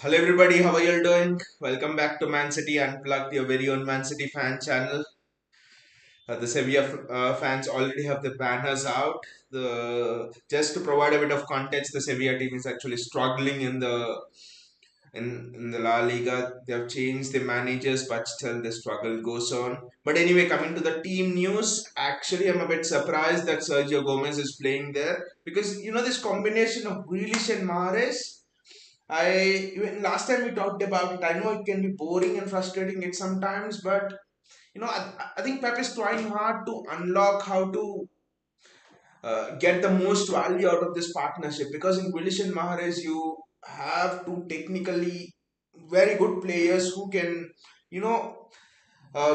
Hello everybody, how are you all doing? Welcome back to Man City Unplugged, your very own Man City fan channel. The Sevilla fans already have the banners out. The Just to provide a bit of context, the Sevilla team is actually struggling in the La Liga. They have changed the managers, but still the struggle goes on. But anyway, coming to the team news, actually I'm a bit surprised that Sergio Gomez is playing there because this combination of Grealish and Mahrez. I even last time we talked about it. I know it can be boring and frustrating at sometimes, but I think Pep is trying hard to unlock how to get the most value out of this partnership because in Grealish and Mahrez you have two technically very good players who can you know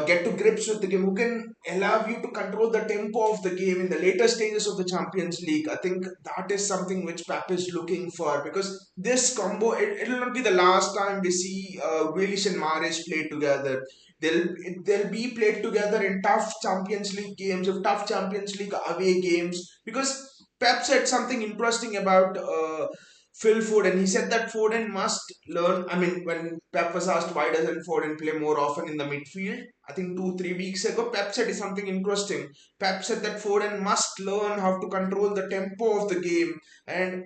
get to grips with the game, who can allow you to control the tempo of the game in the later stages of the Champions League. I think that is something which Pep is looking for because this combo, it'll not be the last time we see Grealish and Mahrez play together. They'll, they'll be played together in tough Champions League games, of tough Champions League away games because Pep said something interesting about Phil Foden. He said that Foden must learn. I mean, when Pep was asked why doesn't Foden play more often in the midfield, I think 2 3 weeks ago, Pep said something interesting. Pep said that Foden must learn how to control the tempo of the game, and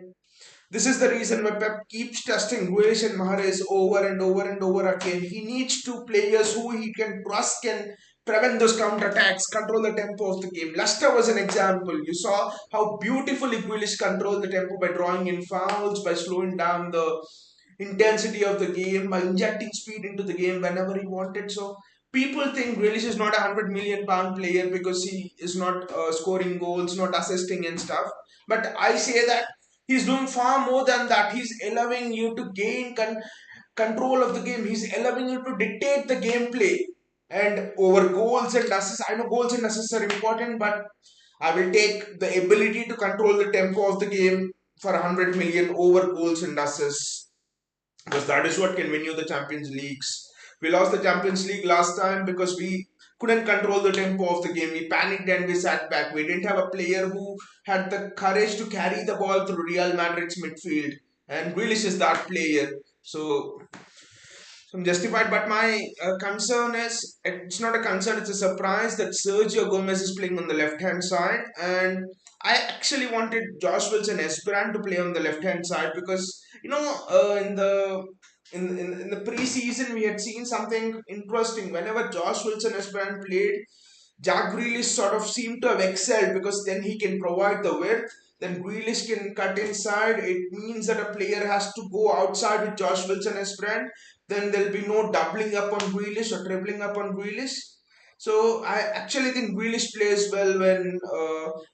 this is the reason why Pep keeps testing Guedes and Mahrez over and over and over again. He needs two players who he can trust, can prevent those counter-attacks, control the tempo of the game. Leicester was an example. You saw how beautifully Grealish controlled the tempo by drawing in fouls, by slowing down the intensity of the game, by injecting speed into the game whenever he wanted. So people think Grealish is not a £100 million player because he is not scoring goals, not assisting and stuff. But I say that he's doing far more than that. He's allowing you to gain control of the game. He's allowing you to dictate the gameplay and over goals and assists. I know goals and assists are important, but I will take the ability to control the tempo of the game for 100 million over goals and assists because that is what can win you the Champions Leagues. We lost the Champions League last time because we couldn't control the tempo of the game. We panicked and we sat back. We didn't have a player who had the courage to carry the ball through Real Madrid's midfield. And Grealish is that player. So I'm justified, but my concern is it's not a concern, it's a surprise that Sergio Gomez is playing on the left hand side. And I actually wanted Josh Wilson Esperan to play on the left hand side because, in the preseason, we had seen something interesting. Whenever Josh Wilson Esperan played, Jack Grealish sort of seemed to have excelled because then he can provide the width. Then Grealish can cut inside. It means that a player has to go outside with Josh Wilson as friend. Then there'll be no doubling up on Grealish or tripling up on Grealish. So I actually think Grealish plays well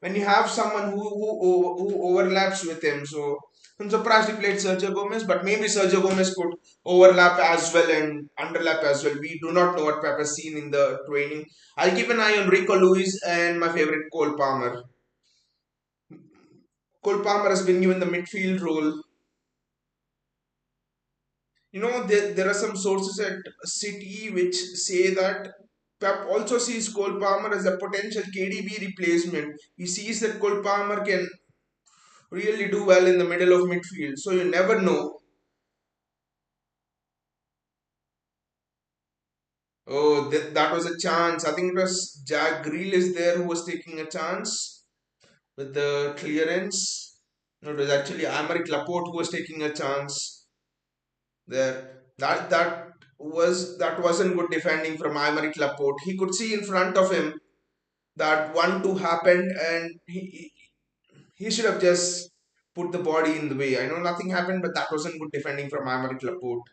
when you have someone who overlaps with him. So I'm surprised he played Sergio Gomez, but maybe Sergio Gomez could overlap as well and underlap as well. We do not know what Pep has seen in the training. I'll keep an eye on Rico Lewis and my favorite Cole Palmer. Cole Palmer has been given the midfield role. There are some sources at City which say that Pep also sees Cole Palmer as a potential KDB replacement. He sees that Cole Palmer can really do well in the middle of midfield. So you never know. Oh, that was a chance. I think it was Jack Grealish there who was taking a chance with the clearance. No, it was actually Aymeric Laporte who was taking a chance there. That wasn't good defending from Aymeric Laporte. He could see in front of him that 1-2 happened, and he should have just put the body in the way. I know nothing happened, but that wasn't good defending from Aymeric Laporte.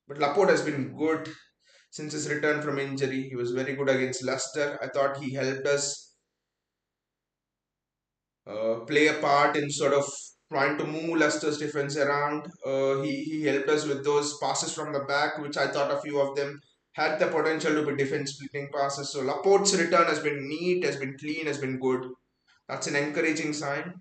But Laporte has been good since his return from injury. He was very good against Leicester. I thought he helped us play a part in sort of trying to move Leicester's defense around. He helped us with those passes from the back, which I thought a few of them had the potential to be defense splitting passes. So Laporte's return has been neat, has been clean, has been good. That's an encouraging sign.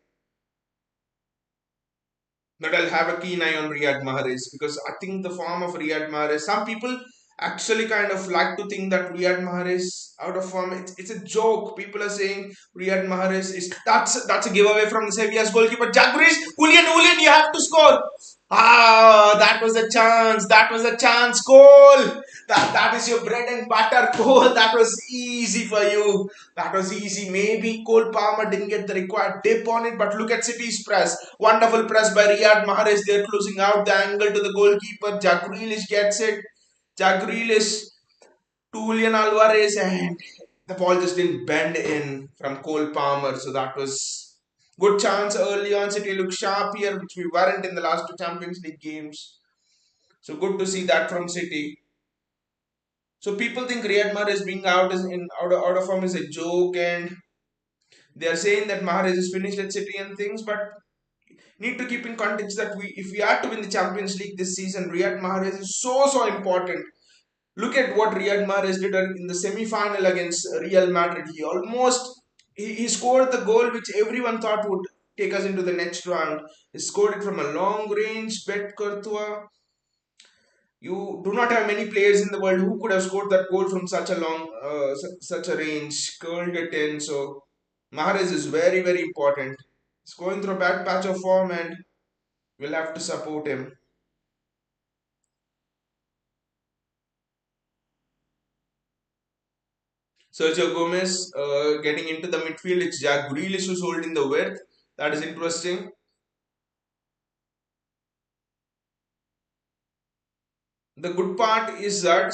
But I'll have a keen eye on Riyad Mahrez because I think the form of Riyad Mahrez, some people actually kind of like to think that Riyad Mahrez out of form. It's a joke. People are saying Riyad Mahrez is that's a giveaway from the Sevilla's goalkeeper. Jack Grealish, Julian, you have to score. Ah, that was a chance. That was a chance. Goal. That is your bread and butter. Goal. That was easy for you. That was easy. Maybe Cole Palmer didn't get the required dip on it, but look at City's press. Wonderful press by Riyad Mahrez. They're closing out the angle to the goalkeeper. Jack Grealish gets it. Jack Grealish to Julian Alvarez, and the ball just didn't bend in from Cole Palmer. So that was good chance early on. City looked sharp here, which we weren't in the last two Champions League games. So good to see that from City. So people think Riyad Mahrez being out of form is a joke, and they are saying that Mahrez is finished at City and things, but need to keep in context that if we are to win the Champions League this season, Riyad Mahrez is so important. Look at what Riyad Mahrez did in the semi-final against Real Madrid. He scored the goal which everyone thought would take us into the next round. He scored it from a long range. Bet Courtois. You do not have many players in the world who could have scored that goal from such a such a range. Curled it in. So Mahrez is very very important. He's going through a bad patch of form, and we'll have to support him. Sergio Gomez getting into the midfield. It's Jack Grealish who's holding the width. That is interesting. The good part is that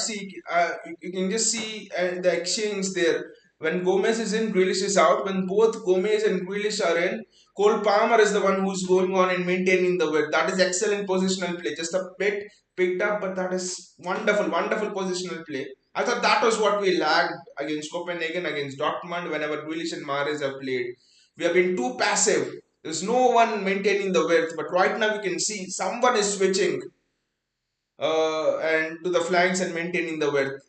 you can just see the exchange there. When Gomez is in, Grealish is out. When both Gomez and Grealish are in, Cole Palmer is the one who's going on and maintaining the width. That is excellent positional play. Just a bit picked up, but that is wonderful, wonderful positional play. I thought that was what we lagged against Copenhagen, against Dortmund, whenever Grealish and Mahrez have played. We have been too passive. There's no one maintaining the width, but right now we can see someone is switching and to the flanks and maintaining the width.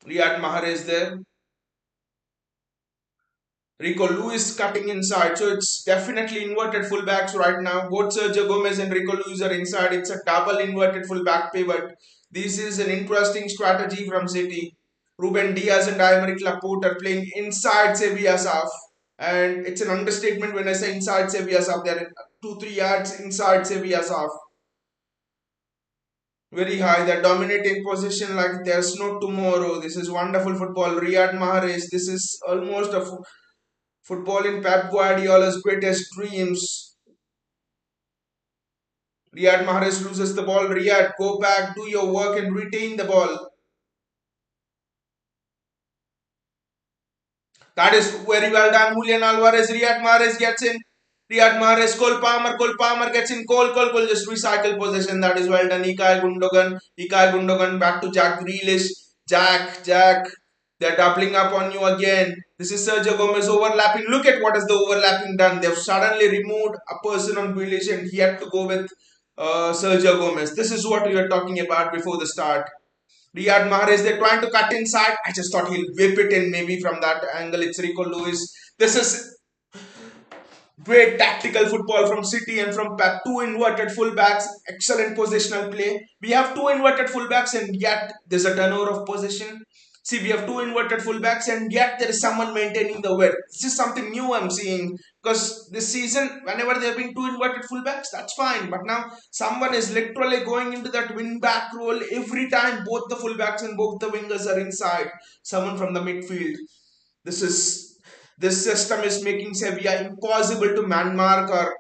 Riyad Mahrez there. Rico Lewis cutting inside. So it's definitely inverted fullbacks right now. Both Sergio Gomez and Rico Lewis are inside. It's a double inverted fullback pivot. This is an interesting strategy from City. Ruben Diaz and Aymeric Laporte are playing inside Sevilla's half. And it's an understatement when I say inside Sevilla's half. They're 2-3 yards inside Sevilla's half. Very high. They're dominating position like there's no tomorrow. This is wonderful football. Riyad Mahrez. This is almost a football in Pep Guardiola's greatest dreams. Riyad Mahrez loses the ball. Riyad, go back, do your work, and retain the ball. That is very well done. Julian Alvarez. Riyad Mahrez gets in. Riyad Mahrez, Cole Palmer. Cole Palmer gets in. Cole just recycle possession. That is well done. Ilkay Gundogan. Ilkay Gundogan back to Jack Grealish. Jack. They're doubling up on you again. This is Sergio Gomez overlapping. Look at what has the overlapping done. They've suddenly removed a person on Grealish and he had to go with Sergio Gomez. This is what we were talking about before the start. Riyad Mahrez, they're trying to cut inside. I just thought he'll whip it in maybe from that angle. It's Rico Lewis. This is great tactical football from City and from Pep. Two inverted fullbacks, excellent positional play. We have two inverted fullbacks and yet there's a turnover of possession. See, we have two inverted fullbacks and yet there is someone maintaining the width. This is something new I'm seeing because this season, whenever there have been two inverted fullbacks, that's fine. But now someone is literally going into that wing back role every time both the fullbacks and both the wingers are inside. Someone from the midfield. This is this system is making Sevilla impossible to man mark or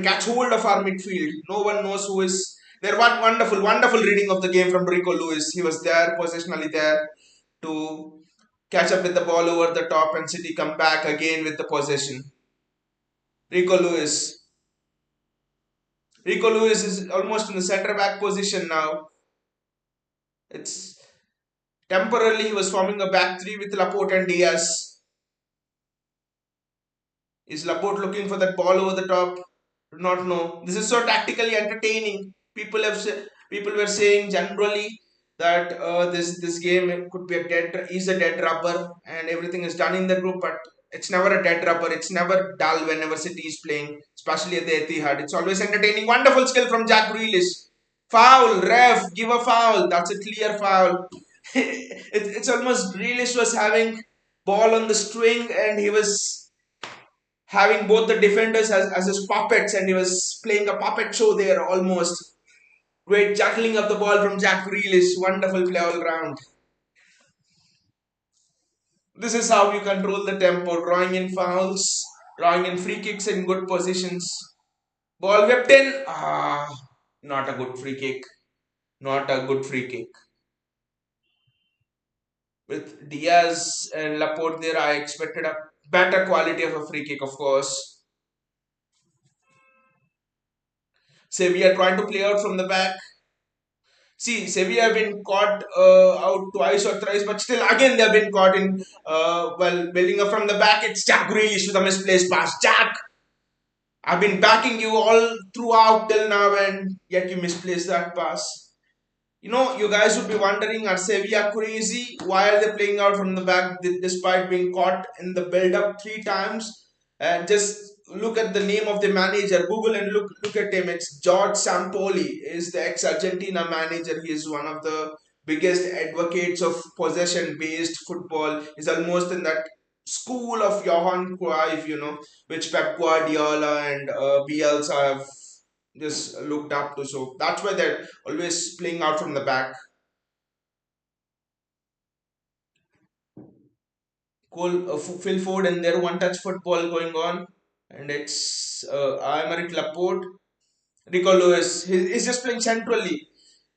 catch hold of our midfield. No one knows who is there. One wonderful reading of the game from Rico Lewis. He was there, positionally there to catch up with the ball over the top and City come back again with the possession. Rico Lewis. Rico Lewis is almost in the centre back position now. It's temporarily he was forming a back three with Laporte and Diaz. Is Laporte looking for that ball over the top? Do not know. This is so tactically entertaining. People were saying generally that this game could be a dead rubber and everything is done in the group, but it's never a dead rubber. It's never dull whenever City is playing, especially at the Etihad. It's always entertaining. Wonderful skill from Jack Grealish. Foul, ref, give a foul. That's a clear foul. It's almost Grealish was having ball on the string and he was having both the defenders as his puppets, and he was playing a puppet show there almost. Great juggling of the ball from Jack Grealish, wonderful play all round. This is how you control the tempo, drawing in fouls, drawing in free kicks in good positions. Ball whipped in. Not a good free kick. Not a good free kick. With Diaz and Laporte there, I expected a better quality of a free kick, of course. Sevilla trying to play out from the back. See, Sevilla have been caught out twice or thrice, but still again they have been caught in, well, building up from the back. It's Jack Grealish with a misplaced pass. Jack, I've been backing you all throughout till now, and yet you misplaced that pass. You guys would be wondering, are Sevilla crazy? Why are they playing out from the back despite being caught in the build-up three times? And just look at the name of the manager. Google and look at him. It's George Sampoli. Is the ex-Argentina manager. He is one of the biggest advocates of possession-based football. He's almost in that school of Johan Cruyff, which Pep Guardiola and Bielsa have just looked up to. So that's why they're always playing out from the back. Phil Ford and their one-touch football going on, and it's Aymeric Laporte. Rico Lewis, he's just playing centrally.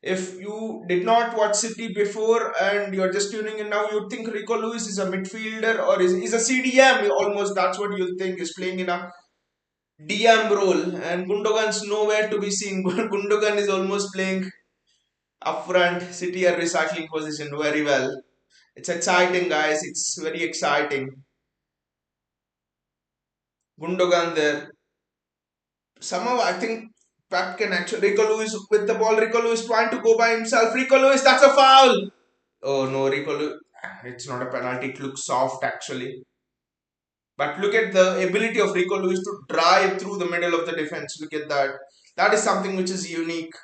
If you did not watch City before and you're just tuning in now, you'd think Rico Lewis is a midfielder or is a CDM almost. That's what you think is playing in a DM role. And Gundogan's nowhere to be seen. Gundogan is almost playing up front. City are recycling position very well. It's exciting, guys. It's very exciting. Gundogan there. Somehow, I think Pep can actually. Rico Lewis with the ball. Rico Lewis trying to go by himself. Rico Lewis, that's a foul. Oh no, Rico Lewis. It's not a penalty. It looks soft actually. But look at the ability of Rico Lewis to drive through the middle of the defense. Look at that. That is something which is unique.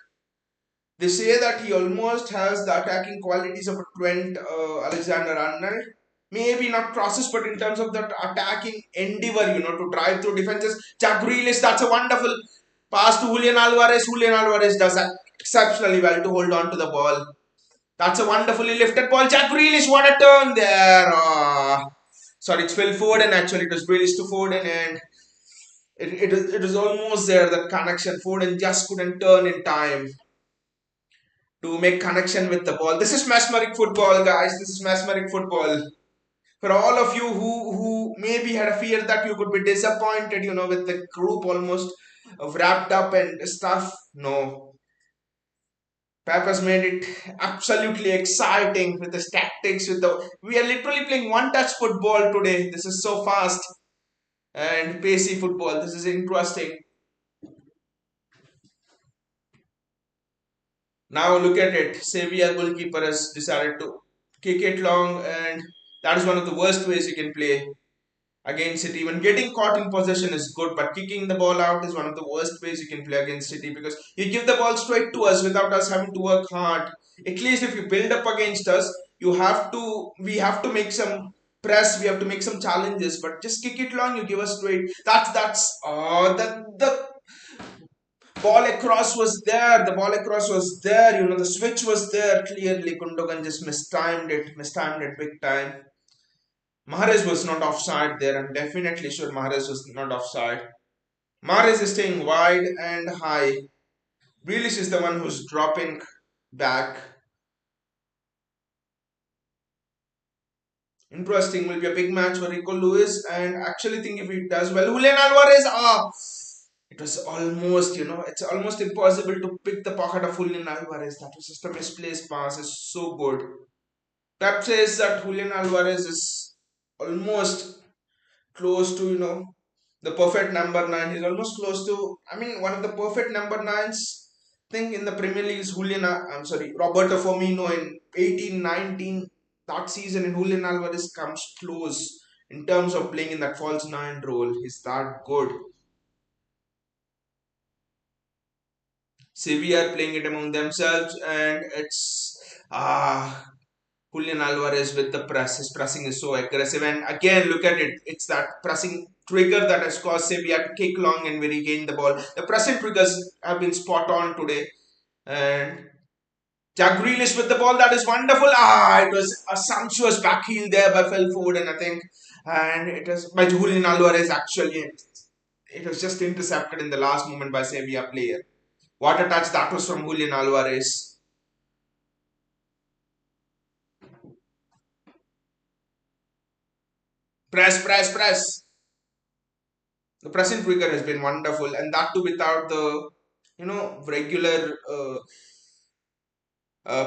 They say that he almost has the attacking qualities of a Trent Alexander-Arnold. Maybe not process, but in terms of that attacking endeavor, to drive through defenses. Jack Grealish, that's a wonderful pass to Julian Alvarez. Julian Alvarez does exceptionally well to hold on to the ball. That's a wonderfully lifted ball. Jack Grealish, what a turn there. Sorry, it's Phil Foden actually. It was Grealish to Foden, and it was almost there, that connection. Foden just couldn't turn in time to make connection with the ball. This is mesmeric football, guys. This is mesmeric football. For all of you who maybe had a fear that you could be disappointed, with the group almost wrapped up and stuff, no. Pep has made it absolutely exciting with his tactics. We are literally playing one-touch football today. This is so fast and pacey football. This is interesting. Now look at it. Sevilla goalkeeper has decided to kick it long, and that is one of the worst ways you can play against City. Even getting caught in possession is good, but kicking the ball out is one of the worst ways you can play against City, because you give the ball straight to us without us having to work hard. At least if you build up against us, we have to make some press, we have to make some challenges, but just kick it long, you give us straight. The ball across was there. The ball across was there. The switch was there. Clearly, Gundogan just mistimed it big time. Mahrez was not offside there. I'm definitely sure Mahrez was not offside. Mahrez is staying wide and high. Grealish is the one who's dropping back. Interesting. Will be a big match for Rico Lewis, and actually think if he does well, Julian Alvarez. It was almost, it's almost impossible to pick the pocket of Julian Alvarez. That was just a misplaced pass. It's so good. Pep says that Julian Alvarez is almost close to, the perfect number nine. He's almost close to, one of the perfect number nines. I think in the Premier League is Roberto Firmino in 18-19. That season, and Julian Alvarez comes close in terms of playing in that false nine role. He's that good. Sevilla are playing it among themselves, and it's Julian Alvarez with the press. His pressing is so aggressive, and again, look at it. It's that pressing trigger that has caused Sevilla to kick long and regain the ball. The pressing triggers have been spot on today. And Jack Grealish with the ball, that is wonderful. It was a sumptuous back heel there by Phil Foden, I think. And it was by Julian Alvarez actually. It was just intercepted in the last moment by Sevilla player. What a touch that was from Julian Alvarez. Press, press, press. The pressing trigger has been wonderful, and that too without the regular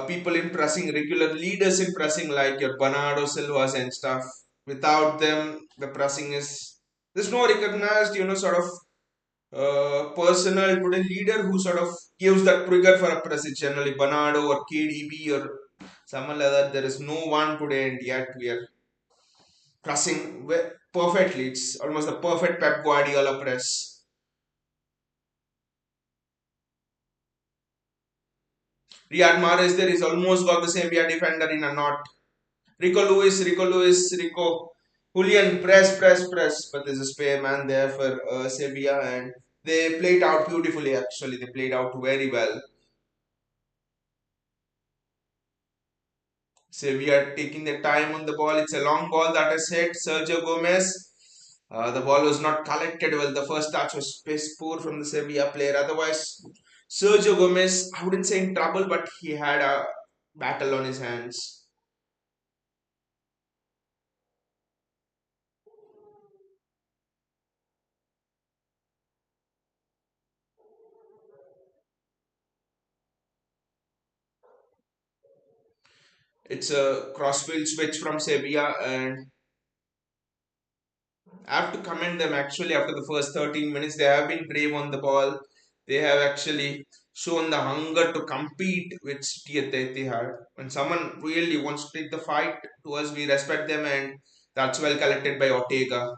people in pressing, regular leaders in pressing like your Bernardo Silvas and stuff. Without them, the pressing is there's no recognized sort of personal today leader who sort of gives that trigger for a press. It's generally Bernardo or KDB or someone like that. There is no one today, and yet we are pressing perfectly. It's almost the perfect Pep Guardiola press. Riyad Mahrez there is almost got the Sevilla defender in a knot. Rico. Julian, press, press, press. But there's a spare man there for Sevilla, and they played out beautifully. Actually, they played out very well. Sevilla taking their time on the ball. It's a long ball that is hit. Sergio Gomez. The ball was not collected well. The first touch was poor from the Sevilla player. Otherwise, Sergio Gomez, I wouldn't say in trouble, but he had a battle on his hands. It's a crossfield switch from Sevilla, and I have to commend them actually after the first 13 minutes. They have been brave on the ball. They have actually shown the hunger to compete with City at the Etihad. When someone really wants to take the fight to us, we respect them, and that's well collected by Ortega.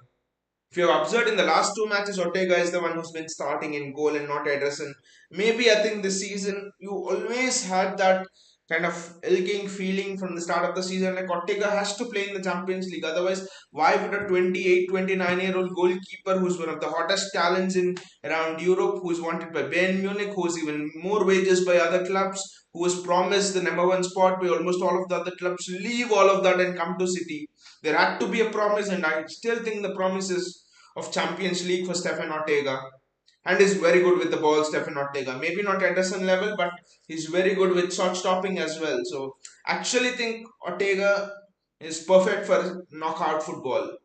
If you have observed in the last two matches, Ortega is the one who's been starting in goal and not Ederson. Maybe I think this season you always had that kind of ilking feeling from the start of the season like Ortega has to play in the Champions League. Otherwise, why would a 28, 29-year-old goalkeeper who's one of the hottest talents in around Europe, who's wanted by Bayern Munich, who's even more wages by other clubs, who was promised the number one spot by almost all of the other clubs, leave all of that and come to City? There had to be a promise, and I still think the promise is of Champions League for Stefan Ortega. And is very good with the ball, Stefan Ortega. Maybe not Ederson level, but he's very good with shot stopping as well. So actually think Ortega is perfect for knockout football.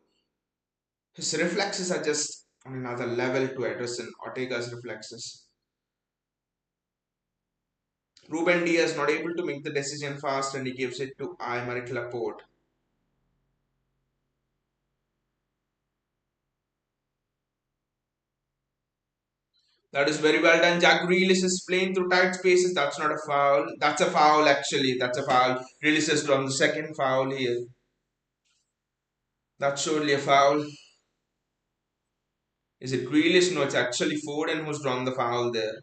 His reflexes are just on another level to Ederson. Ortega's reflexes. Ruben Diaz not able to make the decision fast and he gives it to Aymeric Laporte. That is very well done. Jack Grealish is playing through tight spaces. That's not a foul. That's a foul, actually. That's a foul. Grealish has done the second foul here. That's surely a foul. Is it Grealish? No, it's actually Foden who's drawn the foul there.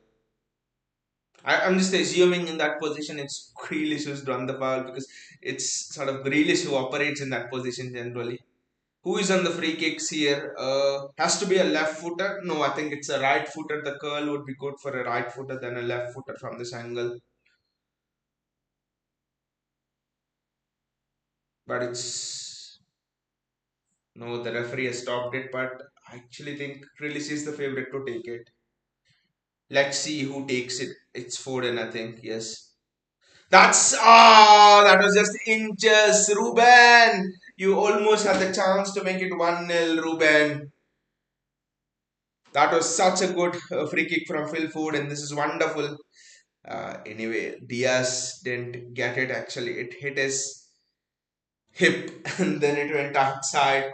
I'm just assuming in that position it's Grealish who's drawn the foul because it's sort of Grealish who operates in that position generally. Who is on the free kicks here? Has to be a left footer. No, I think it's a right footer. The curl would be good for a right footer than a left footer from this angle. But it's no, the referee has stopped it. But I actually think Grealish is the favorite to take it. Let's see who takes it. It's Foden, I think. Yes. That was just inches. Ruben, you almost had the chance to make it 1-0, Ruben. That was such a good free kick from Phil Foden. This is wonderful. Anyway, Diaz didn't get it actually. It hit his hip and then it went outside.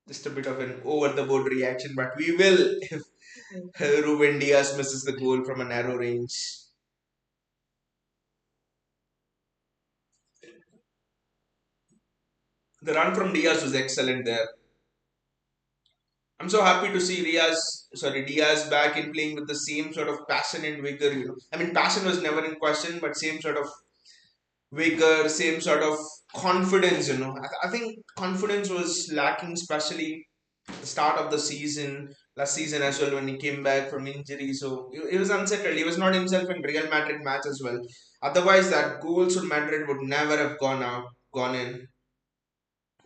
Just a bit of an over the board reaction, but we will if Ruben Diaz misses the goal from a narrow range. The run from Diaz was excellent there. I'm so happy to see Diaz back in playing with the same sort of passion and vigor. I mean, passion was never in question, but same sort of vigor, same sort of confidence. I think confidence was lacking, especially the start of the season, last season as well when he came back from injury. So he was unsettled. He was not himself in Real Madrid match as well. Otherwise, that goals from Madrid would never have gone in.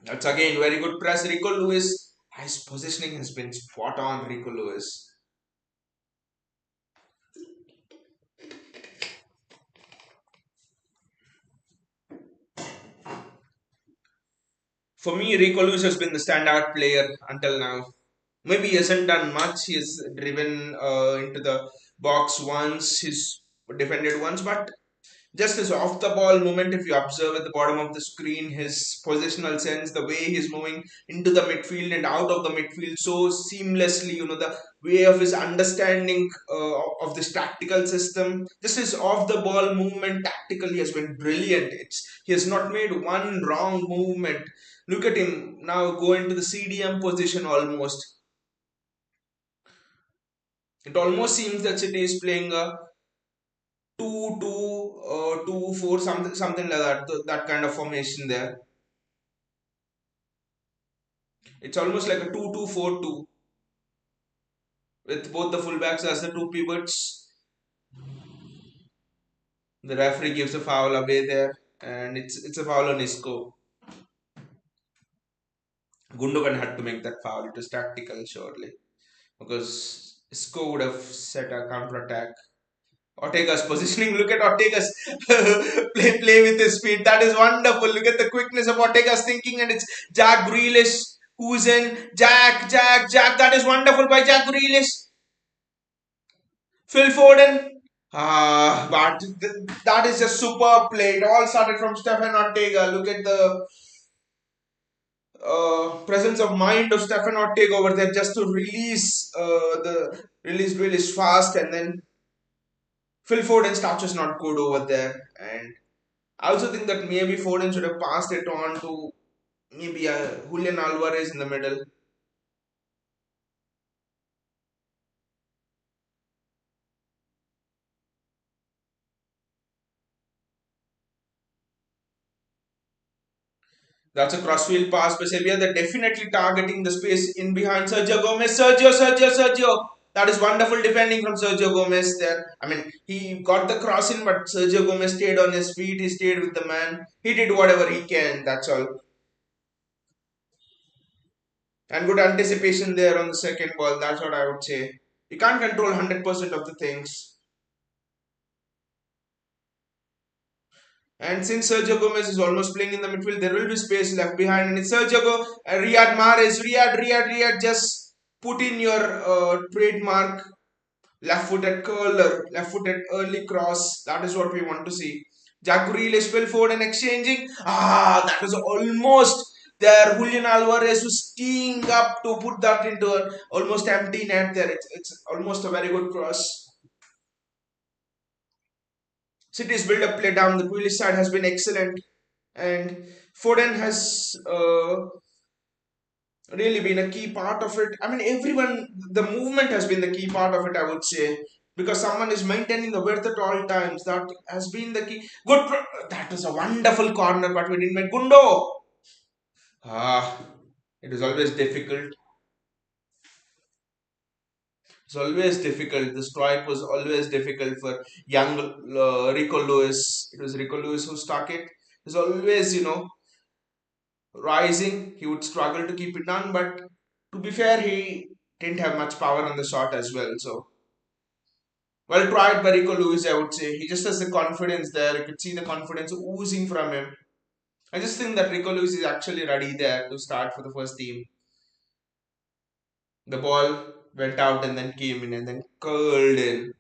That's again very good press. Rico Lewis, his positioning has been spot on. Rico Lewis. For me, Rico Lewis has been the standout player until now. Maybe he hasn't done much. He's driven into the box once. He's defended once, but just his off the ball movement, if you observe at the bottom of the screen, his positional sense, the way he's moving into the midfield and out of the midfield so seamlessly, the way of his understanding of this tactical system, just his off the ball movement tactically has been brilliant. He has not made one wrong movement. Look at him now go into the CDM position almost. It almost seems that City is playing a 2-2, 2-4, something like that. That kind of formation there. It's almost like a 2-2-4-2 with both the fullbacks as the two pivots. The referee gives a foul away there, and it's a foul on Isco. Gundogan had to make that foul. It was tactical, surely, because Isco would have set a counter attack. Ortega's positioning. Look at Ortega's play with his feet. That is wonderful. Look at the quickness of Ortega's thinking, and it's Jack Grealish who's in. Jack. That is wonderful by Jack Grealish. Phil Foden. But that is just superb play. It all started from Stefan Ortega. Look at the presence of mind of Stefan Ortega over there, just to the release Grealish fast, and then Phil Foden's touch was not good over there, and I also think that maybe Foden should have passed it on to maybe Julian Alvarez in the middle. That's a crossfield pass by Sevilla. They're definitely targeting the space in behind Sergio Gomez. Sergio. That is wonderful defending from Sergio Gomez there. I mean, he got the cross in, but Sergio Gomez stayed on his feet. He stayed with the man. He did whatever he can. That's all. And good anticipation there on the second ball. That's what I would say. You can't control 100% of the things. And since Sergio Gomez is almost playing in the midfield, there will be space left behind. And it's Riyad Mahrez, Riyad, just put in your trademark left-footed curler, left-footed early cross. That is what we want to see. Jack Grealish, Phil Foden exchanging. That was almost there. Julian Alvarez was teeing up to put that into an almost empty net there. It's almost a very good cross. City's build-up play down the Grealish side has been excellent, and Foden has really been a key part of it. I mean, the movement has been the key part of it, I would say, because someone is maintaining the width at all times. That has been the key. That was a wonderful corner, but we didn't make Gundo. Ah, it is always difficult. It's always difficult. The strike was always difficult for young Rico Lewis. It was Rico Lewis who stuck it. It was always, rising. He would struggle to keep it down, but to be fair, he didn't have much power on the shot as well. So, well tried by Rico Lewis, I would say. He just has the confidence there. You could see the confidence oozing from him. I just think that Rico Lewis is actually ready there to start for the first team. The ball went out and then came in and then curled in.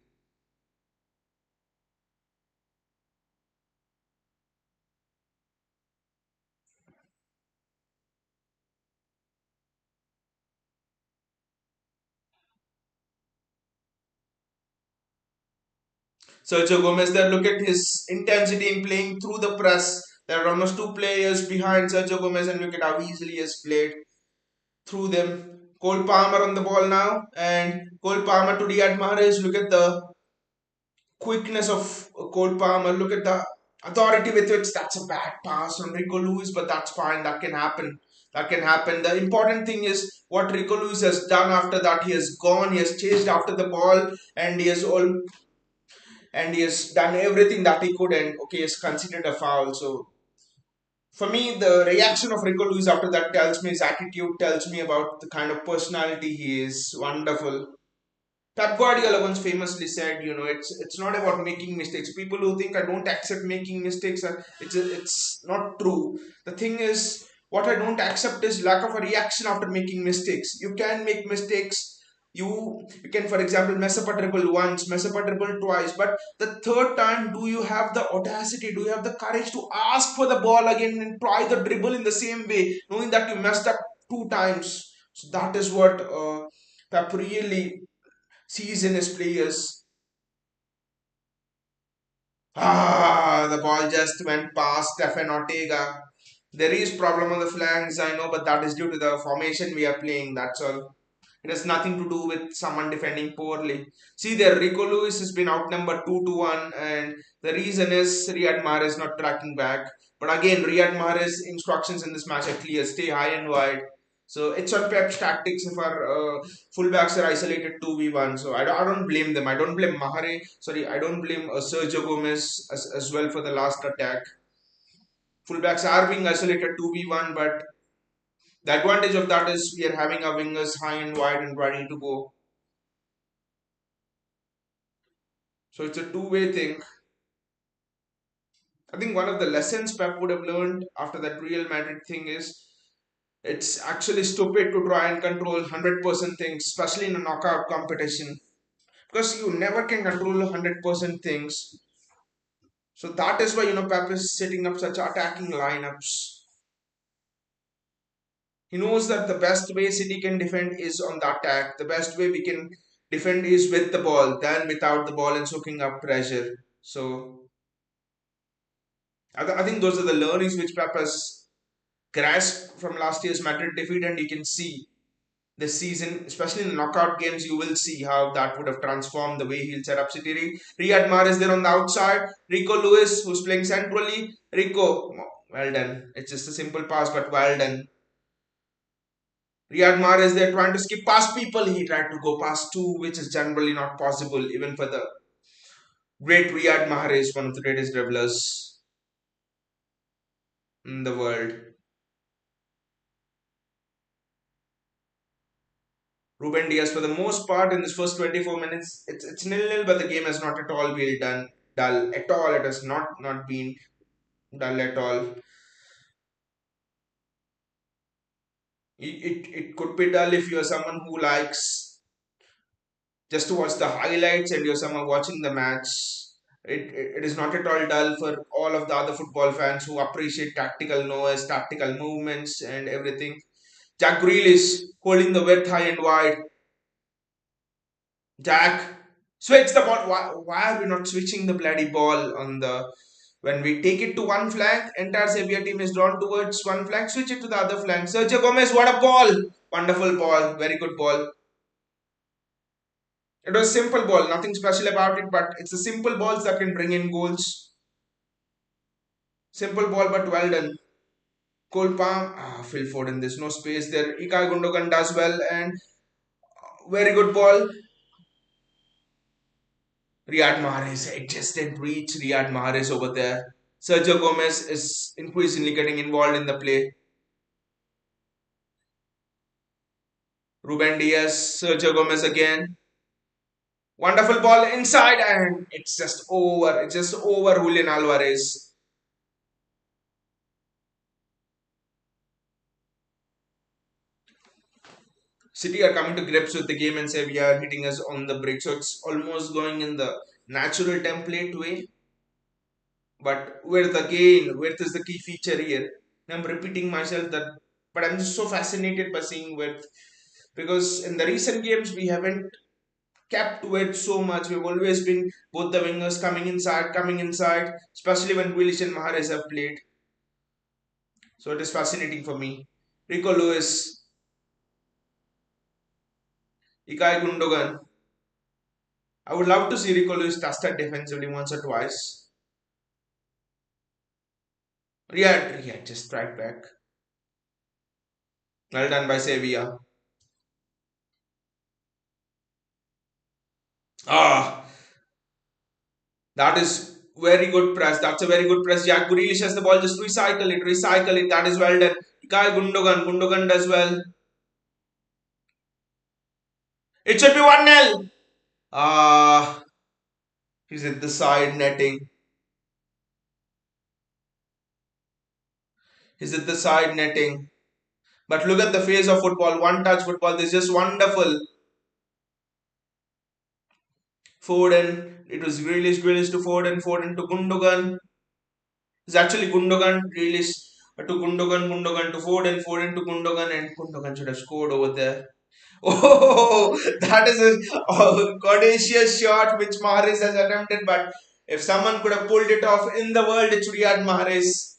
Sergio Gomez there, look at his intensity in playing through the press. There are almost two players behind Sergio Gomez, and look at how easily he has played through them. Cole Palmer on the ball now, and Cole Palmer to Riyad Mahrez. Look at the quickness of Cole Palmer. Look at the authority with which that's a bad pass from Rico Lewis, but that's fine. That can happen. That can happen. The important thing is what Rico Lewis has done after that. He has gone, he has chased after the ball, and he has done everything that he could, and okay, he has considered a foul. So for me, the reaction of Rico Lewis after that tells me his attitude, tells me about the kind of personality he is. Wonderful. Pep Guardiola once famously said, it's not about making mistakes. People who think I don't accept making mistakes, it's not true. The thing is, what I don't accept is lack of a reaction after making mistakes. You can make mistakes. You can, for example, mess up a dribble once, mess up a dribble twice, but the third time, do you have the audacity? Do you have the courage to ask for the ball again and try the dribble in the same way, knowing that you messed up two times? So that is what Pep really sees in his players. The ball just went past Stefan Ortega. There is problem on the flanks, I know, but that is due to the formation we are playing. That's all. It has nothing to do with someone defending poorly. See there, Rico Lewis has been outnumbered 2-1, and the reason is Riyad Mahrez not tracking back. But again, Riyad Mahrez instructions in this match are clear: stay high and wide. So it's on Pep's tactics if our fullbacks are isolated 2v1. So I don't blame them. I don't blame Mahrez. Sorry, I don't blame Sergio Gomez as well for the last attack. Fullbacks are being isolated 2v1, but the advantage of that is we are having our wingers high and wide and ready to go. So it's a two-way thing. I think one of the lessons Pep would have learned after that Real Madrid thing is it's actually stupid to try and control 100% things, especially in a knockout competition, because you never can control 100% things. So that is why Pep is setting up such attacking lineups. He knows that the best way City can defend is on the attack. The best way we can defend is with the ball than without the ball and soaking up pressure. So I think those are the learnings which Pep has grasped from last year's Madrid defeat, and you can see this season, especially in knockout games, you will see how that would have transformed the way he'll set up City. Riyad Mahrez there on the outside, Rico Lewis who's playing centrally. Rico, well done. It's just a simple pass, but well done. Riyad Mahrez there trying to skip past people. He tried to go past two, which is generally not possible, even for the great Riyad Mahrez, one of the greatest dribblers in the world. Ruben Diaz, for the most part, in this first 24 minutes, it's nil-nil, but the game has not at all been done dull at all. It has not been dull at all. It could be dull if you're someone who likes just to watch the highlights and you're someone watching the match. It is not at all dull for all of the other football fans who appreciate tactical noise, tactical movements, and everything. Jack Grealish holding the width high and wide. Jack, switch the ball. Why are we not switching the bloody ball on the when we take it to one flank, entire Sevilla team is drawn towards one flank, switch it to the other flank. Sergio Gomez, what a ball! Wonderful ball, very good ball. It was simple ball, nothing special about it, but it's the simple balls that can bring in goals. Simple ball, but well done. Cole Palm, Phil Foden, there's no space there. Ilkay Gundogan does well, and very good ball. Riyad Mahrez, it just didn't reach Riyad Mahrez over there. Sergio Gomez is increasingly getting involved in the play. Ruben Diaz, Sergio Gomez again. Wonderful ball inside, and it's just over. It's just over Julian Alvarez. City are coming to grips with the game and say we are hitting us on the break. So it's almost going in the natural template way. But width is the key feature here. I'm repeating myself that, but I'm just so fascinated by seeing width because in the recent games we haven't kept width so much. We've always been both the wingers coming inside, especially when Grealish and Mahrez have played. So it is fascinating for me. Rico Lewis, Ilkay Gundogan. I would love to see Rico Lewis tested defensively once or twice. Riyad just strike back. Well done by Sevilla. Ah, that is very good press. That's a very good press. Jack Grealish has the ball. Just recycle it. Recycle it. That is well done. Guy Gundogan. Gundogan does well. It should be 1-0. Ah, he's at the side netting. He's at the side netting. But look at the face of football. One touch football. This is just wonderful. Foden. It was Grealish. Grealish to Foden. Foden to Gundogan. It's actually Gundogan. Grealish to Gundogan. Gundogan to Foden. Foden to Gundogan. And Gundogan should have scored over there. Oh, that is a audacious shot which Mahrez has attempted. But if someone could have pulled it off in the world, it's Riyad Mahrez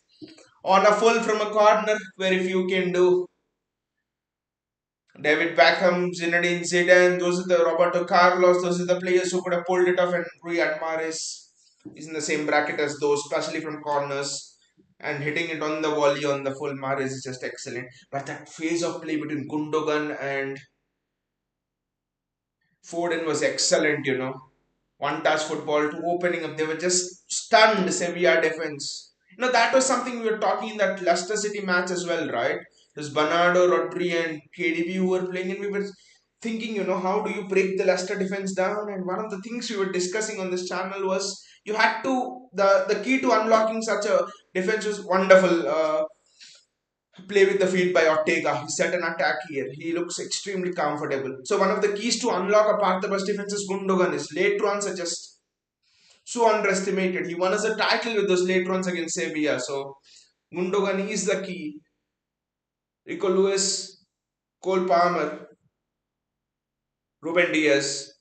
on a full from a corner. Very few can do. David Beckham, Zinedine Zidane, those are the Roberto Carlos, those are the players who could have pulled it off, and Riyad Mahrez is in the same bracket as those, especially from corners. And hitting it on the volley on the full Mahrez is just excellent. But that phase of play between Gundogan and Foden was excellent, One touch football to opening up. They were just stunned, Sevilla defense. That was something we were talking in that Leicester City match as well, right? It was Bernardo, Rodri, and KDB who were playing, and we were thinking, how do you break the Leicester defense down? And one of the things we were discussing on this channel was you had to, the key to unlocking such a defense was wonderful. Play with the feet by Ortega. He set an attack here. He looks extremely comfortable. So one of the keys to unlock a Parthabas defense is Gundogan. His late runs are just so underestimated. He won us a title with those late runs against Sevilla. So Gundogan is the key. Rico Lewis, Cole Palmer, Ruben Diaz.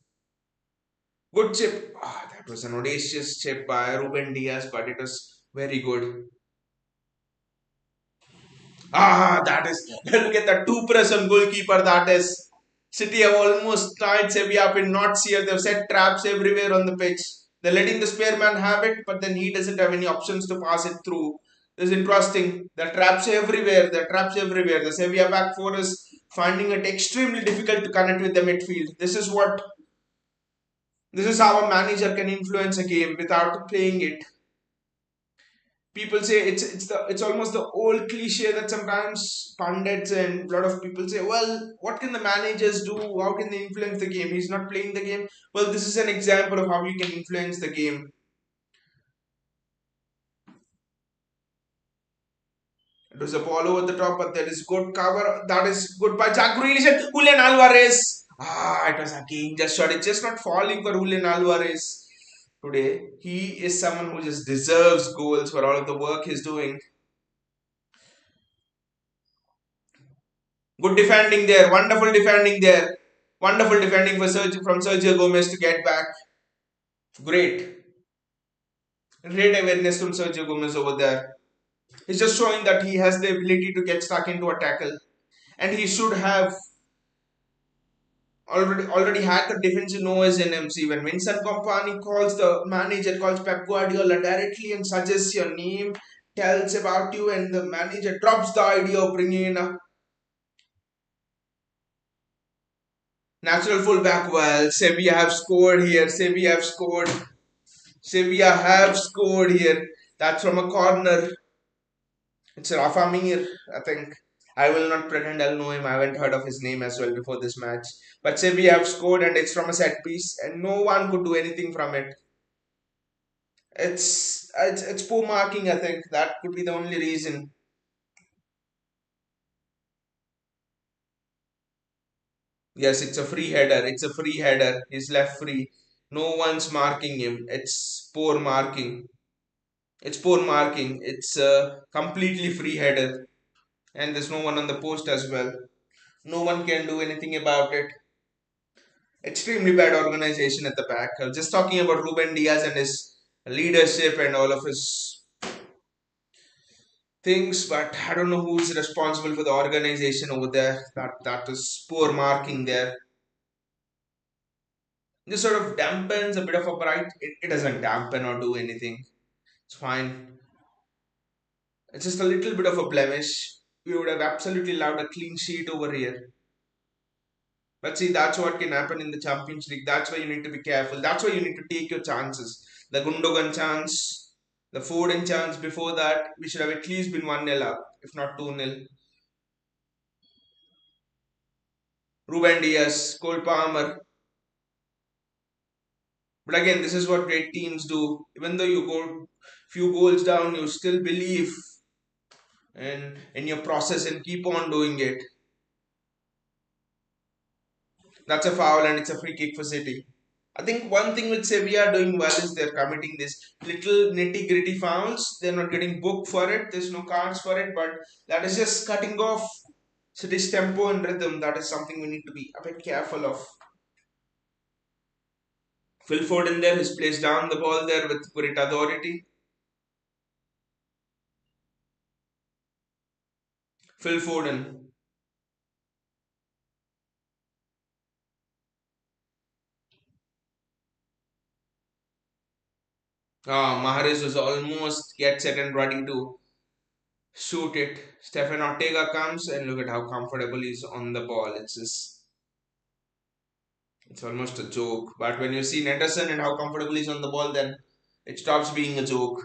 Good chip. That was an audacious chip by Ruben Diaz, but it was very good. That is. Look at the two press on goalkeeper. That is. City have almost tied Sevilla up in knots here. They've set traps everywhere on the pitch. They're letting the spare man have it, but then he doesn't have any options to pass it through. This is interesting. The traps everywhere. The traps everywhere. The Sevilla back four is finding it extremely difficult to connect with the midfield. This is what. This is how a manager can influence a game without playing it. People say it's almost the old cliche that sometimes pundits and a lot of people say, well, what can the managers do, how can they influence the game, he's not playing the game. Well, this is an example of how you can influence the game. It was a ball over the top, but there is good cover. That is good by Jack Grealish and Julian Alvarez. It was again just shot. It's just not falling for Julian Alvarez today. He is someone who just deserves goals for all of the work he's doing. Good defending there. Wonderful defending there. Wonderful defending from Sergio Gomez to get back. Great. Great awareness from Sergio Gomez over there. He's just showing that he has the ability to get stuck into a tackle. And he should have already had the defensive nose in him. See, when Vincent Kompany calls the manager, calls Pep Guardiola directly and suggests your name, tells about you, and the manager drops the idea of bringing in a natural fullback. Well, Sevilla have scored here. Sevilla have scored. Sevilla have scored here. That's from a corner. It's Rafa Mir, I think. I will not pretend I'll know him. I haven't heard of his name as well before this match. But Sevilla have scored and it's from a set piece and no one could do anything from it. It's poor marking, I think. That could be the only reason. Yes, it's a free header. It's a free header. He's left free. No one's marking him. It's poor marking. It's poor marking. It's a completely free header. And there's no one on the post as well. No one can do anything about it. Extremely bad organization at the back. I was just talking about Ruben Diaz and his leadership and all of his things, but I don't know who's responsible for the organization over there. That is poor marking there. This sort of dampens a bit of a bright. It doesn't dampen or do anything. It's fine. It's just a little bit of a blemish. we would have absolutely loved a clean sheet over here. But see, that's what can happen in the Champions League. That's why you need to be careful. That's why you need to take your chances. The Gundogan chance, the Foden chance before that, we should have at least been 1-0 up, if not 2-0. Ruben Diaz, Cole Palmer. But again, this is what great teams do. Even though you go few goals down, you still believe in your process and keep on doing it. That's a foul and it's a free kick for City. I think one thing with Sevilla doing well is they're committing this little nitty gritty fouls. They're not getting booked for it. There's no cards for it, but that is just cutting off City's tempo and rhythm. That is something we need to be a bit careful of. Phil Foden there has placed down the ball there with great authority. Phil Foden. Mahrez was almost get set and ready to shoot it. Stefan Ortega comes and look at how comfortable he's on the ball. It's almost a joke. But when you see Nederson and how comfortable he's on the ball, then it stops being a joke.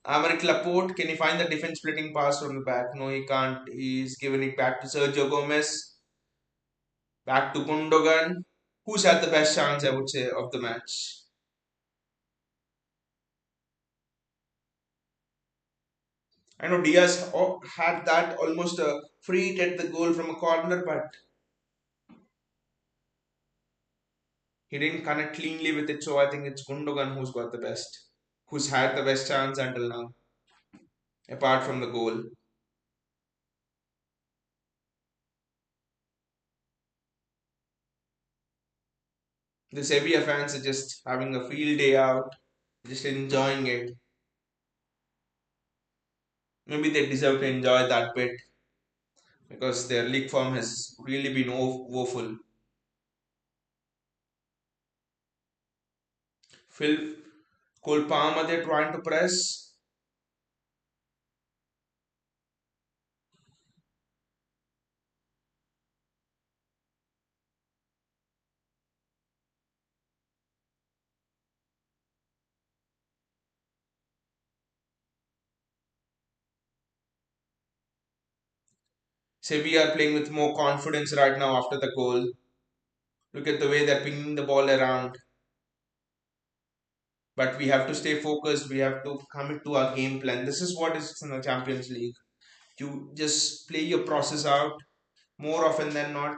Amaric Laporte, can he find the defense splitting pass from the back? No, he can't. He's given it back to Sergio Gomez. Back to Gundogan. Who's had the best chance, I would say, of the match? I know Diaz had that almost a free hit at the goal from a corner, but he didn't connect cleanly with it. So I think it's Gundogan who's got the best, who's had the best chance until now, apart from the goal. The Sevilla fans are just having a field day out, just enjoying it. Maybe they deserve to enjoy that bit because their league form has really been woeful. Phil Cole Palmer, they're trying to press. Sevilla are playing with more confidence right now after the goal. Look at the way they're pinging the ball around. But we have to stay focused. We have to commit to our game plan. This is what is in the Champions League. You just play your process out more often than not.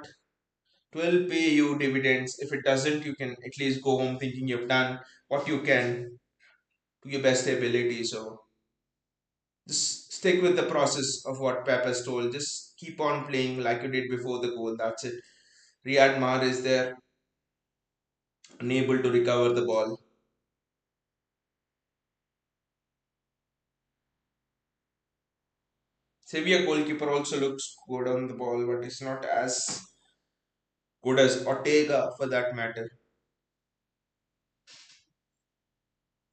It will pay you dividends. If it doesn't, you can at least go home thinking you've done what you can to your best ability. So just stick with the process of what Pep has told. Just keep on playing like you did before the goal. That's it. Riyad Mahrez is there, unable to recover the ball. Sevilla goalkeeper also looks good on the ball, but it's not as good as Ortega for that matter.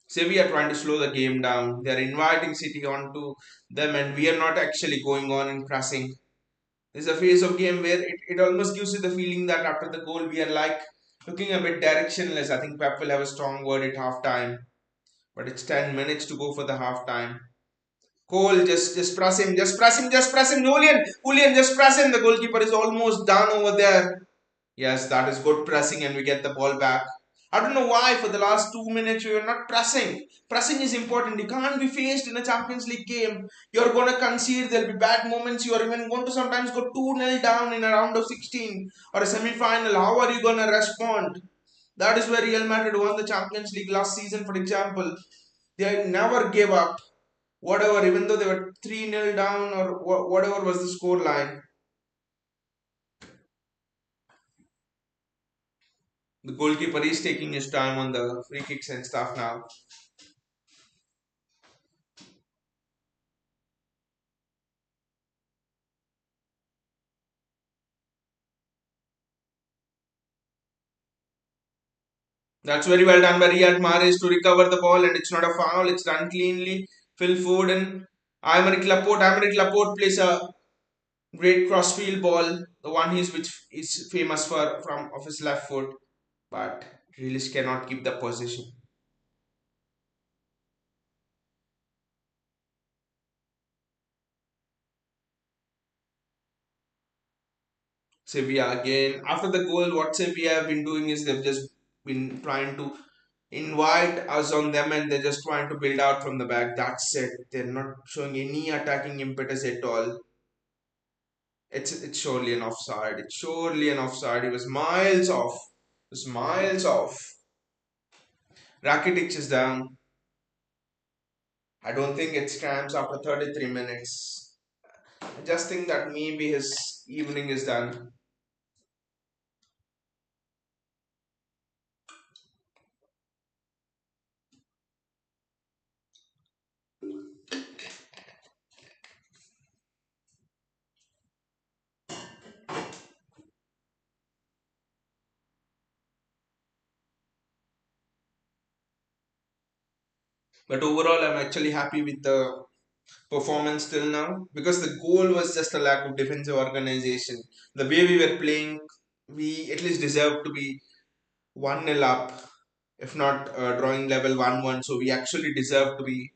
Sevilla trying to slow the game down. They're inviting City onto them, and we are not actually going on and pressing. There's a phase of game where it almost gives you the feeling that after the goal we are like looking a bit directionless. I think Pep will have a strong word at half time, but it's 10 minutes to go for the half time. Cole, just press him, just press him, just press him. Julian, just press him. The goalkeeper is almost done over there. Yes, that is good pressing, and we get the ball back. I don't know why for the last 2 minutes we were not pressing. Pressing is important. You can't be faced in a Champions League game. You're going to concede. There'll be bad moments. You are even going to sometimes go 2-0 down in a round of 16 or a semi final. How are you going to respond? That is where Real Madrid won the Champions League last season, for example. They never gave up. Whatever, even though they were 3-0 down or whatever was the score line. The goalkeeper is taking his time on the free kicks and stuff now. That's very well done by Riyad Mahrez to recover the ball, and it's not a foul, it's done cleanly. Phil Foden, Aymeric Laporte plays a great crossfield ball, the one he's which is famous for from of his left foot, but Grealish cannot keep the possession. Sevilla again. After the goal, what Sevilla have been doing is they've just been trying to invite us on them and they're just trying to build out from the back. That's it. They're not showing any attacking impetus at all. It's surely an offside. It's surely an offside. He was miles off. It was miles off. Rakitic is down. I don't think it scrams after 33 minutes. I just think that maybe his evening is done. But overall, I'm actually happy with the performance till now because the goal was just a lack of defensive organization. The way we were playing, we at least deserved to be 1 nil up, if not drawing level 1-1. So we actually deserve to be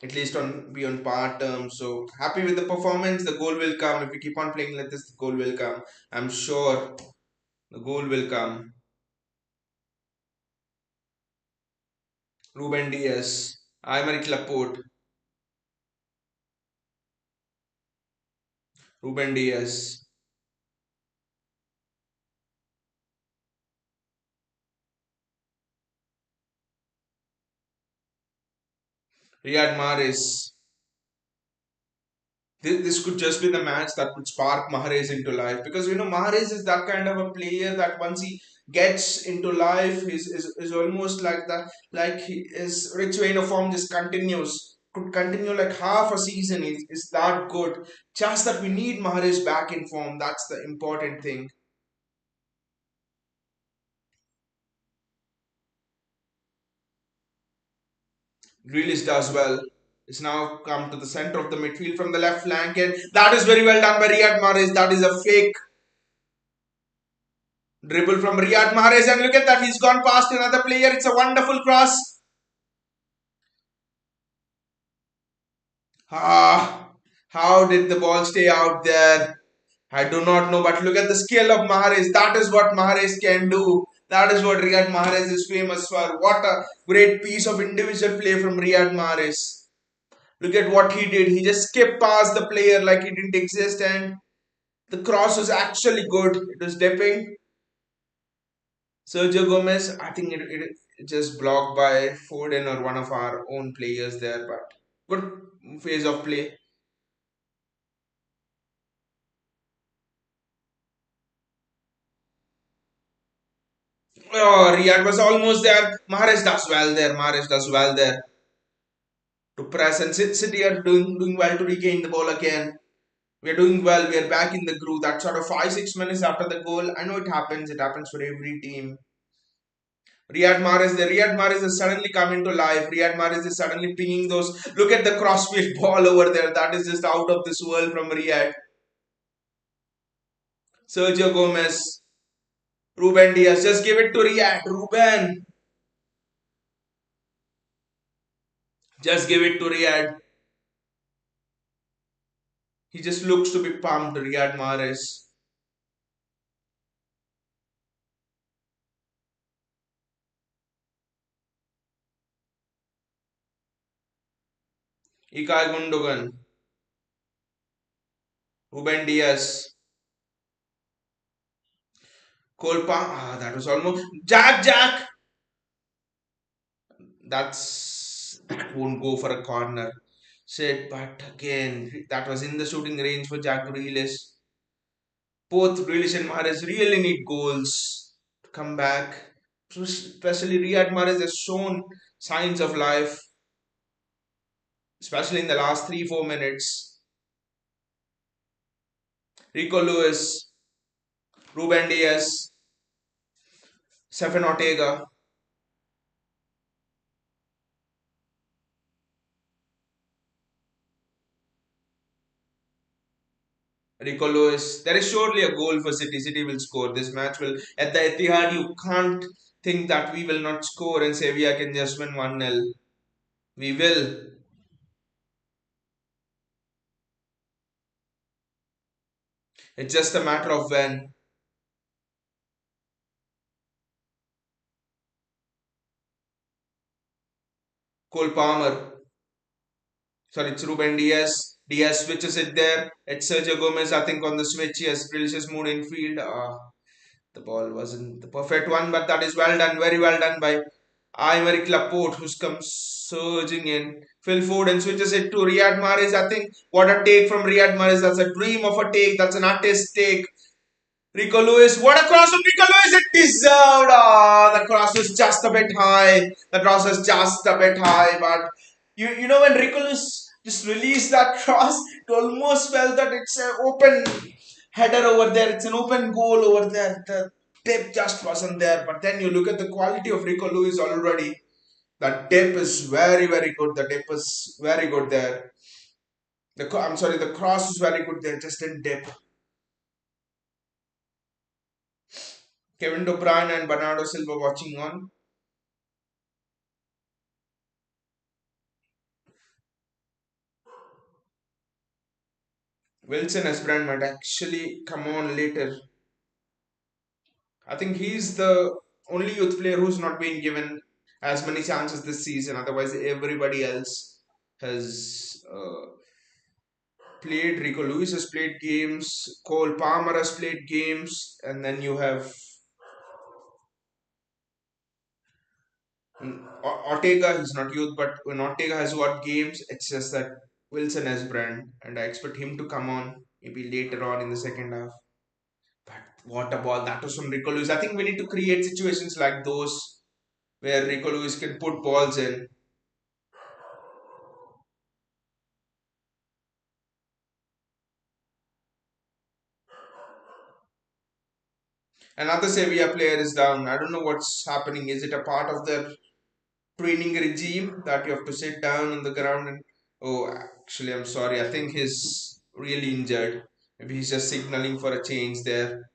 at least on par terms. So happy with the performance. The goal will come if we keep on playing like this. The goal will come. I'm sure the goal will come. Ruben Diaz, Aymeric Laporte, Ruben Diaz, Riyad Mahrez. This could just be the match that could spark Mahrez into life because Mahrez is that kind of a player that once he gets into life is almost like that, like his rich vein of form just continues, could continue like half a season. Is that good, just that we need Mahrez back in form. That's the important thing. Grealish does well. It's now come to the center of the midfield from the left flank, and that is very well done by Riyad Mahrez. That is a fake dribble from Riyad Mahrez, and look at that, he's gone past another player. It's a wonderful cross. Ah, how did the ball stay out there? I do not know, but look at the skill of Mahrez. That is what Mahrez can do. That is what Riyad Mahrez is famous for. What a great piece of individual play from Riyad Mahrez. Look at what he did. He just skipped past the player like he didn't exist, and the cross was actually good. It was dipping. Sergio Gomez, I think it just blocked by Foden or one of our own players there, but good phase of play. Oh, Riyad was almost there. Mahrez does well there. Mahrez does well there to press and City are doing well to regain the ball again. We're doing well. We're back in the groove. That sort of 5-6 minutes after the goal. I know it happens. It happens for every team. Riyad Mahrez has suddenly come into life. Riyad Mahrez is suddenly pinging those. Look at the crossfield ball over there. That is just out of this world from Riyad. Sergio Gomez, Ruben Diaz, just give it to Riyad. Ruben, just give it to Riyad. He just looks to be pumped, Riyad Mahrez. Ikay Gundogan, Ruben Diaz, Kolpa. That was almost Jack. That won't go for a corner. Said, but again, that was in the shooting range for Jack Grealish. Both Grealish and Mahrez really need goals to come back. Especially Riyad Mahrez has shown signs of life, especially in the last 3-4 minutes. Rico Lewis, Ruben Diaz, Stefan Ortega. Rico Lewis. There is surely a goal for City. City will score. This match will at the Etihad. You can't think that we will not score and Sevilla can just win 1-0. We will. It's just a matter of when. Cole Palmer. Sorry, it's Ruben Diaz. Diaz switches it there. It's Sergio Gomez, I think, on the switch. He has delicious mood in field. The ball wasn't the perfect one, but that is well done. Very well done by Aymeric Laporte, who's come surging in. Phil Foden switches it to Riyad Mahrez. I think what a take from Riyad Mahrez. That's a dream of a take. That's an artist take. Rico Lewis, what a cross from Rico Lewis! It deserved. The cross was just a bit high. The cross was just a bit high, but you know when Rico Lewis just released that cross, it almost felt that it's an open header over there. It's an open goal over there. The tip just wasn't there. But then you look at the quality of Rico Lewis already. The tip is very good. The tip is very good there. I'm sorry, the cross is very good there. Just in dip. Kevin De Bruyne and Bernardo Silva watching on. Wilson Esbrand might actually come on later. I think he's the only youth player who's not been given as many chances this season. Otherwise, everybody else has played. Rico Lewis has played games. Cole Palmer has played games, and then you have Ortega. He's not youth, but when Ortega has got games, it's just that Wilson Esbrand, and I expect him to come on maybe later on in the second half. But what a ball! That was from Rico Lewis. I think we need to create situations like those where Rico Lewis can put balls in. Another Sevilla player is down. I don't know what's happening. Is it a part of their training regime that you have to sit down on the ground and oh, actually, I'm sorry. I think he's really injured. Maybe he's just signaling for a change there.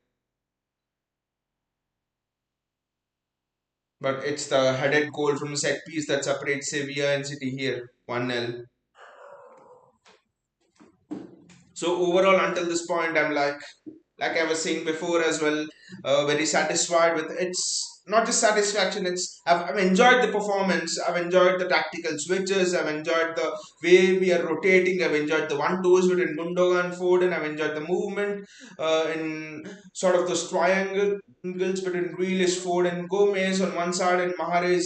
But it's the headed goal from a set piece that separates Sevilla and City here. 1-0. So overall, until this point, I'm like I was saying before as well, very satisfied with it's not just satisfaction. I've enjoyed the performance. I've enjoyed the tactical switches. I've enjoyed the way we are rotating. I've enjoyed the one twos between Gundogan and Foden. I've enjoyed the movement in sort of those triangles between Grealish, Foden, Gomez on one side, and Mahrez,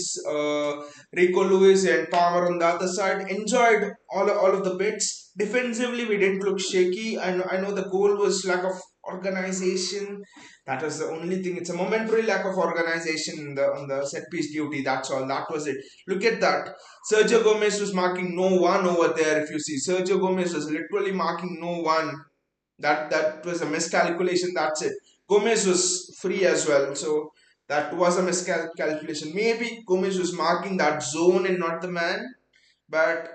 Rico Lewis, and Palmer on the other side. Enjoyed all of the bits. Defensively, we didn't look shaky. I know the goal was lack of organization. That was the only thing. It's a momentary lack of organization in the on the set piece duty. That's all. That was it. Look at that. Sergio Gomez was marking no one over there. If you see, Sergio Gomez was literally marking no one. That was a miscalculation. That's it. Gomez was free as well. So that was a miscalculation. Maybe Gomez was marking that zone and not the man. But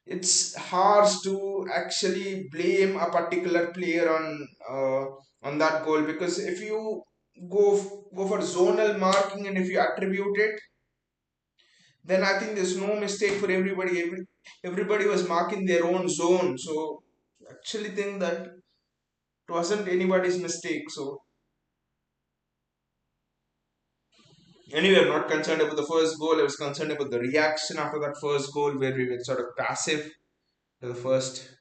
it's hard to actually blame a particular player on that goal because if you go for zonal marking and if you attribute it, then I think there's no mistake for everybody. Everybody was marking their own zone, so actually think that it wasn't anybody's mistake. So anyway, I'm not concerned about the first goal. I was concerned about the reaction after that first goal, where we were sort of passive to the first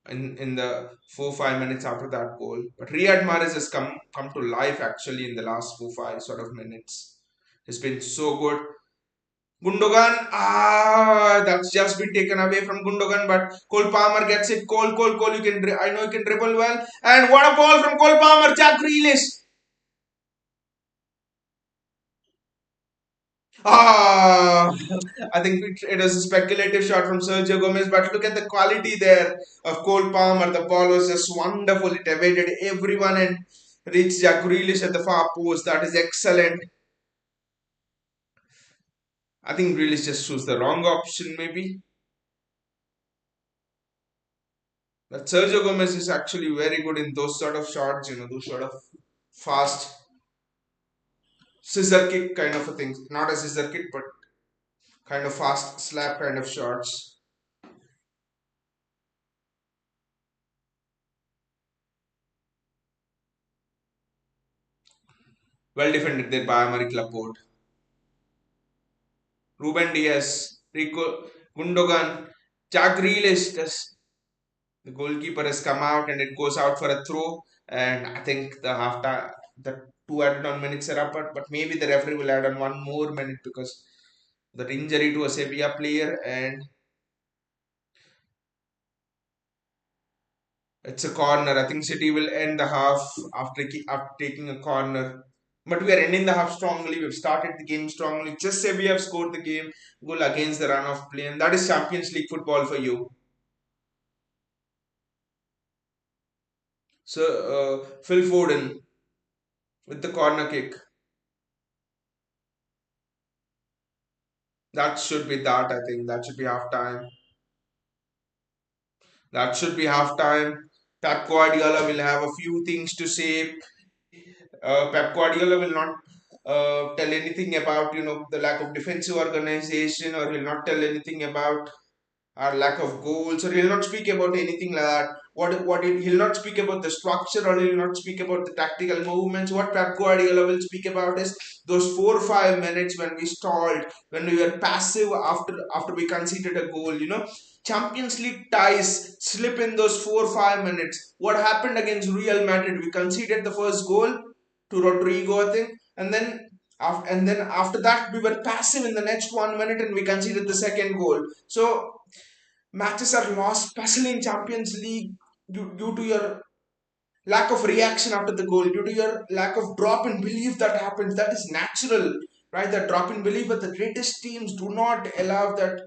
in the 4 5 minutes after that goal. But Riyad Mahrez has come to life actually in the last 4 5 sort of minutes. He's been so good. Gundogan, that's just been taken away from Gundogan, but Cole Palmer gets it. Cole, you can, I know you can dribble well. And what a ball from Cole Palmer, Jack Grealish. Ah, I think it was a speculative shot from Sergio Gomez, but look at the quality there of Cole Palmer. The ball was just wonderful. It evaded everyone and reached Jack Grealish at the far post. That is excellent. I think Grealish just chose the wrong option, maybe. But Sergio Gomez is actually very good in those sort of shots, those sort of fast scissor kick kind of a thing. Not a scissor kick, but kind of fast slap kind of shots. Well defended there by Amari Laporte. Ruben Diaz, Rico Gundogan, Jack Grealish. The goalkeeper has come out and it goes out for a throw. And I think the half time, the two added on minutes are up, but maybe the referee will add on one more minute because that injury to a Sevilla player, and it's a corner. I think City will end the half after taking a corner. But we are ending the half strongly. We've started the game strongly. Just say we have scored the game goal against the run of play, and that is Champions League football for you. So Phil Foden with the corner kick. That should be that. I think that should be half time. That should be half time. Pep Guardiola will have a few things to say. Pep Guardiola will not tell anything about the lack of defensive organization, or he'll not tell anything about our lack of goals, or he'll not speak about anything like that. He'll not speak about the structure, or he'll not speak about the tactical movements. What Pep Guardiola will speak about is those 4 or 5 minutes when we stalled, when we were passive after we conceded a goal. Champions League ties slip in those 4 or 5 minutes. What happened against Real Madrid? We conceded the first goal to Rodrigo, I think, and then after that we were passive in the next 1 minute and we conceded the second goal. So matches are lost, especially in Champions League, due to your lack of reaction after the goal, due to your lack of drop in belief that happens. That is natural, right? That drop in belief, but the greatest teams do not allow that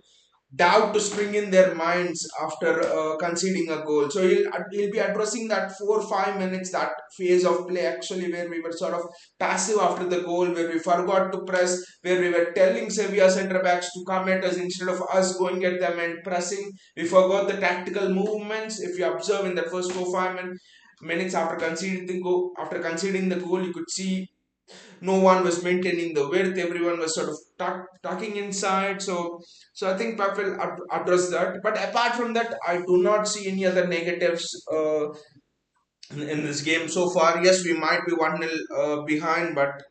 doubt to spring in their minds after conceding a goal. So he'll be addressing that 4 or 5 minutes, that phase of play actually where we were sort of passive after the goal, where we forgot to press, where we were telling Sevilla centre backs to come at us instead of us going at them and pressing. We forgot the tactical movements. If you observe in the first 4 or 5 minutes after conceding the goal, you could see no one was maintaining the width. Everyone was sort of tucking inside. So I think Pep will address that. But apart from that, I do not see any other negatives in this game so far. Yes, we might be 1-0 behind, but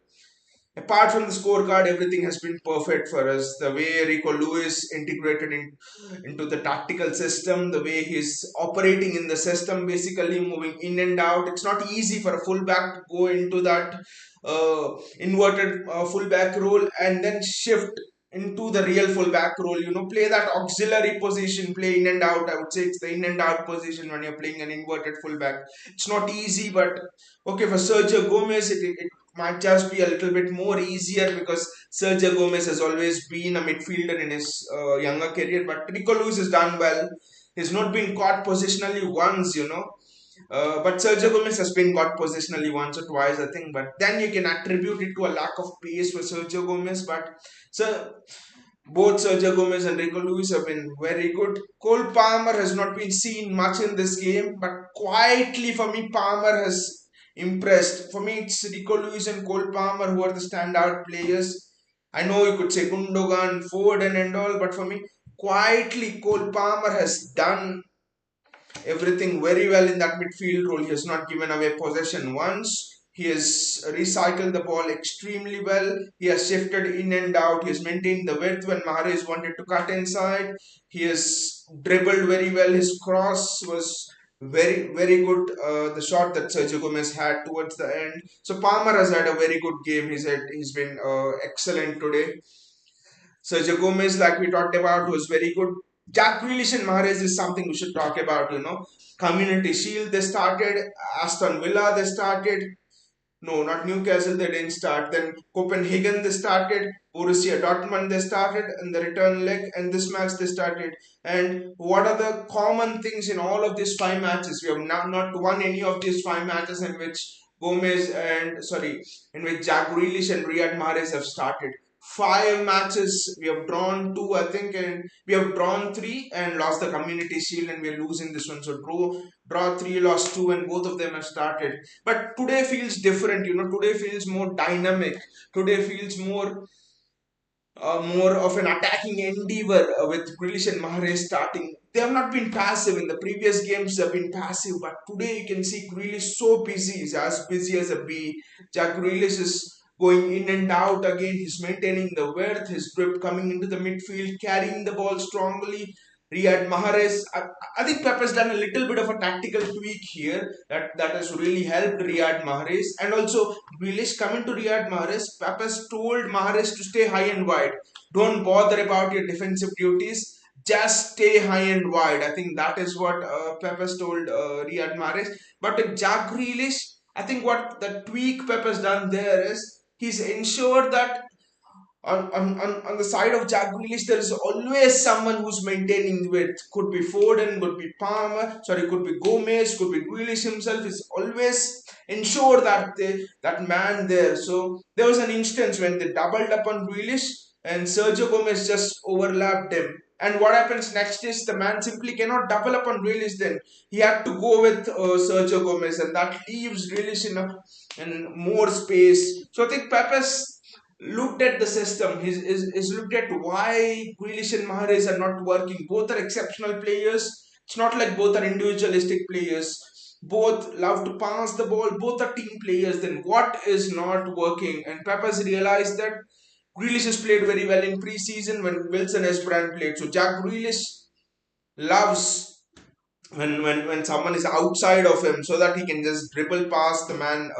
apart from the scorecard, everything has been perfect for us. The way Rico Lewis integrated into the tactical system, the way he's operating in the system, basically moving in and out. It's not easy for a fullback to go into that inverted fullback role and then shift into the real fullback role. Play that auxiliary position, play in and out. I would say it's the in and out position when you're playing an inverted fullback. It's not easy, but okay, for Sergio Gomez, it might just be a little bit more easier because Sergio Gomez has always been a midfielder in his younger career. But Rico Lewis has done well. He's not been caught positionally once. But Sergio Gomez has been caught positionally once or twice, I think. But then you can attribute it to a lack of pace for Sergio Gomez. But so both Sergio Gomez and Rico Lewis have been very good. Cole Palmer has not been seen much in this game, but quietly for me, Palmer has impressed. For me, it's Rico Lewis and Cole Palmer who are the standout players. I know you could say Gundogan, Foden, and all, but for me, quietly, Cole Palmer has done everything very well in that midfield role. He has not given away possession once. He has recycled the ball extremely well. He has shifted in and out. He has maintained the width when Mahrez wanted to cut inside. He has dribbled very well. His cross was very, very good. The shot that Sergio Gomez had towards the end. So Palmer has had a very good game. He's been excellent today. Sergio Gomez, like we talked about, was very good. Jack Grealish and Mahrez is something we should talk about. Community Shield they started, Aston Villa they started. No, not Newcastle, they didn't start. Then Copenhagen they started, Borussia Dortmund they started, and the return leg, and this match they started. And what are the common things in all of these 5 matches? We have not won any of these 5 matches in which in which Jack Grealish and Riyad Mahrez have started. five matches. We have drawn two, I think, and we have drawn three and lost the Community Shield, and we are losing this one. So draw three, lost two, and both of them have started. But today feels different. Today feels more dynamic. Today feels more of an attacking endeavor with Grealish and Mahrez starting. They have not been passive in the previous games. They have been passive, but today you can see Grealish so busy. He's as busy as a bee. Jack Grealish is going in and out again. He's maintaining the width. His grip coming into the midfield, carrying the ball strongly. Riyad Mahrez. I think Pep has done a little bit of a tactical tweak here that has really helped Riyad Mahrez. And also, Grealish coming to Riyad Mahrez, Pep has told Mahrez to stay high and wide. Don't bother about your defensive duties. Just stay high and wide. I think that is what Pep has told Riyad Mahrez. But with Jack Grealish, I think what the tweak Pep has done there is he's ensured that on the side of Jack Grealish, there is always someone who's maintaining width. Could be Foden, could be Palmer, sorry, could be Gomez, could be Grealish himself. Is always ensure that that man there. So there was an instance when they doubled up on Grealish and Sergio Gomez just overlapped him. And what happens next is the man simply cannot double up on Grealish. Then he had to go with Sergio Gomez, and that leaves Grealish in more space. So I think Pepe's looked at the system. He's looked at why Grealish and Mahrez are not working. Both are exceptional players. It's not like both are individualistic players. Both love to pass the ball. Both are team players. Then what is not working? And Pep has realized that Grealish has played very well in pre-season when Wilson Esperan played. So Jack Grealish loves when someone is outside of him so that he can just dribble past the man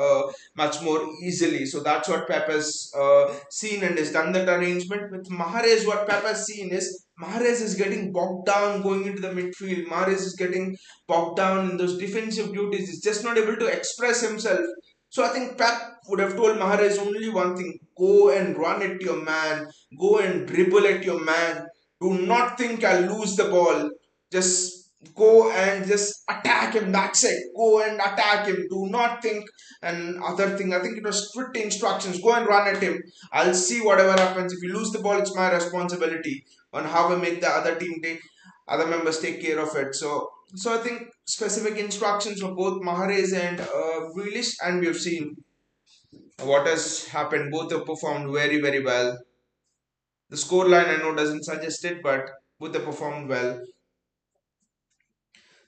much more easily. So that's what Pep has seen and has done that arrangement. With Mahrez, what Pep has seen is Mahrez is getting bogged down going into the midfield. Mahrez is getting bogged down in those defensive duties. He's just not able to express himself. So I think Pep would have told Mahrez only one thing: go and run at your man, go and dribble at your man. Do not think I'll lose the ball. Just go and just attack him. That's it. Go and attack him. Do not think. And other thing, I think it was strict instructions: go and run at him. I'll see whatever happens. If you lose the ball, it's my responsibility on how I make the other team take, other members take care of it. So I think specific instructions for both Mahrez and Grealish, and we've seen what has happened. Both have performed very, very well. The scoreline I know doesn't suggest it, but both have performed well.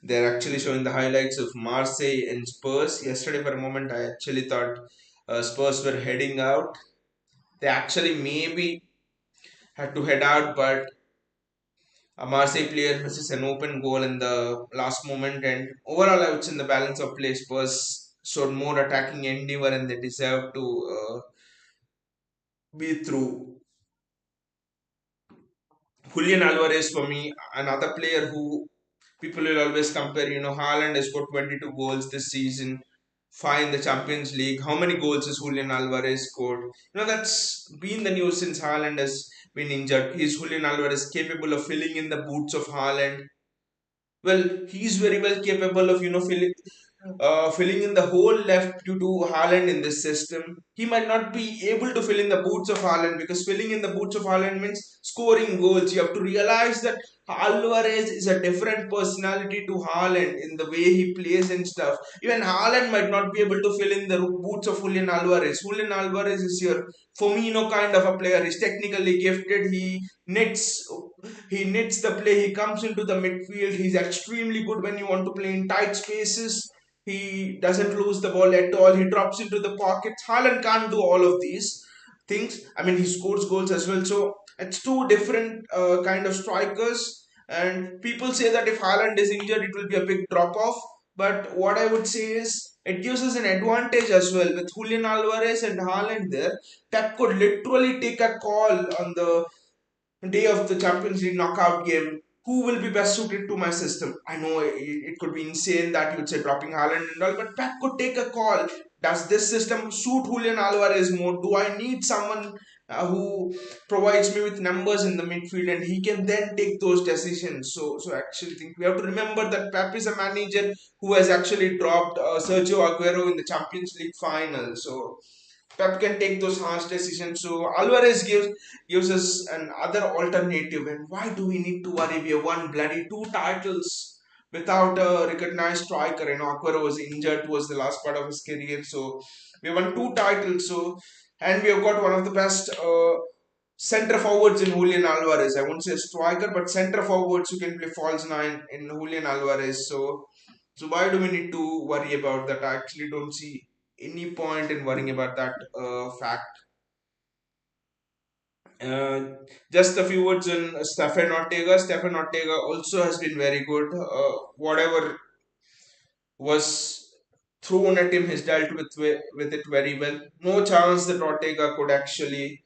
They're actually showing the highlights of Marseille and Spurs. Yesterday, for a moment, I actually thought Spurs were heading out. They actually maybe had to head out, but a Marseille player misses an open goal in the last moment. And overall, I would say in the balance of play, Spurs showed more attacking endeavor and they deserve to be through. Julian Alvarez, for me, another player who people will always compare. Haaland has got 22 goals this season, five in the Champions League. How many goals has Julian Alvarez scored? That's been the news since Haaland has been injured. Is Julian Alvarez capable of filling in the boots of Haaland? Well, he's very well capable of filling in the whole left due to Haaland in this system. He might not be able to fill in the boots of Haaland because filling in the boots of Haaland means scoring goals. You have to realize that Alvarez is a different personality to Haaland in the way he plays and stuff. Even Haaland might not be able to fill in the boots of Julian Alvarez. Julian Alvarez is your Firmino kind of a player. He's technically gifted. He knits the play. He comes into the midfield. He's extremely good when you want to play in tight spaces. He doesn't lose the ball at all. He drops into the pockets. Haaland can't do all of these things. I mean, he scores goals as well. So it's two different kind of strikers. And people say that if Haaland is injured, it will be a big drop off. But what I would say is it gives us an advantage as well with Julian Alvarez and Haaland there. Pep could literally take a call on the day of the Champions League knockout game, who will be best suited to my system? I know it could be insane that you would say dropping Haaland and all, but Pep could take a call. Does this system suit Julian Alvarez more? Do I need someone who provides me with numbers in the midfield, and he can then take those decisions? So actually, think we have to remember that Pep is a manager who has actually dropped Sergio Aguero in the Champions League final. So Pep can take those harsh decisions. So Alvarez gives us another alternative. And why do we need to worry? We have won bloody two titles without a recognized striker. You know, Aguero was injured towards the last part of his career, so we won two titles. So and we have got one of the best centre forwards in Julian Alvarez. I won't say striker, but centre forwards who can play false nine in Julian Alvarez. So why do we need to worry about that? I actually don't see any point in worrying about that fact. Uh, just a few words on Stefan Ortega. Stefan Ortega also has been very good. Whatever was thrown at him, he's dealt with it very well. No chance that Ortega could actually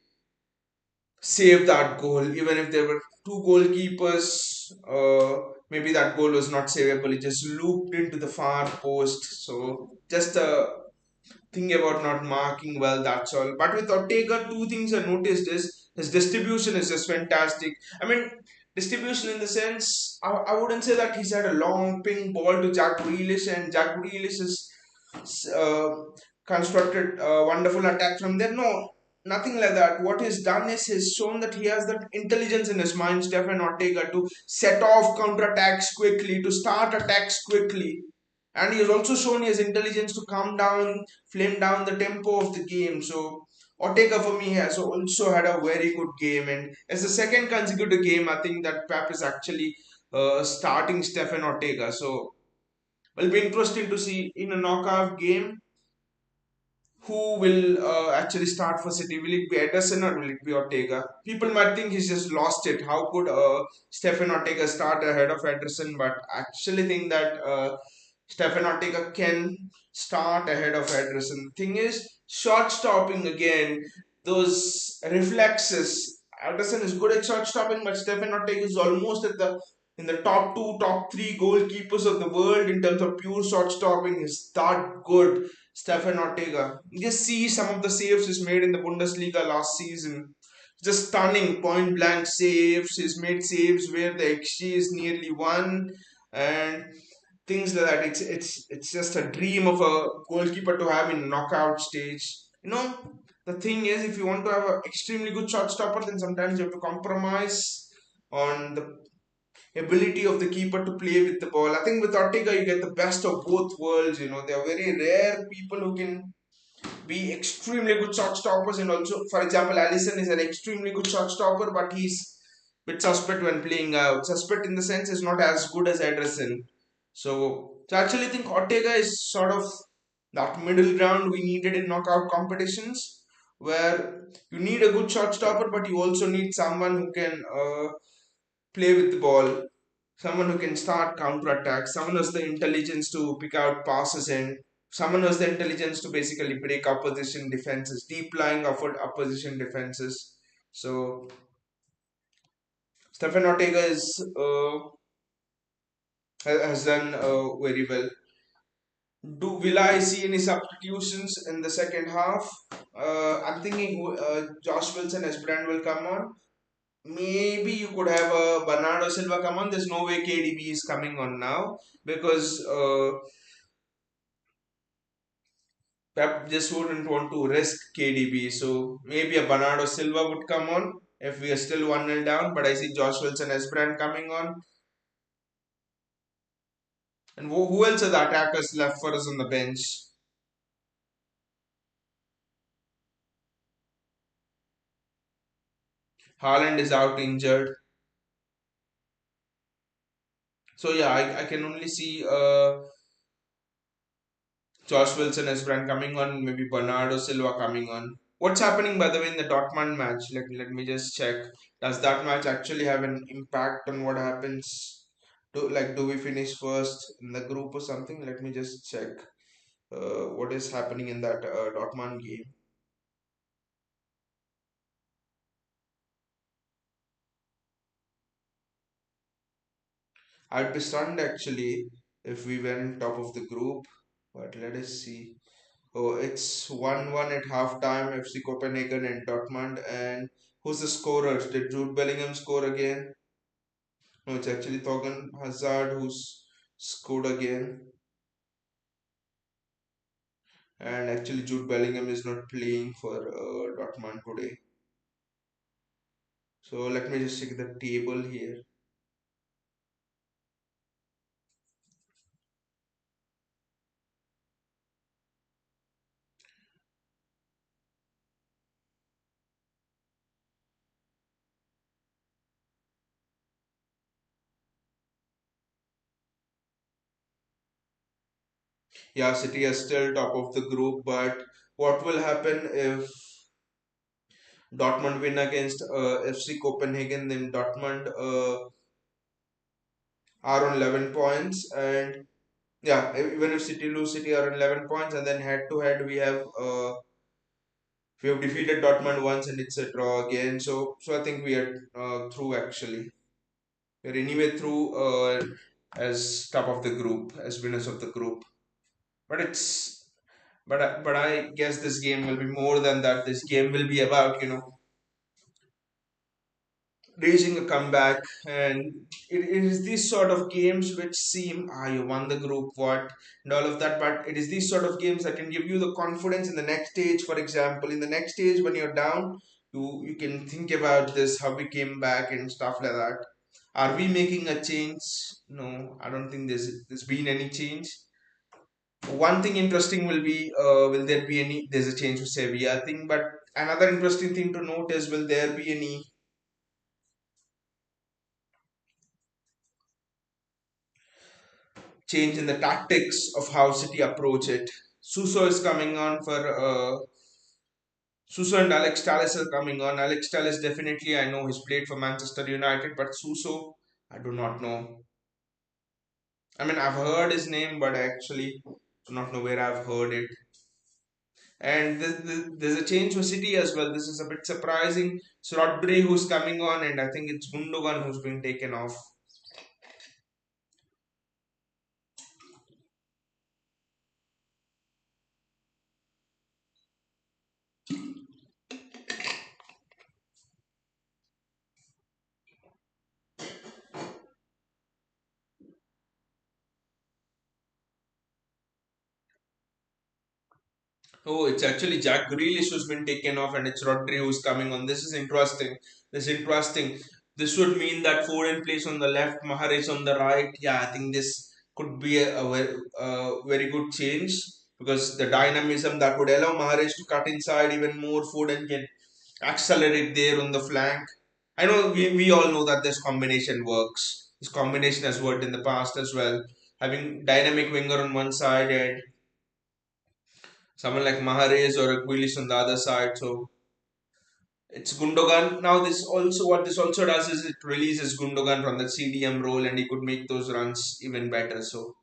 save that goal, even if there were two goalkeepers. Maybe that goal was not savable. It just looped into the far post. So just a thing about not marking well, that's all. But with Ortega, two things I noticed is his distribution is just fantastic. I mean, distribution in the sense, I wouldn't say that he's had a long ping ball to Jack Grealish, and Jack Grealish is uh, constructed a wonderful attack from there. No, nothing like that. What he's done is he's shown that he has that intelligence in his mind, Stefan Ortega, to set off counter attacks quickly, to start attacks quickly. And he has also shown his intelligence to calm down, flame down the tempo of the game. So Ortega for me has also had a very good game, and as the second consecutive game, I think that Pep is actually starting Stefan Ortega. So it'll be interesting to see in a knockout game who will actually start for City. Will it be Ederson or will it be Ortega? People might think he's just lost it. How could Stefan Ortega start ahead of Ederson? But I actually think that Stefan Ortega can start ahead of Ederson. Thing is, short stopping again, those reflexes. Ederson is good at short stopping, but Stefan Ortega is almost at the in the top two, top three goalkeepers of the world in terms of pure shot stopping. Is that good, Stefan Ortega? You just see some of the saves he's made in the Bundesliga last season. Just stunning point blank saves. He's made saves where the XG is nearly one, and things like that. It's just a dream of a goalkeeper to have in knockout stage. You know, the thing is, if you want to have an extremely good shot stopper, then sometimes you have to compromise on the ability of the keeper to play with the ball. I think with Ortega, you get the best of both worlds. You know, there are very rare people who can be extremely good shot stoppers, and also, for example, Allison is an extremely good shot stopper, but he's bit suspect when playing out. Suspect in the sense is not as good as Ederson. So I actually think Ortega is sort of that middle ground we needed in knockout competitions, where you need a good shot stopper, but you also need someone who can play with the ball, someone who can start counter attacks, someone who has the intelligence to pick out passes, and someone who has the intelligence to basically break opposition defenses, deep lying opposition defenses. So Stefan Ortega has done very well. Will I see any substitutions in the second half? I'm thinking Josh Wilson as Brand will come on. Maybe you could have Bernardo Silva come on. There's no way KDB is coming on now because Pep just wouldn't want to risk KDB. So maybe a Bernardo Silva would come on if we are still 1-0 down. But I see Josh Wilson as Brand coming on. And who else are the attackers left for us on the bench? Haaland is out injured. So yeah, I can only see Josh Wilson as brand coming on, maybe Bernardo Silva coming on. What's happening by the way in the Dortmund match? Let me just check. Does that match actually have an impact on what happens? Do we finish first in the group or something? Let me just check what is happening in that Dortmund game. I'd be stunned actually if we went top of the group, but let us see. Oh, it's 1-1 at halftime, FC Copenhagen and Dortmund. And who's the scorers? Did Jude Bellingham score again? No, it's actually Thorgan Hazard who's scored again. And actually, Jude Bellingham is not playing for Dortmund today. So let me just check the table here. Yeah, City is still top of the group, but what will happen if Dortmund win against FC Copenhagen? Then Dortmund are on 11 points, and yeah, even if City lose, City are on 11 points, and then head to head we have defeated Dortmund once, and it's a draw again. So I think we are through actually. We're anyway through as top of the group, as winners of the group. But it's but I guess this game will be more than that. This game will be about raising a comeback, and it is these sort of games which seem you won the group what and all of that, but it is these sort of games that can give you the confidence in the next stage. For example, in the next stage when you're down, you can think about this, how we came back and stuff like that. Are we making a change? No, I don't think there's been any change. One thing interesting will be will there be any there's a change for Sevilla thing, but another interesting thing to note is will there be any change in the tactics of how City approach it. Suso is coming on for Suso and Alex Telles are coming on. Alex Telles definitely I know he's played for Manchester United, but Suso I do not know. I mean I've heard his name, but I actually do not know where I've heard it. And there's a change for City as well. This is a bit surprising. It's Rodri who's coming on, and I think it's Gundogan who's been taken off. Oh, it's actually Jack Grealish who's been taken off, and it's Rodri who's coming on. This is interesting. This is interesting. This would mean that Foden plays on the left, Mahrez on the right. Yeah, I think this could be very good change because the dynamism that would allow Mahrez to cut inside even more. Foden can accelerate there on the flank. I know we all know that this combination works. This combination has worked in the past as well. Having dynamic winger on one side and someone like Mahrez or Grealish on the other side. So it's Gundogan. Now this also does is it releases Gundogan from the CDM role and he could make those runs even better. So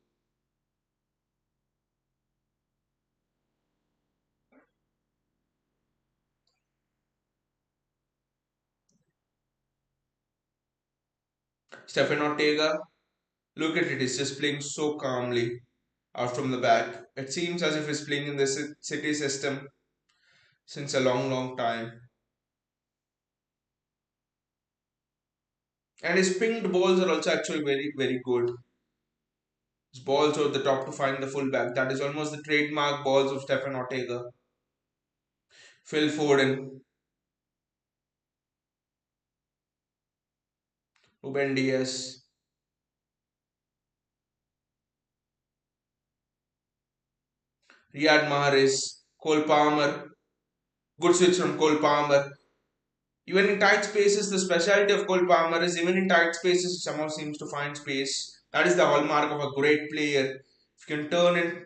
Stefan Ortega, look at it, he's just playing so calmly out from the back. It seems as if he's playing in the city system since a long time. And his pinged balls are also actually very good. His balls over the top to find the fullback. That is almost the trademark balls of Stefan Ortega. Phil Foden, Ruben Diaz, Riyad Mahrez, Cole Palmer. Good switch from Cole Palmer. Even in tight spaces, the specialty of Cole Palmer is even in tight spaces, he somehow seems to find space. That is the hallmark of a great player. If you can turn and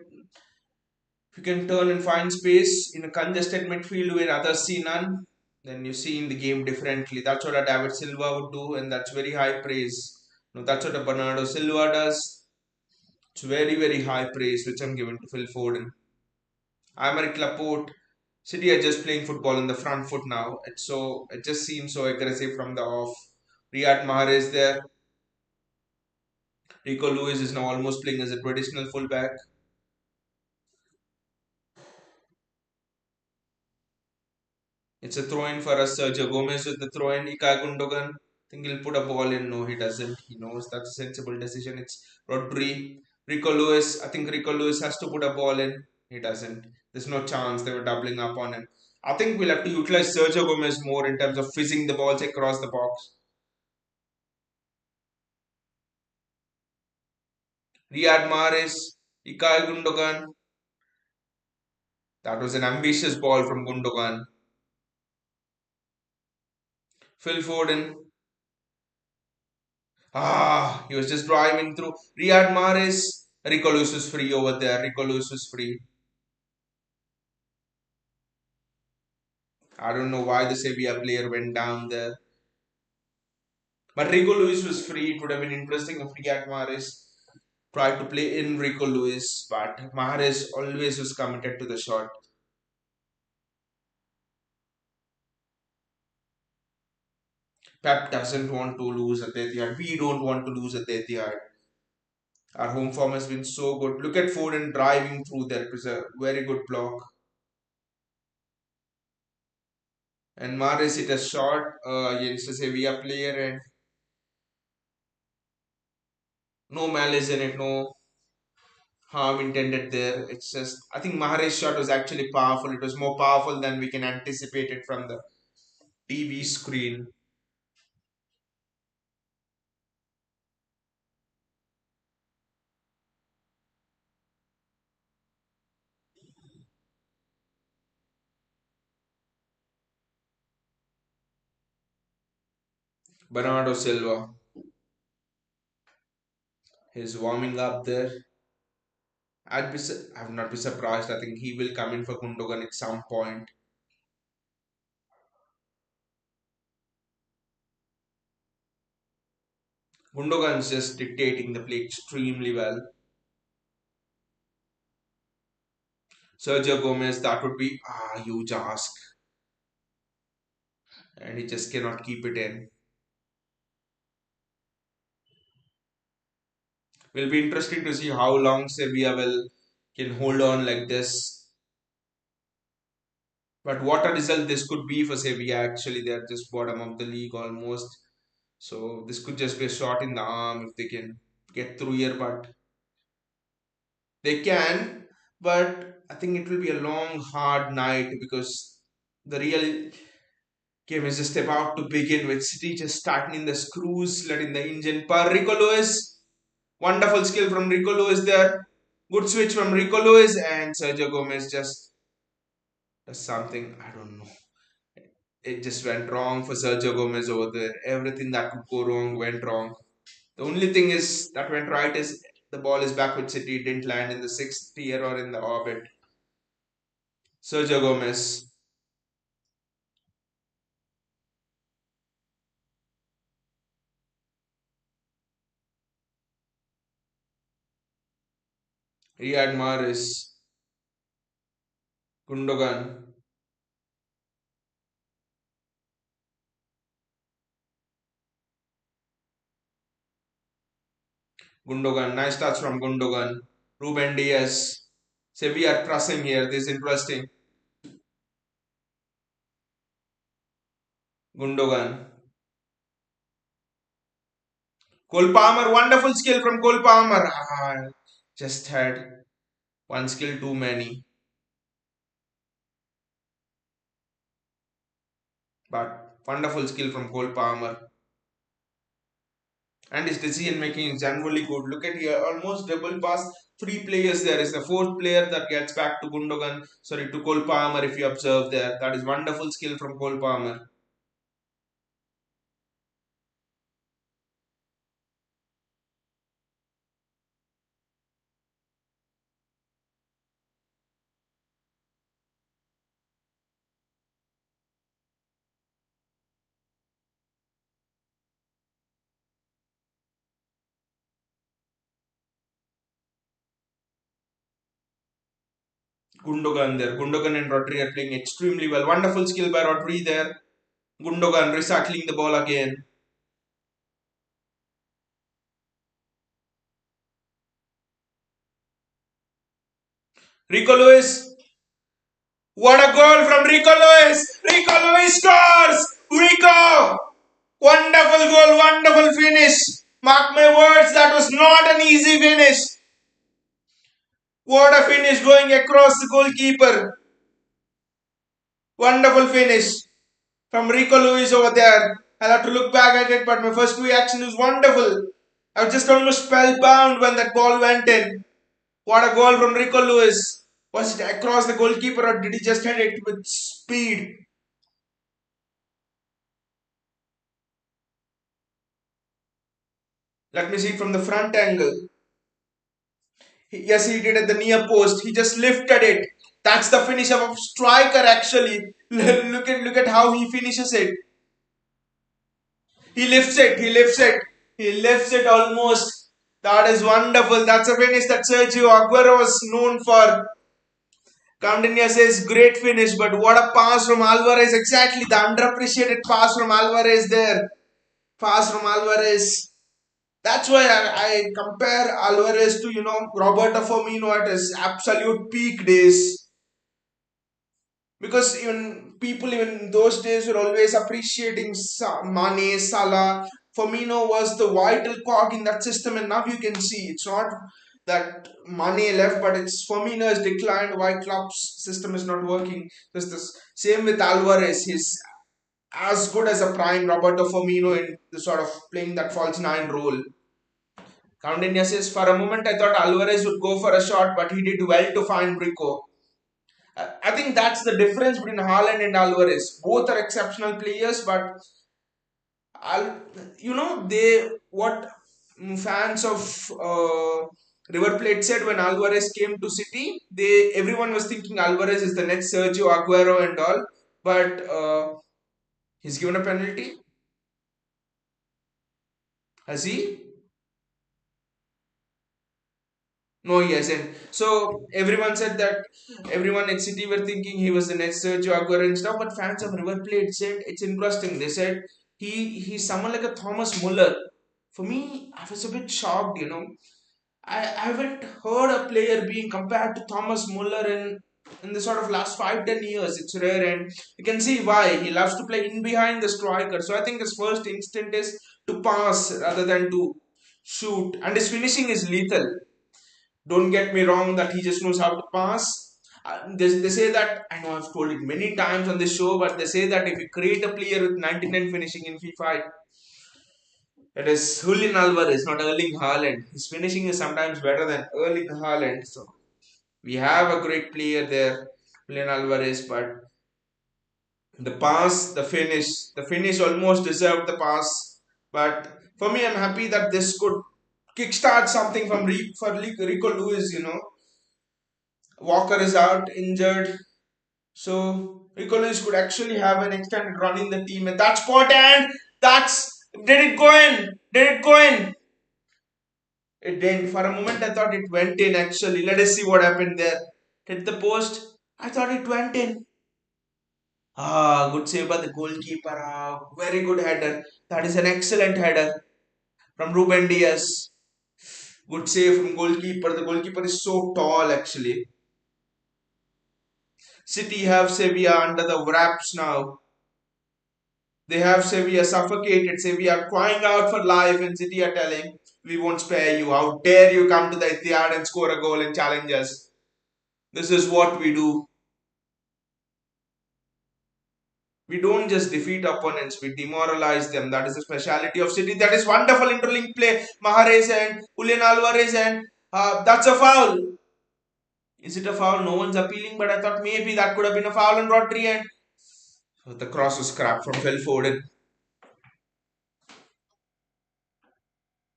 if you can turn and find space in a congested midfield where others see none, then you see in the game differently. That's what a David Silva would do, and that's very high praise. No, that's what a Bernardo Silva does. It's very high praise which I'm giving to Phil Foden. Aymeric Laporte, City are just playing football on the front foot now. It just seems so aggressive from the off. Riyad Mahrez there. Rico Lewis is now almost playing as a traditional fullback. It's a throw in for us. Sergio Gomez with the throw in. Ika Gundogan. I think he'll put a ball in. No, he doesn't. He knows that's a sensible decision. It's Rodri. Rico Lewis. I think Rico Lewis has to put a ball in. He doesn't. There's no chance they were doubling up on him. I think we'll have to utilize Sergio Gomez more in terms of fizzing the balls across the box. Riyad Mahrez, Ilkay Gundogan. That was an ambitious ball from Gundogan. Phil Foden. He was just driving through. Riyad Mahrez. Rico Lewis was free over there. Rico Lewis was free. I don't know why the Sevilla player went down there. But Rico Lewis was free. It would have been interesting if Riyad Mahrez tried to play in Rico Lewis. But Mahrez always was committed to the shot. Pep doesn't want to lose at Etihad. We don't want to lose at Etihad. Our home form has been so good. Look at Foden driving through there. It was a very good block. And Mahrez hit a shot against a Sevilla player and no malice in it, no harm intended there. It's just, I think Mahrez's shot was actually powerful. It was more powerful than we can anticipate it from the TV screen. Bernardo Silva is warming up there. I would not be surprised. I think he will come in for Gundogan at some point. Gundogan's just dictating the play extremely well. Sergio Gomez, that would be a huge ask, and he just cannot keep it in. Will be interesting to see how long Sevilla will can hold on like this. But what a result this could be for Sevilla. Actually, they're just bottom of the league almost. So this could just be a shot in the arm if they can get through here. But they can. But I think it will be a long, hard night because the real game is just about to begin with City just tightening the screws, letting the engine purr. Rico Lewis, wonderful skill from Rico Lewis there. Good switch from Rico Lewis and Sergio Gomez just does something. I don't know. It just went wrong for Sergio Gomez over there. Everything that could go wrong went wrong. The only thing is that went right is the ball is back with City. It didn't land in the sixth tier or in the orbit. Sergio Gomez, Riyad Mahrez, Gundogan, Gundogan. Nice touch from Gundogan. Ruben Diaz. Sevilla pressing here. This is interesting. Gundogan. Cole Palmer. Wonderful skill from Cole Palmer. Just had one skill too many. But wonderful skill from Cole Palmer. And his decision making is generally good. Look at here, almost double pass. Three players there is the fourth player that gets back to Gundogan. Sorry, to Cole Palmer. If you observe there, that is wonderful skill from Cole Palmer. Gundogan there. Gundogan and Rodri are playing extremely well. Wonderful skill by Rodri there. Gundogan recycling the ball again. Rico Lewis. What a goal from Rico Lewis! Rico Lewis scores! Rico! Wonderful goal, wonderful finish. Mark my words, that was not an easy finish. What a finish going across the goalkeeper. Wonderful finish from Rico Lewis over there. I'll have to look back at it, but my first reaction is wonderful. I was just almost spellbound when that ball went in. What a goal from Rico Lewis. Was it across the goalkeeper or did he just hit it with speed? Let me see it from the front angle. Yes, he did at the near post. He just lifted it. That's the finish of a striker actually. Look at how he finishes it. He lifts it. He lifts it. He lifts it almost. That is wonderful. That's a finish that Sergio Aguero was known for. Camden says great finish, but what a pass from Alvarez. Exactly the underappreciated pass from Alvarez there. Pass from Alvarez. That's why I compare Alvarez to, Roberto Firmino at his absolute peak days. Because even people even in those days were always appreciating Mane, Salah. Firmino was the vital cog in that system, and now you can see it's not that Mane left, but it's Firmino has declined. Why Klopp's system is not working? Just the same with Alvarez. He's as good as a prime Roberto Firmino in the sort of playing that false nine role. Coutinho says, for a moment I thought Alvarez would go for a shot, but he did well to find Rico. I think that's the difference between Haaland and Alvarez. Both are exceptional players, but they what fans of River Plate said when Alvarez came to City, everyone was thinking Alvarez is the next Sergio Aguero and all, but he's given a penalty. Has he? No, he hasn't. So everyone said that everyone at City were thinking he was the next Sergio Aguero and stuff, but fans of River Plate said it's interesting. They said he's someone like a Thomas Muller. For me, I was a bit shocked. I haven't heard a player being compared to Thomas Muller in the sort of last 5-10 years. It's rare, and you can see why. He loves to play in behind the striker. So I think his first instinct is to pass rather than to shoot, and his finishing is lethal. Don't get me wrong that he just knows how to pass. They say that, I know I've told it many times on this show, but they say that if you create a player with 99 finishing in FIFA, it is Julian Alvarez, not Erling Haaland. His finishing is sometimes better than Erling Haaland. So we have a great player there, Julian Alvarez, but the finish almost deserved the pass. But for me, I'm happy that this could kickstart something for Rico Lewis. Walker is out injured. So Nicholas could actually have an extended run in the team at that spot, and that's did it go in? Did it go in? It didn't. For a moment, I thought it went in actually. Let us see what happened there. Hit the post. I thought it went in. Ah, good save by the goalkeeper. Ah, very good header. That is an excellent header from Ruben Diaz. Good save from goalkeeper. The goalkeeper is so tall actually. City have Sevilla under the wraps now. They have Sevilla suffocated. Sevilla crying out for life, and City are telling, "We won't spare you. How dare you come to the Etihad and score a goal and challenge us? This is what we do. We don't just defeat opponents, we demoralize them. That is the speciality of City. That is wonderful interlink play. Mahrez and Julian Alvarez, and that's a foul. Is it a foul? No one's appealing, but I thought maybe that could have been a foul on Rodri, and the cross was scrapped from Phil Foden.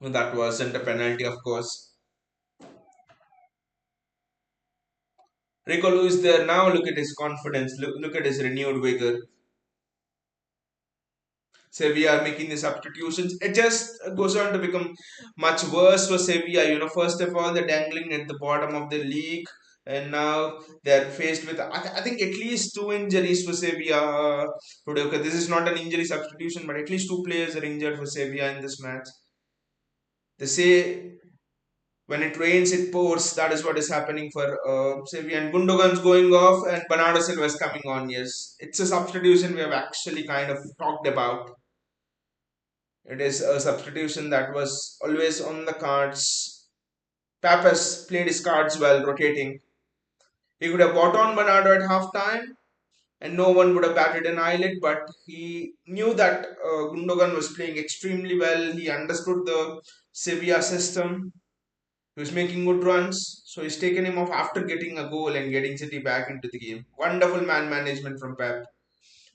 That wasn't a penalty, of course. Rico Lewis there now. Look at his confidence. Look at his renewed vigor. Sevilla are making the substitutions. It just goes on to become much worse for Sevilla. First of all, they're dangling at the bottom of the league, and now they're faced with, I think, at least two injuries for Sevilla today. Okay, this is not an injury substitution, but at least two players are injured for Sevilla in this match. They say when it rains, it pours. That is what is happening for Sevilla. And Gundogan's going off, and Bernardo Silva is coming on. Yes, it's a substitution we have actually kind of talked about. It is a substitution that was always on the cards. Pappas played his cards well, rotating. He could have bought on Bernardo at halftime, and no one would have batted an eyelid. But he knew that Gundogan was playing extremely well. He understood the Sevilla system. He was making good runs, so he's taken him off after getting a goal and getting City back into the game. Wonderful man management from Pep.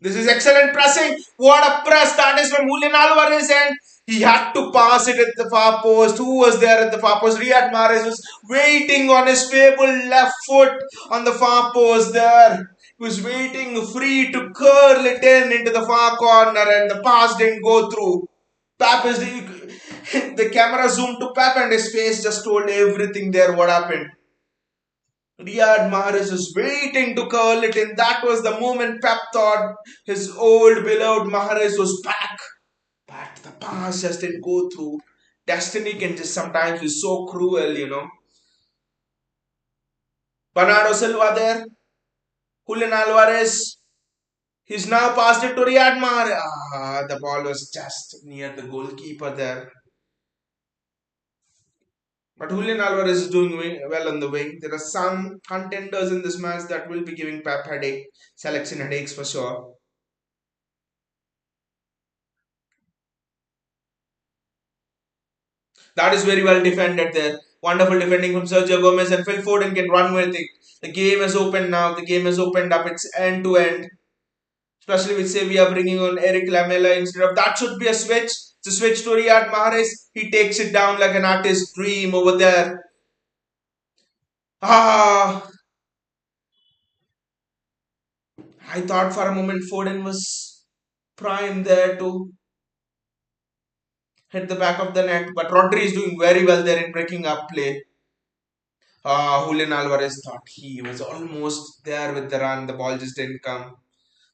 This is excellent pressing. What a press that is from Julian Alvarez, and he had to pass it at the far post. Who was there at the far post? Riyad Mahrez was waiting on his fabled left foot on the far post there. He was waiting free to curl it in into the far corner, and the pass didn't go through. Pep is the camera zoomed to Pep, and his face just told everything there what happened. Riyad Mahrez was waiting to curl it in. That was the moment Pep thought his old beloved Mahrez was back. But the pass just didn't go through. Destiny can just sometimes be so cruel. Bernardo Silva there. Julian Alvarez. He's now passed it to Riyad Mahrez. The ball was just near the goalkeeper there. But Julian Alvarez is doing well on the wing. There are some contenders in this match that will be giving Pep selection headaches for sure. That is very well defended there. Wonderful defending from Sergio Gomez, and Phil Foden can run with it. The game is open now. The game has opened up. It's end to end. Especially with Sevilla bringing on Eric Lamela instead of that should be a switch. It's a switch to Riyad Mahrez. He takes it down like an artist's dream over there. Ah, I thought for a moment Foden was prime there to hit the back of the net, but Rodri is doing very well there in breaking up play. Julian Alvarez thought he was almost there with the run. The ball just didn't come.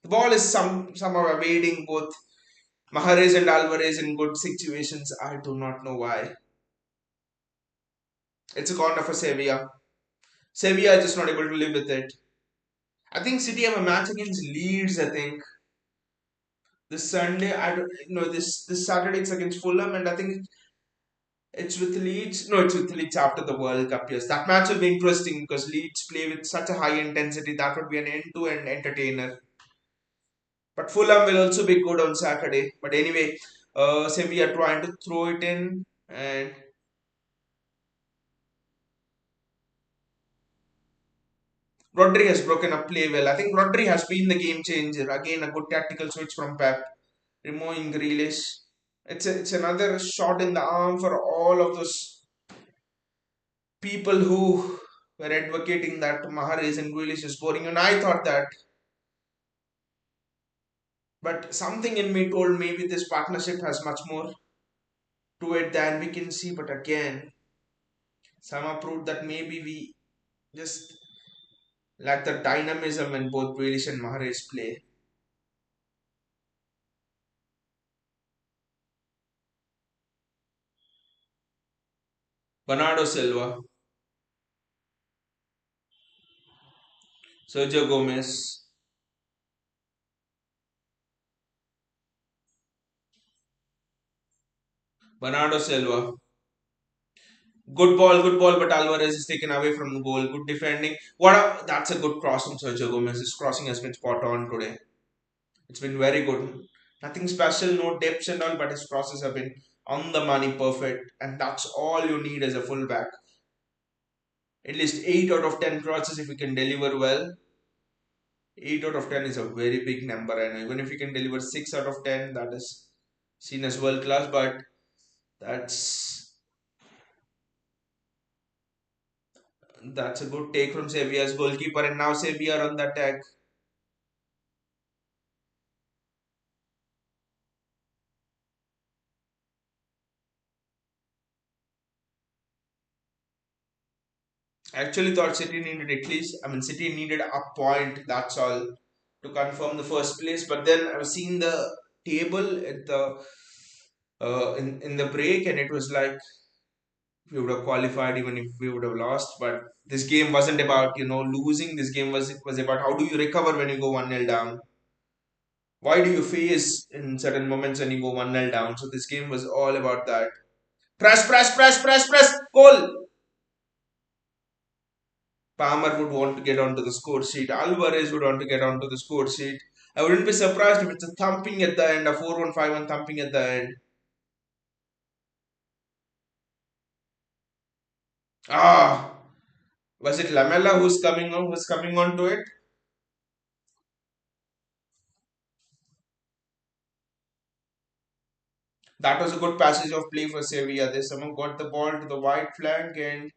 The ball is somehow evading both Mahrez and Alvarez in good situations. I do not know why. It's a corner for Sevilla. Sevilla is just not able to live with it. I think City have a match against Leeds. I think this Sunday. I don't know this Saturday it's against Fulham, and I think it's with Leeds. No, it's with Leeds after the World Cup. Yes, that match will be interesting because Leeds play with such a high intensity. That would be an end-to-end entertainer. But Fulham will also be good on Saturday. But anyway, Sevilla trying to throw it in, and Rodri has broken up play well. I think Rodri has been the game changer. Again, a good tactical switch from Pep, removing Grealish. It's another shot in the arm for all of those people who were advocating that Mahrez and Grealish is boring, and I thought that. But something in me told maybe this partnership has much more to it than we can see. But again, Sama proved that maybe we just lack the dynamism when both Grealish and Mahrez play. Bernardo Silva, Sergio Gomez, Bernardo Silva. Good ball, but Alvarez is taken away from the goal. Good defending. That's a good cross from Sergio Gomez. His crossing has been spot on today. It's been very good. Nothing special, no depths and all, but his crosses have been on the money, perfect. And that's all you need as a fullback. At least 8 out of 10 crosses if you can deliver well. 8 out of 10 is a very big number, and even if you can deliver 6 out of 10, that is seen as world class. But that's that's a good take from Sevilla's goalkeeper, and now Sevilla on the attack. I actually thought City needed at least, I mean, City needed a point, that's all, to confirm the first place. But then I've seen the table at the in the break, and it was like we would have qualified even if we would have lost. But this game wasn't about losing. This game was about how do you recover when you go 1-0 down. Why do you face in certain moments when you go 1-0 down? So this game was all about that. Press, press, press, press, press, goal. Palmer would want to get onto the score sheet. Alvarez would want to get onto the score sheet. I wouldn't be surprised if it's a thumping at the end, a 4-1, 5-1 thumping at the end. Ah, was it Lamella who's coming onto it? That was a good passage of play for Sevilla. They someone got the ball to the wide flank and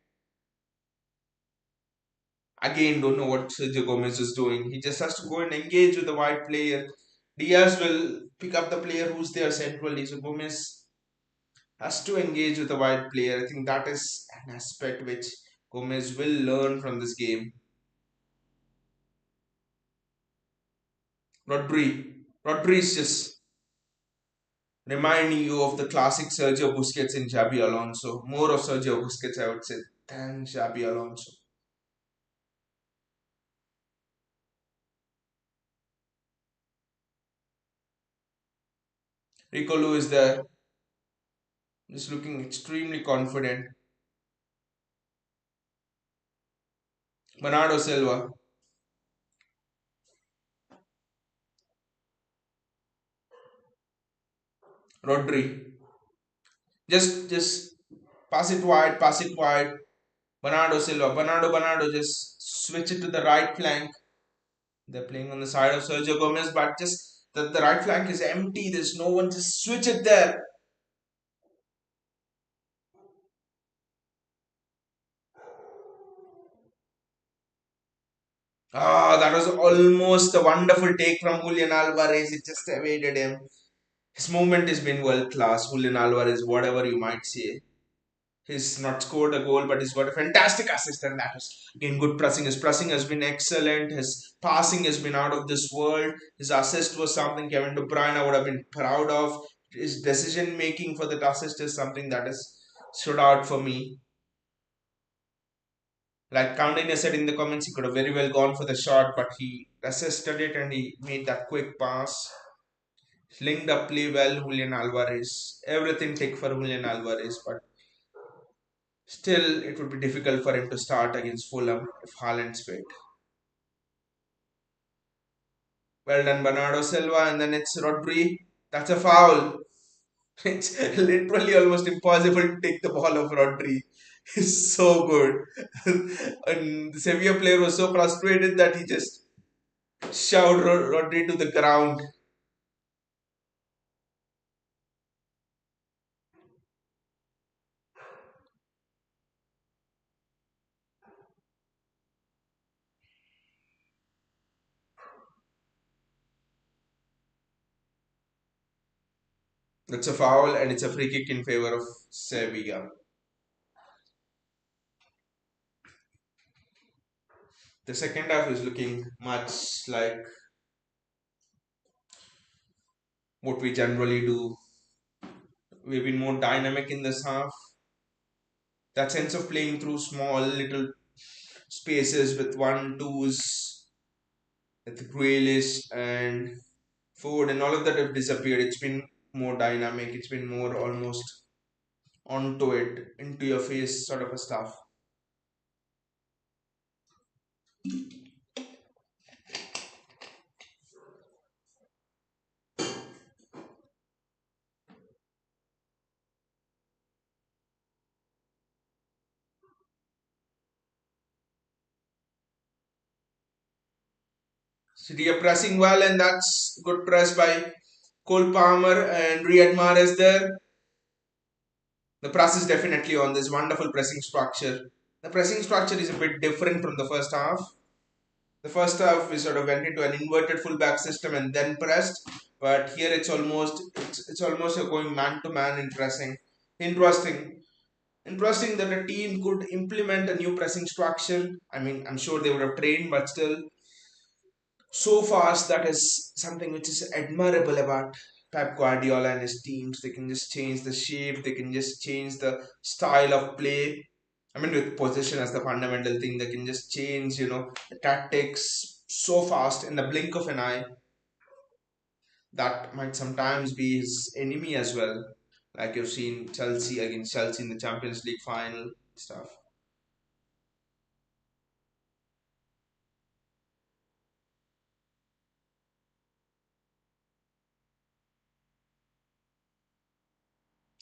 again don't know what Sergio Gomez is doing. He just has to go and engage with the wide player. Diaz will pick up the player who's there centrally. So Gomez has to engage with the wide player. I think that is an aspect which Gomez will learn from this game. Rodri is just reminding you of the classic Sergio Busquets and Xabi Alonso. More of Sergio Busquets, I would say, than Xabi Alonso. Rico Lu is there, just looking extremely confident. Bernardo Silva, Rodri, just pass it wide. Bernardo, just switch it to the right flank. They're playing on the side of Sergio Gomez, but just the right flank is empty. There's no one. Just switch it there. Ah, that was almost a wonderful take from Julian Alvarez. It just evaded him. His movement has been world class. Julian Alvarez, whatever you might say. He's not scored a goal, but he's got a fantastic assist, and that is again good pressing. His pressing has been excellent. His passing has been out of this world. His assist was something Kevin De Bruyne would have been proud of. His decision making for that assist is something that has stood out for me. Like Countainer said in the comments, he could have very well gone for the shot, but he assisted it and he made that quick pass. Linked up play well, Julian Alvarez. Everything tick for Julian Alvarez, but still, it would be difficult for him to start against Fulham if Haaland's fit. Well done, Bernardo Silva, and then it's Rodri. That's a foul. It's literally almost impossible to take the ball of Rodri. He's so good. And the Sevilla player was so frustrated that he just shoved Rodri to the ground. That's a foul, and it's a free kick in favor of Sevilla. The second half is looking much like what we generally do. We've been more dynamic in this half. That sense of playing through small little spaces with one twos, with Grealish and Ford and all of that have disappeared. It's been more dynamic. It's been more almost onto it, into your face sort of a stuff. City are pressing well, and that's good press by Cole Palmer and Riyad Mahrez there. The press is definitely on this wonderful pressing structure. The pressing structure is a bit different from the first half. The first half we sort of went into an inverted fullback system and then pressed, but here it's almost a going man to man in pressing. Interesting, interesting that a team could implement a new pressing structure. I mean, I'm sure they would have trained, but still so fast. That is something which is admirable about Pep Guardiola and his teams. They can just change the shape, they can just change the style of play. I mean, with position as the fundamental thing, they can just change, the tactics so fast in the blink of an eye. That might sometimes be his enemy as well. Like you've seen Chelsea against Chelsea in the Champions League final stuff.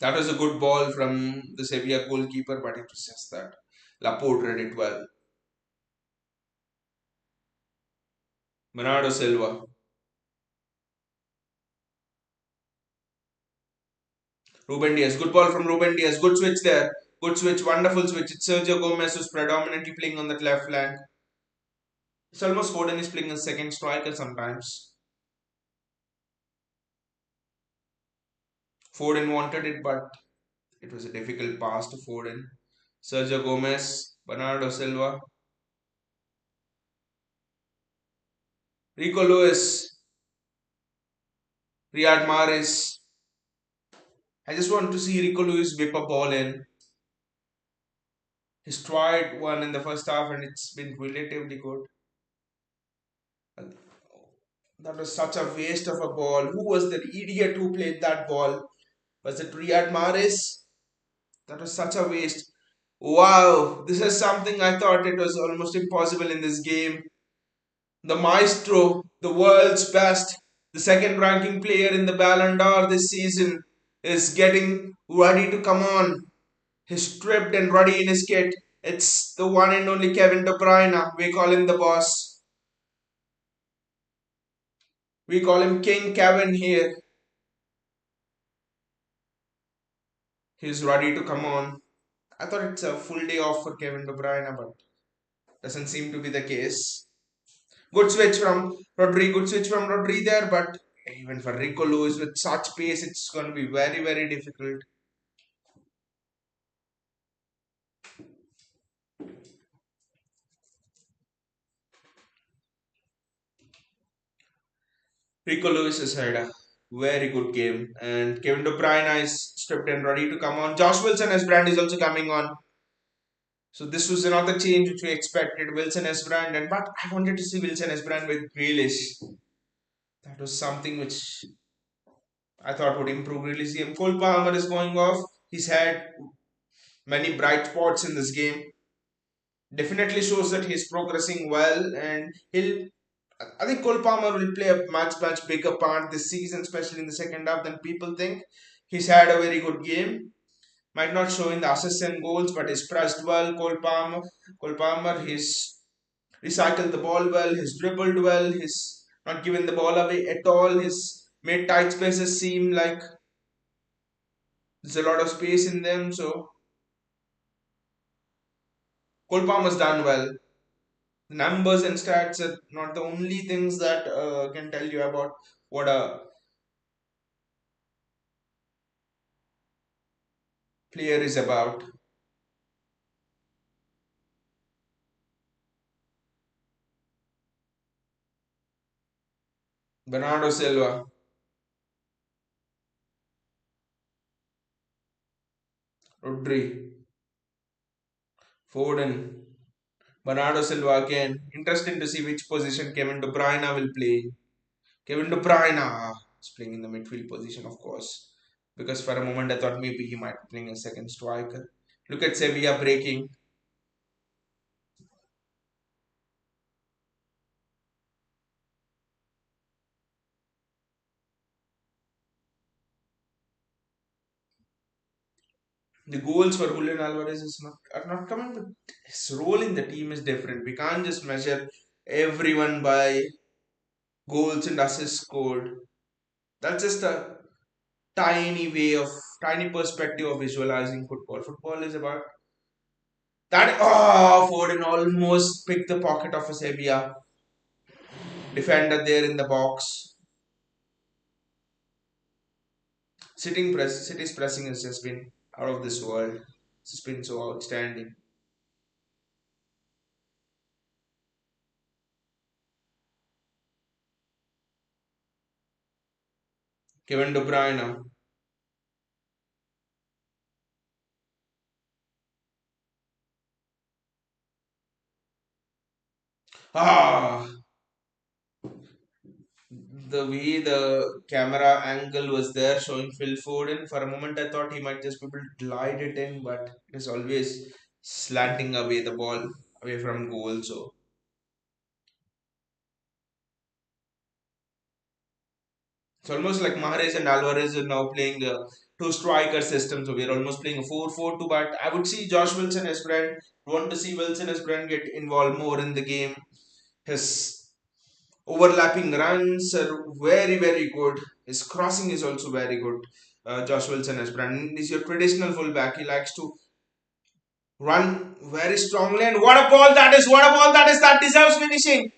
That was a good ball from the Sevilla goalkeeper, but it was just that Laporte read it well. Bernardo Silva. Ruben Diaz. Good ball from Ruben Diaz. Good switch there. Good switch. Wonderful switch. It's Sergio Gomez who's predominantly playing on that left flank. It's almost Foden is playing a second striker sometimes. Foden wanted it, but it was a difficult pass to Foden. Sergio Gomez, Bernardo Silva, Rico Lewis, Riyad Mahrez. I just want to see Rico Lewis whip a ball in. He's tried one in the first half and it's been relatively good. That was such a waste of a ball. Who was the idiot who played that ball? Was it Riyad Mahrez? That was such a waste. Wow, this is something I thought it was almost impossible in this game. The maestro, the world's best, the second ranking player in the Ballon d'Or this season is getting ready to come on. He's stripped and ready in his kit. It's the one and only Kevin De Bruyne. We call him the boss. We call him King Kevin here. He's ready to come on. I thought it's a full day off for Kevin De Bruyne, but doesn't seem to be the case. Good switch from Rodri, good switch from Rodri there, but even for Rico Lewis with such pace, it's going to be very, very difficult. Rico Lewis has had a very good game, and Kevin De Bruyne is stripped and ready to come on. Josh Wilson as brand is also coming on. So this was another change which we expected. Wilson as brand, and but I wanted to see Wilson as brand with Grealish. That was something which I thought would improve Grealish. Cole Palmer is going off. He's had many bright spots in this game. Definitely shows that he's progressing well, and he'll. I think Cole Palmer will play a much bigger part this season, especially in the second half than people think. He's had a very good game. Might not show in the assists and goals, but he's pressed well. Cole Palmer, he's recycled the ball well. He's dribbled well. He's not given the ball away at all. He's made tight spaces seem like there's a lot of space in them. So Cole Palmer's done well. The numbers and stats are not the only things that can tell you about what a player is about. Bernardo Silva, Rodri, Foden, Bernardo Silva again. Interesting to see which position Kevin De Bruyne will play. Kevin De Bruyne is playing in the midfield position, of course, because for a moment I thought maybe he might be playing a second striker. Look at Sevilla breaking. The goals for Julian Alvarez is not are not coming, but his role in the team is different. We can't just measure everyone by goals and assists scored. That's just a tiny way of tiny perspective of visualizing football. Football is about that. Oh, Foden almost picked the pocket of a Sevilla defender there in the box. City's pressing has just been out of this world. It's just been so outstanding. Kevin De Bruyne. Ah, the way the camera angle was there showing Phil Foden, for a moment I thought he might just be able to glide it in, but it is always slanting away the ball away from goal. So it's almost like Mahrez and Alvarez are now playing two striker system. So we're almost playing a 4-4-2. But I would see Josh Wilson as brand. Want to see Wilson as brand get involved more in the game. His overlapping runs are very, very good. His crossing is also very good. Josh Wilson as brand is your traditional fullback. He likes to run very strongly. And what a ball that is! What a ball that is! That deserves finishing.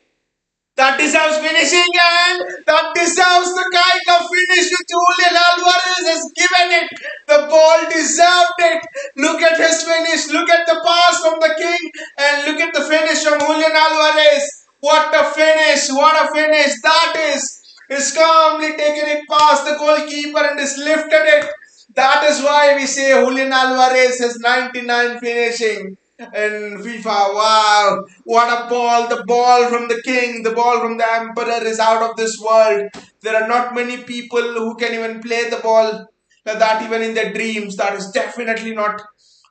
That deserves finishing, and that deserves the kind of finish which Julian Alvarez has given it. The ball deserved it. Look at his finish. Look at the pass from the king, and look at the finish from Julian Alvarez. What a finish! What a finish! That is. He's calmly taken it past the goalkeeper and has lifted it. That is why we say Julian Alvarez has 99 finishing in FIFA. Wow, what a ball! The ball from the king, the ball from the emperor is out of this world. There are not many people who can even play the ball like that, even in their dreams. That is definitely not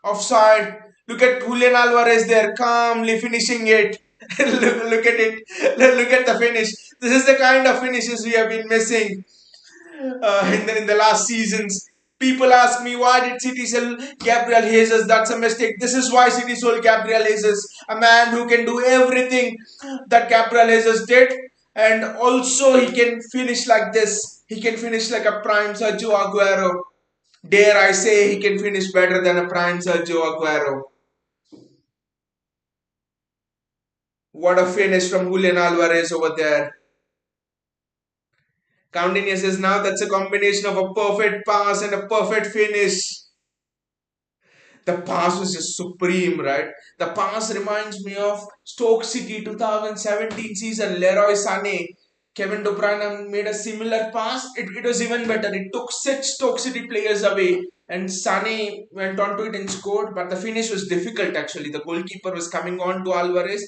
offside. Look at Julian Alvarez there, calmly finishing it. Look at it. Look at the finish. This is the kind of finishes we have been missing in the last seasons. People ask me, why did City sell Gabriel Jesus? That's a mistake. This is why City sold Gabriel Jesus, a man who can do everything that Gabriel Jesus did, and also he can finish like this. He can finish like a prime Sergio Aguero. Dare I say, he can finish better than a prime Sergio Aguero. What a finish from Julian Alvarez over there. Counting assists now, that's a combination of a perfect pass and a perfect finish. The pass was just supreme, right? The pass reminds me of Stoke City 2017 season. Leroy Sané, Kevin De Bruyne made a similar pass. It was even better. It took six Stoke City players away, and Sané went on to it and scored. But the finish was difficult actually. The goalkeeper was coming on to Alvarez.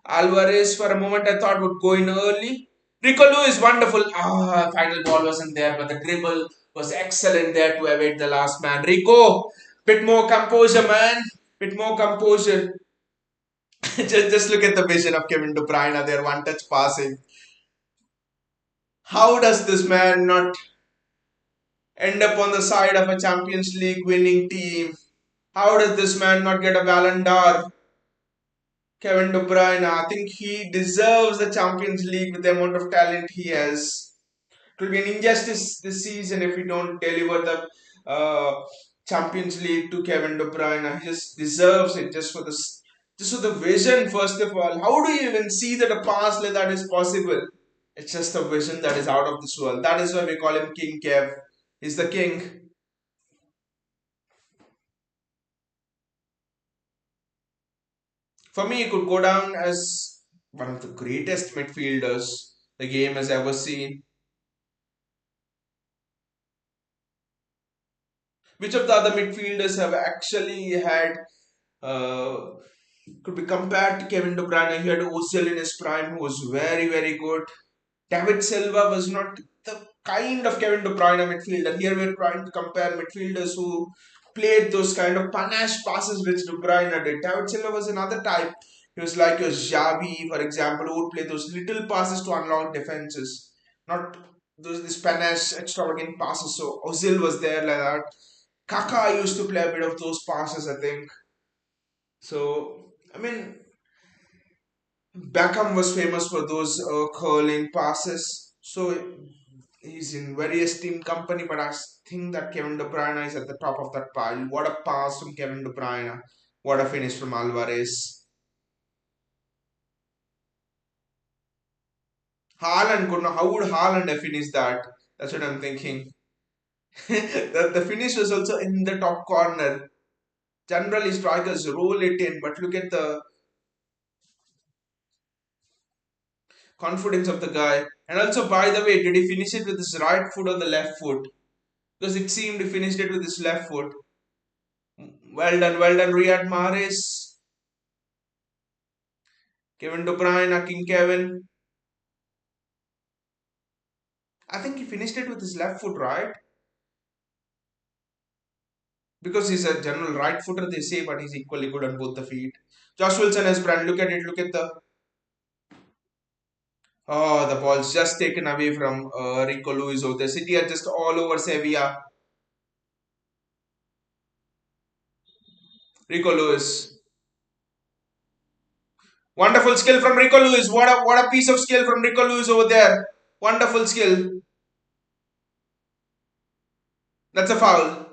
Alvarez, for a moment, I thought would go in early. Rico is wonderful. Final ball wasn't there, but the dribble was excellent there to evade the last man. Rico, bit more composure, man. Bit more composure. just look at the vision of Kevin De Bruyne there, one touch passing. How does this man not end up on the side of a Champions League winning team? How does this man not get a Ballon d'Or? Kevin De Bruyne, I think he deserves the Champions League with the amount of talent he has. It will be an injustice this season if we don't deliver the Champions League to Kevin De Bruyne. He just deserves it just for the vision. First of all, how do you even see that a pass like that is possible? It's just a vision that is out of this world. That is why we call him King Kev. He's the king. For me, he could go down as one of the greatest midfielders the game has ever seen. Which of the other midfielders have actually had uh, could be compared to Kevin De Bruyne? He had Ozil in his prime, who was very, very good. David Silva was not the kind of Kevin De Bruyne midfielder. Here we're trying to compare midfielders who played those kind of panache passes which De Bruyne did. David Silva was another type. He was like your Xavi, for example, who would play those little passes to unlock defenses, not these panache extravagant passes. So Ozil was there like that. Kaka used to play a bit of those passes, I think. So I mean, Beckham was famous for those curling passes. So he's in very esteemed company, but I think that Kevin De Bruyne is at the top of that pile. What a pass from Kevin De Bruyne. What a finish from Alvarez. Haaland could not. How would Haaland have finished that? That's what I'm thinking. The finish was also in the top corner. Generally, strikers roll it in, but look at the confidence of the guy. And also, by the way, did he finish it with his right foot or the left foot? Because it seemed he finished it with his left foot. Well done, Riyad Mahrez, Kevin De Bruyne, King Kevin. I think he finished it with his left foot, right? Because he's a general right footer, they say, but he's equally good on both the feet. Josh Wilson has brand. Look at it. Look at the. Oh, the ball's just taken away from Rico Luis over there. City are just all over Sevilla. Rico Lewis. Wonderful skill from Rico Lewis. What a piece of skill from Rico Lewis over there. Wonderful skill. That's a foul.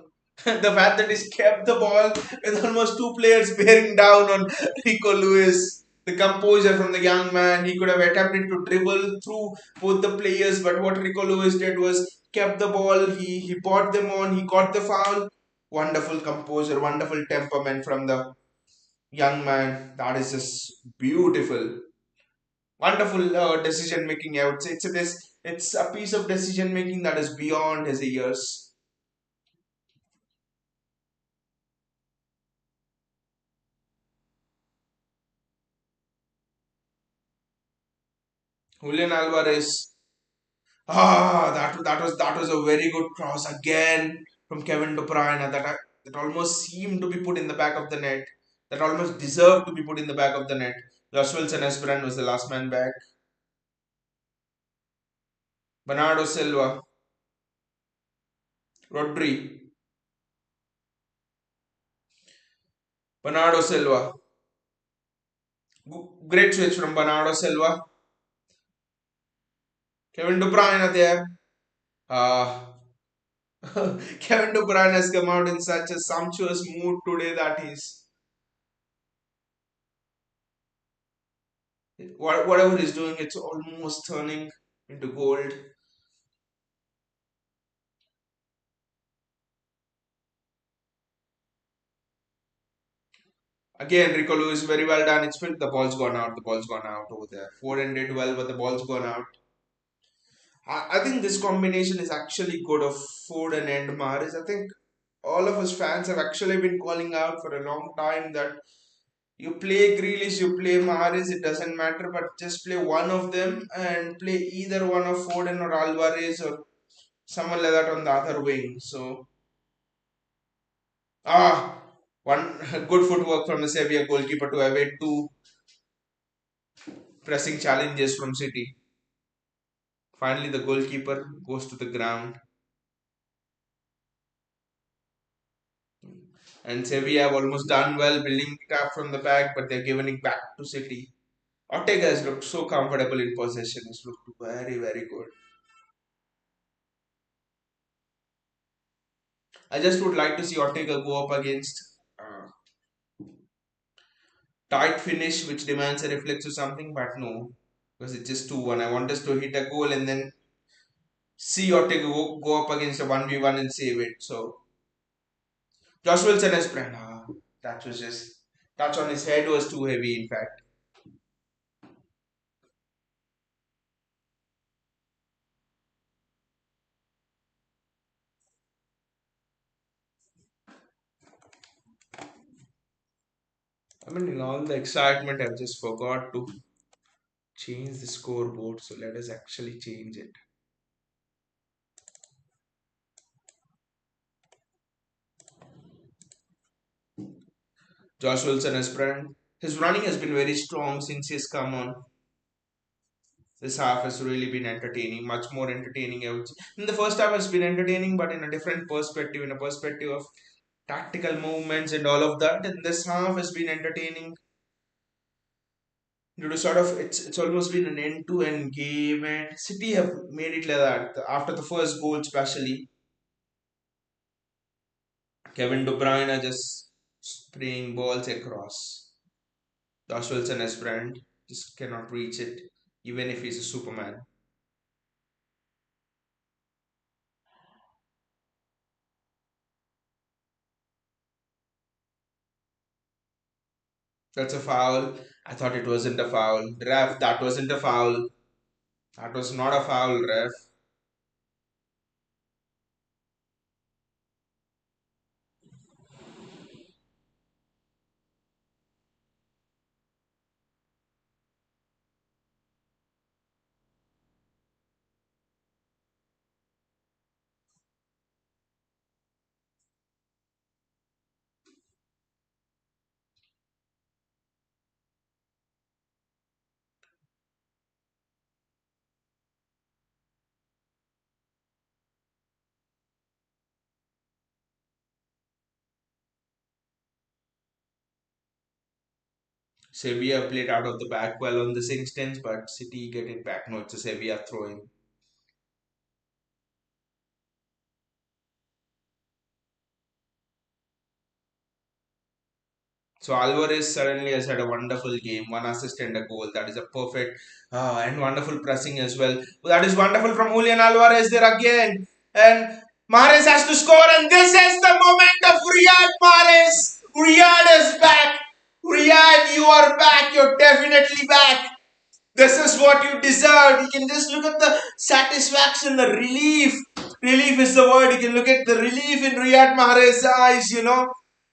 The fact that he's kept the ball with almost two players bearing down on Rico Lewis. The composure from the young man. He could have attempted to dribble through both the players, but what Rico Lewis did was kept the ball. He brought them on. He got the foul. Wonderful composure, wonderful temperament from the young man. That is just beautiful. Wonderful decision making. I would say it's a piece of decision making that is beyond his years. Julian Alvarez. That was a very good cross again from Kevin De Bruyne. That almost seemed to be put in the back of the net. That almost deserved to be put in the back of the net. Josh Wilson Esperan was the last man back. Bernardo Silva, Rodri, Bernardo Silva. Great switch from Bernardo Silva. Kevin De Bruyne there. Uh, Kevin De Bruyne has come out in such a sumptuous mood today that whatever he's doing, it's almost turning into gold. Again, Rico Lewis, very well done. It's been the ball's gone out. The ball's gone out over there. Foden did well, but the ball's gone out. I think this combination is actually good of Foden and Mahrez. I think all of us fans have actually been calling out for a long time that you play Grealish, you play Mahrez, it doesn't matter, but just play one of them and play either one of Foden or Alvarez or someone like that on the other wing. So, ah, one good footwork from the Sevilla goalkeeper to evade two pressing challenges from City. Finally, the goalkeeper goes to the ground, and Sevilla have almost done well building it up from the back, but they're giving it back to City. Ortega has looked so comfortable in possession. He's looked very, very good. I just would like to see Ortega go up against tight finish, which demands a reflex or something, but no, because it's just 2-1. I want us to hit a goal and then see Ortega go up against a 1v1 and save it. So, Josh Wilson has planned. That was just touch on his head was too heavy, in fact. I mean, in all the excitement, I've just forgot to change the scoreboard. So, let us actually change it. Josh Wilson has planned. His running has been very strong since he's come on. This half has really been entertaining, much more entertaining, I would say. In the first half has been entertaining, but in a different perspective, in a perspective of tactical movements and all of that. And this half has been entertaining due to sort of it's almost been an end-to-end game, and City have made it like that. After the first goal, especially Kevin De Bruyne just spraying balls across. Josh Wilson as brand just cannot reach it, even if he's a Superman. That's a foul. I thought it wasn't a foul. Ref, that wasn't a foul. That was not a foul, ref. Sevilla played out of the back well on this instance, but City get it back. No, it's a Sevilla throwing. So Alvarez suddenly has had a wonderful game, one assist and a goal. That is a perfect and wonderful pressing as well. That is wonderful from Julian Alvarez there again. And Mahrez has to score, and this is the moment of Riyad Mahrez. Riyad is back. Riyad, you are back. You're definitely back. This is what you deserve. You can just look at the satisfaction, the relief. Relief is the word. You can look at the relief in Riyad Mahrez's eyes.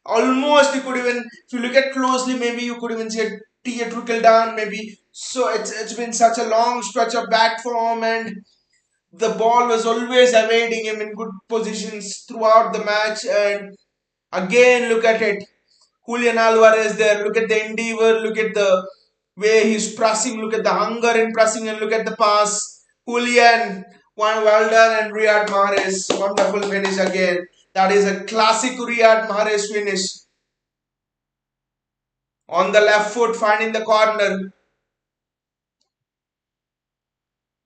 Almost you could even, if you look at closely, maybe you could even see a tear trickle down, maybe. So it's been such a long stretch of bad form, and the ball was always evading him in good positions throughout the match. And again, look at it. Julian Alvarez there. Look at the endeavor. Look at the way he's pressing. Look at the hunger in pressing, and look at the pass. Julian, one well done, and Riyad Mahrez, wonderful finish again. That is a classic Riyad Mahrez finish on the left foot, finding the corner.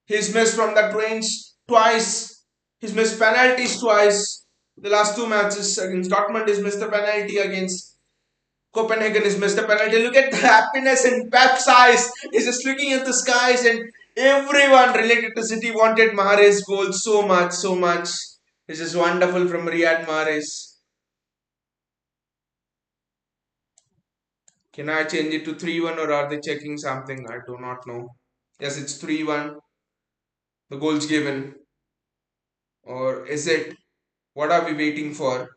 He's missed from that range twice. He's missed penalties twice. The last two matches against Dortmund, he's missed the penalty against Copenhagen is missed a penalty. Look at the happiness in Pep's eyes. He's just looking at the skies, and everyone related to City wanted Mahrez' goal so much, so much. It's just wonderful from Riyad Mahrez. Can I change it to 3-1, or are they checking something? I do not know. Yes, it's 3-1. The goal's given. Or is it? What are we waiting for?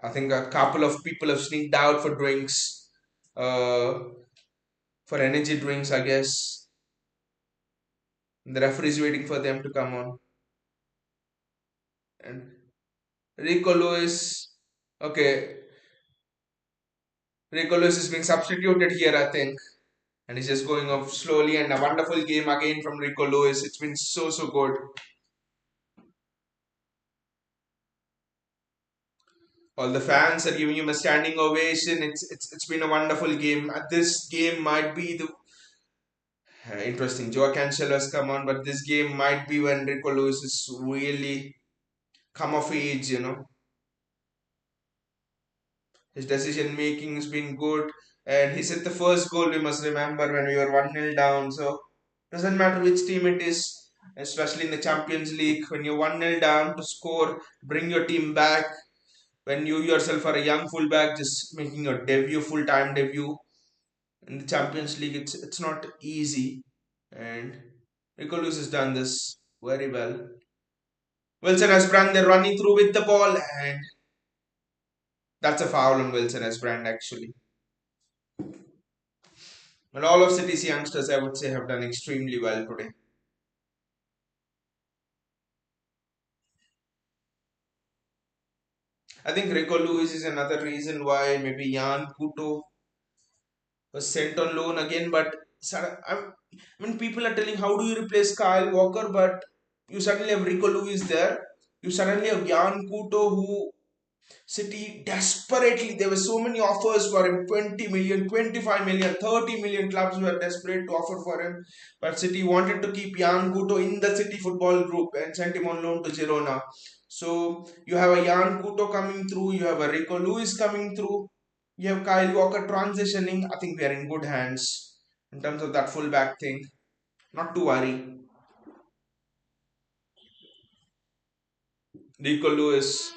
I think a couple of people have sneaked out for drinks. Uh, for energy drinks, I guess. The referee is waiting for them to come on. And Rico Lewis, okay, Rico Lewis is being substituted here, I think, and he's just going off slowly. And a wonderful game again from Rico Lewis. It's been so so good. All the fans are giving him a standing ovation. It's been a wonderful game. This game might be the interesting. Joe Cancelo has come on, but this game might be when Rico Lewis is really come of age. His decision making has been good, and he set the first goal. We must remember when we were 1-0 down. So doesn't matter which team it is, especially in the Champions League, when you're 1-0 down to score, bring your team back. When you yourself are a young fullback, just making your debut, full time debut in the Champions League, it's not easy. And Nicholas has done this very well. Wilson has brand they're running through with the ball, and that's a foul on Wilson as brand actually. And all of City's youngsters, I would say, have done extremely well today. I think Rico Lewis is another reason why maybe Jan Kuto was sent on loan again. But I mean, people are telling, how do you replace Kyle Walker? But you suddenly have Rico Lewis there. You suddenly have Jan Kuto, who City desperately, there were so many offers for him 20 million, 25 million, 30 million clubs were desperate to offer for him. But City wanted to keep Jan Kuto in the City football group and sent him on loan to Girona. So you have a Jan Kuto coming through, you have a Rico Lewis coming through, you have Kyle Walker transitioning. I think we are in good hands in terms of that full back thing. Not to worry. Rico Lewis,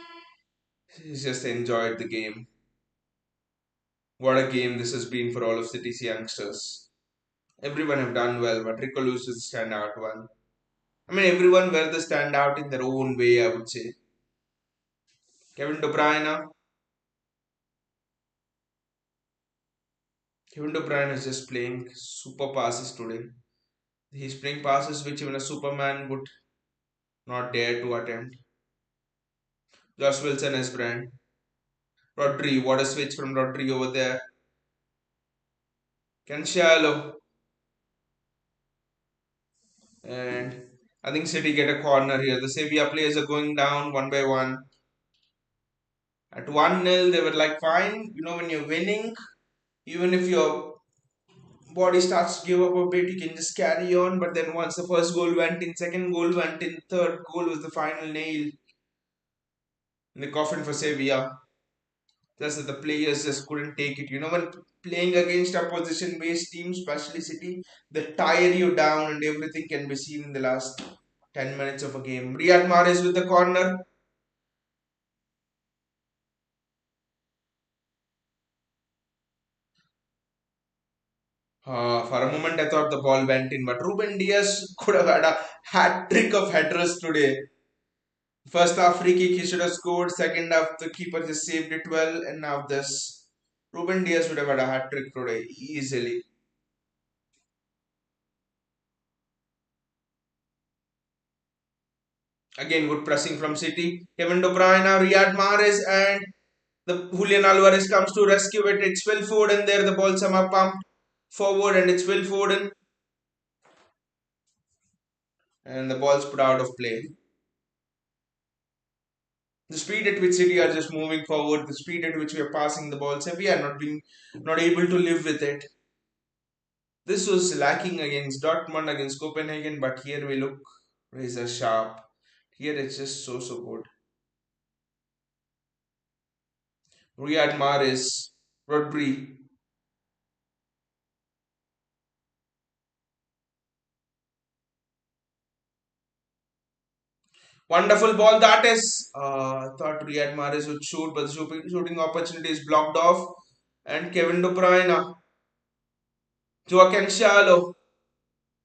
he's just enjoyed the game. What a game this has been for all of City's youngsters. Everyone have done well, but Rico Lewis is the standout one. I mean, everyone were the standout in their own way, I would say. Kevin De Bruyne, Kevin De Bruyne is just playing super passes today. He's playing passes which even a Superman would not dare to attempt. Josh Wilson is brand. Rodri, what a switch from Rodri over there. Cancelo, and I think City get a corner here. The Sevilla players are going down one by one. At 1-0, they were like, fine, when you're winning, even if your body starts to give up a bit, you can just carry on. But then once the first goal went in, second goal went in, third goal was the final nail in the coffin for Sevilla. Just that the players just couldn't take it. When playing against opposition based teams, especially City, they tire you down and everything can be seen in the last 10 minutes of a game. Riyad Mahrez with the corner. For a moment, I thought the ball went in, but Ruben Diaz could have had a hat trick of headers today. First half free kick he should have scored. Second half the keeper just saved it well, and now this. Ruben Diaz would have had a hat trick today easily. Again, good pressing from City. Kevin De Bruyne, Riyad Mahrez, and the Julian Alvarez comes to rescue it. It's Phil Foden there. The ball somehow pumped forward, and it's Phil Foden, and the ball's put out of play. The speed at which City are just moving forward, the speed at which we are passing the ball, so we are not able to live with it. This was lacking against Dortmund, against Copenhagen, but here we look razor sharp. Here it's just so good. Riyad Mahrez, Rodri, wonderful ball that is. I thought Riyad Mahrez would shoot, but the shooting opportunity is blocked off. And Kevin De Bruyne, Joao Cancelo,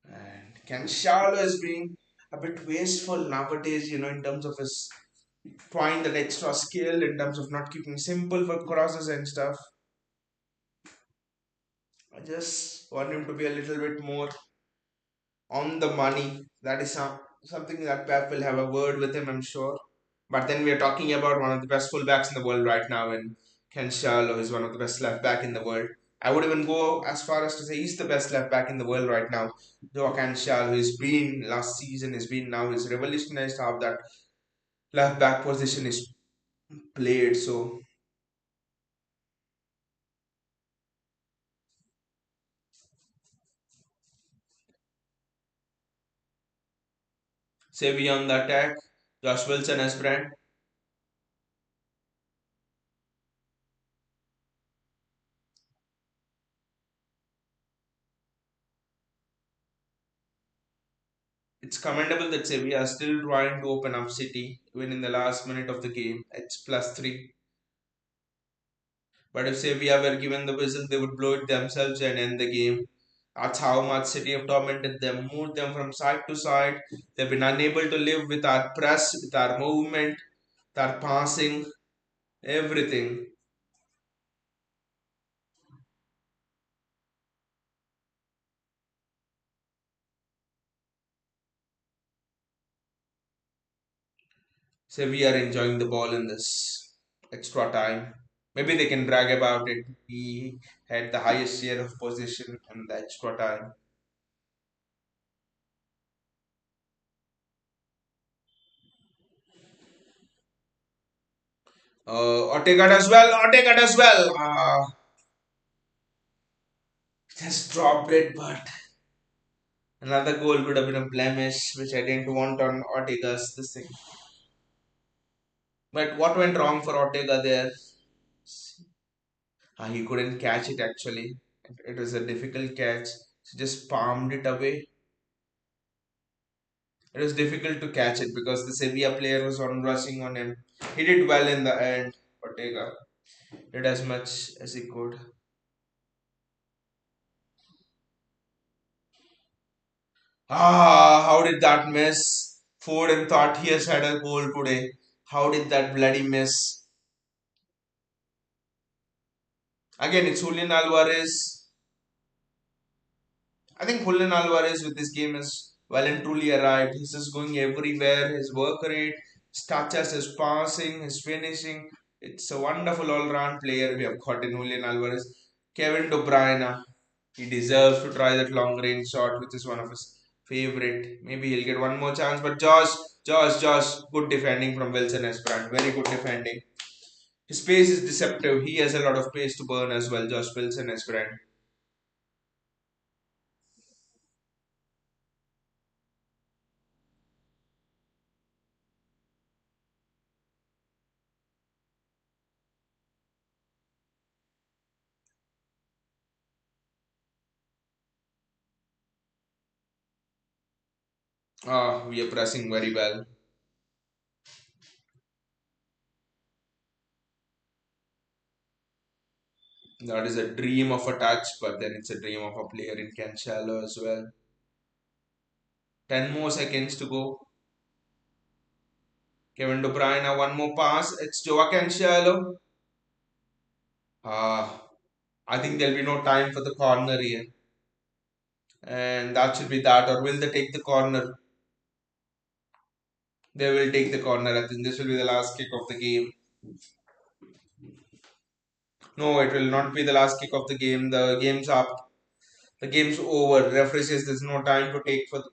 and Cancelo is being a bit wasteful nowadays. In terms of his trying that extra skill, in terms of not keeping simple for crosses and stuff. I just want him to be a little bit more on the money. That is something that Pep will have a word with him, I'm sure. But then we are talking about one of the best fullbacks in the world right now, and Ken Sharlo is one of the best left back in the world. I would even go as far as to say he's the best left back in the world right now. Joe Cancelo, who's been last season, has been now, he's revolutionized how that left back position is played. So Sevilla on the attack, Josh Wilson as brand. It's commendable that Sevilla are still trying to open up City even in the last minute of the game. It's +3. But if Sevilla were given the whistle, they would blow it themselves and end the game. That's how much City have tormented them, moved them from side to side. They've been unable to live with our press, with our movement, with our passing, everything. Sevilla are enjoying the ball in this extra time. Maybe they can brag about it. We had the highest share of possession in the extra time. Ortega as well. Ortega as well. Just dropped it, but another goal would have been a blemish, which I didn't want on Ortega's this thing. But what went wrong for Ortega there? He couldn't catch it actually. It was a difficult catch. He just palmed it away. It was difficult to catch it because the Sevilla player was on rushing on him. He did well in the end. Ortega did as much as he could. How did that miss? Foden thought he has had a goal today. How did that bloody miss? Again, it's Julian Alvarez. I think Julian Alvarez with this game is well and truly arrived. He's just going everywhere. His work rate, his touches, his passing, his finishing. It's a wonderful all-round player we have got in Julian Alvarez. Kevin De Bruyne. He deserves to try that long-range shot, which is one of his favorite. Maybe he'll get one more chance. But Josh, good defending from Wilson Esperant. Very good defending. His pace is deceptive. He has a lot of pace to burn as well. Josh Wilson as friend. Ah, we are pressing very well. That is a dream of a touch, but then it's a dream of a player in Cancelo as well. 10 more seconds to go. Kevin De Bruyne, one more pass. It's Joao Cancelo. Ah, I think there'll be no time for the corner here. And that should be that. Or will they take the corner? They will take the corner. I think this will be the last kick of the game. No, it will not be the last kick of the game. The game's up. The game's over. Referee says there's no time to take for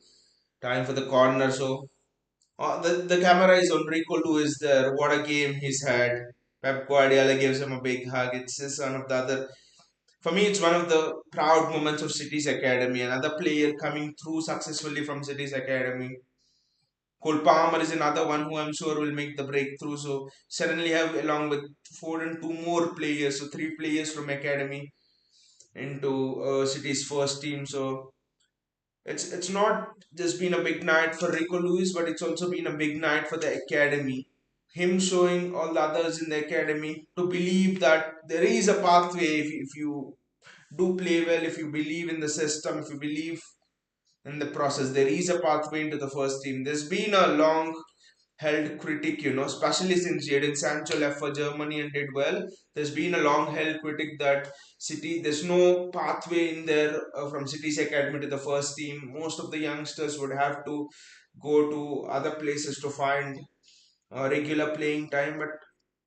time for the corner. So the camera is on Rico Lewis there. What a game he's had. Pep Guardiola gives him a big hug. It's just one of the other. For me, it's one of the proud moments of City's academy. Another player coming through successfully from City's academy. Cole Palmer is another one who I'm sure will make the breakthrough. So suddenly have along with four and two more players, so three players from academy into City's first team. So it's not just been a big night for Rico Lewis, but it's also been a big night for the academy. Him showing all the others in the academy to believe that there is a pathway if you do play well, if you believe in the system, if you believe in the process, there is a pathway into the first team. There's been a long held critic, especially since Jadon Sancho left for Germany and did well. There's been a long held critic that City, there's no pathway in there from City's academy to the first team. Most of the youngsters would have to go to other places to find regular playing time. But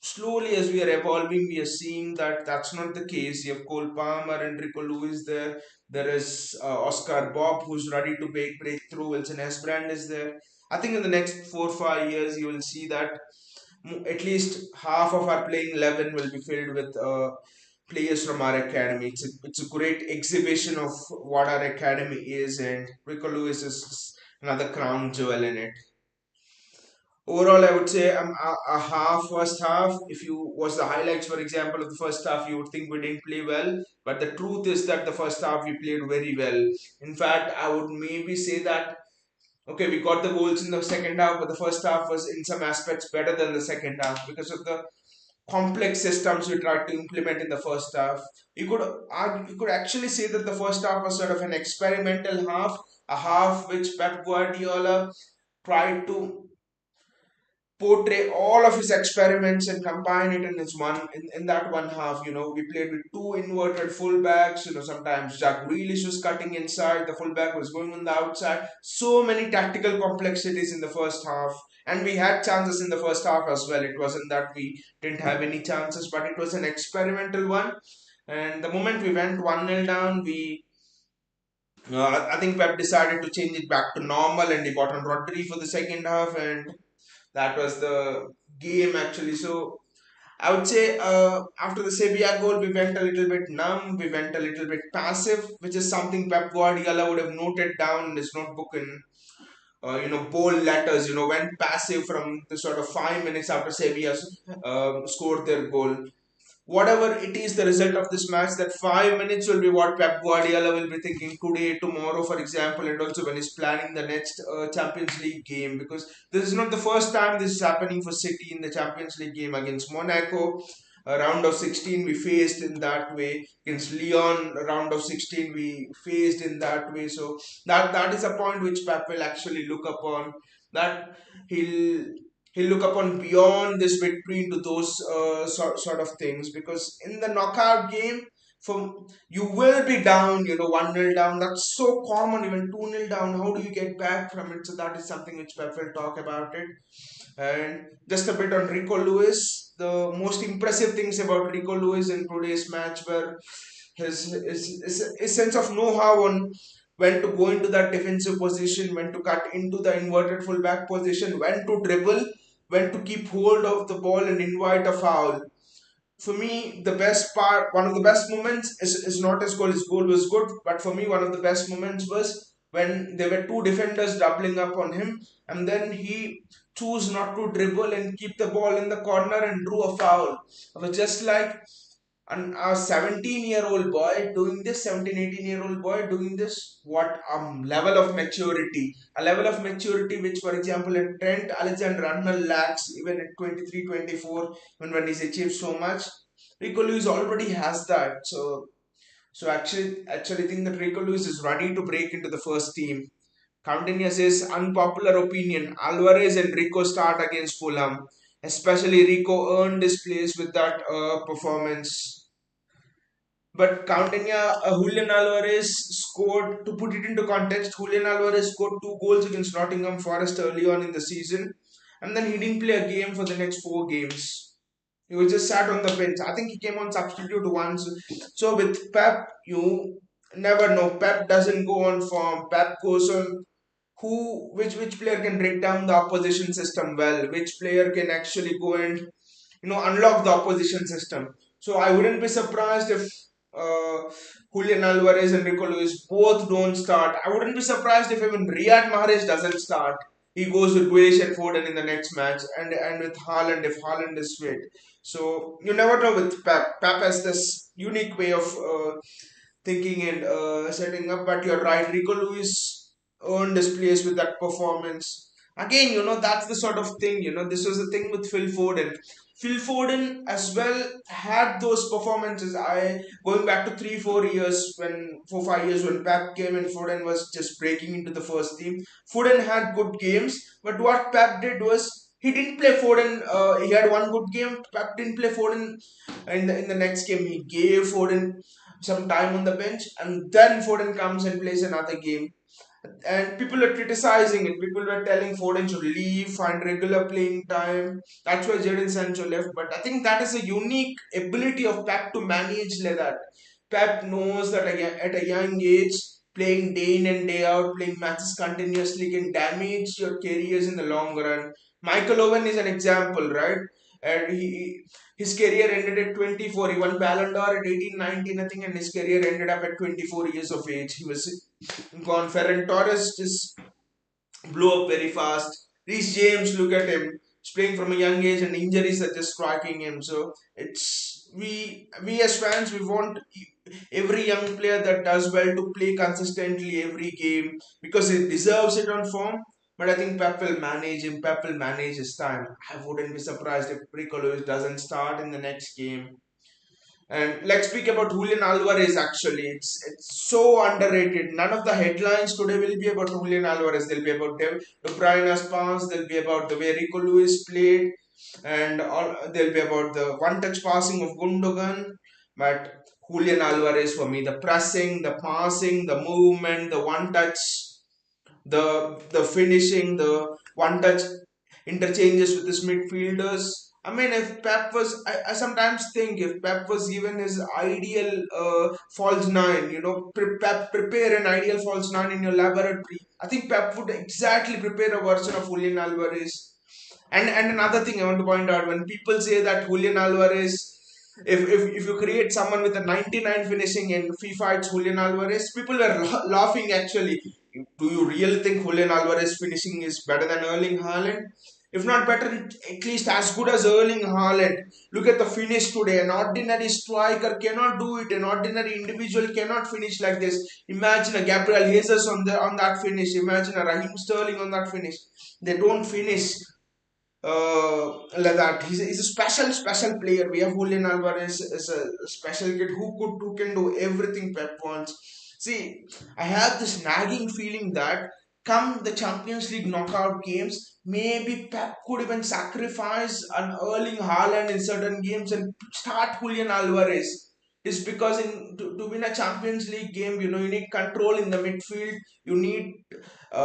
slowly, as we are evolving, we are seeing that that's not the case. You have Cole Palmer and Rico Lewis there. There is Oscar Bob who's ready to break through. Wilson Esbrand is there. I think in the next 4 or 5 years, you will see that at least half of our playing 11 will be filled with players from our academy. It's a great exhibition of what our academy is, and Rico Lewis is another crown jewel in it. Overall, I would say a half, first half. If you watch the highlights, for example, of the first half, you would think we didn't play well. But the truth is that the first half we played very well. In fact, I would maybe say that okay, we got the goals in the second half, but the first half was in some aspects better than the second half because of the complex systems we tried to implement in the first half. You could actually say that the first half was sort of an experimental half, a half which Pep Guardiola tried to portray all of his experiments and combine it in his in that one half. We played with two inverted fullbacks. Sometimes Jack Grealish was cutting inside, the fullback was going on the outside. So many tactical complexities in the first half. And we had chances in the first half as well. It wasn't that we didn't have any chances, but it was an experimental one. And the moment we went 1-0 down, I think Pep decided to change it back to normal and he brought on Rodri for the second half, and that was the game actually. So I would say after the Sevilla goal, we went a little bit numb, we went a little bit passive, which is something Pep Guardiola would have noted down in his notebook in bold letters. Went passive from the sort of 5 minutes after Sevilla scored their goal. Whatever it is the result of this match, that 5 minutes will be what Pep Guardiola will be thinking today, tomorrow, for example, and also when he's planning the next Champions League game. Because this is not the first time this is happening for City in the Champions League game against Monaco. A round of 16 we faced in that way. Against Lyon, a round of 16 we faced in that way. So that is a point which Pep will actually look upon. That he'll he'll look upon beyond this victory into those sort of things, because in the knockout game, from you will be down, 1-0 down. That's so common. Even 2-0 down, how do you get back from it? So that is something which Pep will talk about it. And just a bit on Rico Lewis. The most impressive things about Rico Lewis in today's match were his sense of know-how on when to go into that defensive position, when to cut into the inverted fullback position, when to dribble, when to keep hold of the ball and invite a foul. for me, the best part, one of the best moments is not his goal. His goal was good, but for me, one of the best moments was when there were two defenders doubling up on him, and then he chose not to dribble and keep the ball in the corner and drew a foul. It was just like a 17-year-old boy doing this, 17, 18-year-old boy doing this. What level of maturity? A level of maturity which, for example, in Trent Alexander-Arnold lacks even at 23, 24, when he's achieved so much. Rico Lewis already has that. So actually think that Rico Lewis is ready to break into the first team. Coutinho says unpopular opinion. Alvarez and Rico start against Fulham. Especially Rico earned his place with that performance. But Coutinho, Julian Alvarez scored, to put it into context, Julian Alvarez scored two goals against Nottingham Forest early on in the season, and then he didn't play a game for the next four games. He was just sat on the bench. I think he came on substitute once. So with Pep, you never know. Pep doesn't go on form. Pep goes on which player can break down the opposition system well, which player can actually go and unlock the opposition system. So I wouldn't be surprised if uh, Julian Alvarez and Rico Lewis both don't start. I wouldn't be surprised if even Riyad Mahrez doesn't start. He goes with Grealish and Foden in the next match, and with Haaland if Haaland is fit. So you never know with Pep. Pep has this unique way of thinking and setting up. But you're right, Rico Lewis earned his place with that performance. Again, that's the sort of thing. This was the thing with Phil Foden. Phil Foden as well had those performances. I going back to 3 4 years, when 4 5 years when Pep came and Foden was just breaking into the first team. Foden had good games, but what Pep did was he didn't play Foden. He had one good game. Pep didn't play Foden in the next game. He gave Foden some time on the bench, and then Foden comes and plays another game. And people were criticizing it. People were telling Foden should leave, find regular playing time. That's why Jadon Sancho left. But I think that is a unique ability of Pep to manage like that. Pep knows that at a young age, playing day in and day out, playing matches continuously can damage your careers in the long run. Michael Owen is an example, right? And his career ended at 24. He won Ballon d'Or at 18, 19, I think, and his career ended up at 24 years of age. He was gone. Ferran Torres just blew up very fast. Reece James, look at him. He's playing from a young age and injuries are just striking him. So it's we as fans, we want every young player that does well to play consistently every game because he deserves it on form. But I think Pep will manage him. Pep will manage his time. I wouldn't be surprised if Rico Lewis doesn't start in the next game. And let's speak about Julian Alvarez actually. It's so underrated. None of the headlines today will be about Julian Alvarez. They'll be about De Bruyne's pass, they'll be about the way Rico Lewis played, and they'll be about the one touch passing of Gundogan. But Julian Alvarez for me, the pressing, the passing, the movement, the one touch, the finishing, the one touch interchanges with his midfielders. I mean, if Pep was, I sometimes think if Pep was given his ideal false nine, Pep prepare an ideal false nine in your laboratory. I think Pep would exactly prepare a version of Julian Alvarez. And another thing I want to point out, when people say that Julian Alvarez, if you create someone with a 99 finishing in FIFA, it's Julian Alvarez, people were laughing actually. Do you really think Julian Alvarez finishing is better than Erling Haaland? If not better, at least as good as Erling Haaland. Look at the finish today. An ordinary striker cannot do it. An ordinary individual cannot finish like this. Imagine a Gabriel Jesus on that finish. Imagine a Raheem Sterling on that finish. They don't finish like that. He's a special player. We have Julian Alvarez as a special kid who can do everything Pep wants. See, I have this nagging feeling that come the Champions League knockout games, maybe Pep could even sacrifice an Erling Haaland in certain games and start Julian Alvarez. Is because to win a Champions League game, you need control in the midfield. You need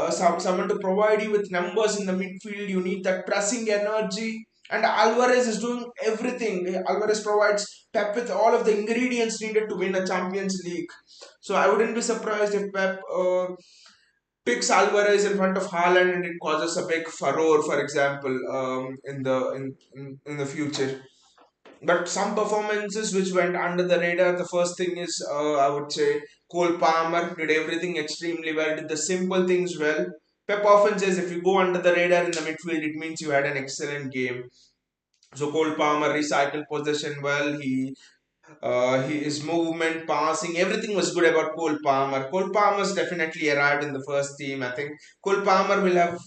someone to provide you with numbers in the midfield. You need that pressing energy. And Alvarez is doing everything. Alvarez provides Pep with all of the ingredients needed to win a Champions League. So I wouldn't be surprised if Pep picks Alvarez in front of Haaland and it causes a big furore, for example, in the future. But some performances which went under the radar. The first thing is, I would say, Cole Palmer did everything extremely well, did the simple things well. Pep often says if you go under the radar in the midfield, it means you had an excellent game. So Cole Palmer recycled possession well. His movement, passing, everything was good about Cole Palmer. Cole Palmer's definitely arrived in the first team. I think Cole Palmer will have.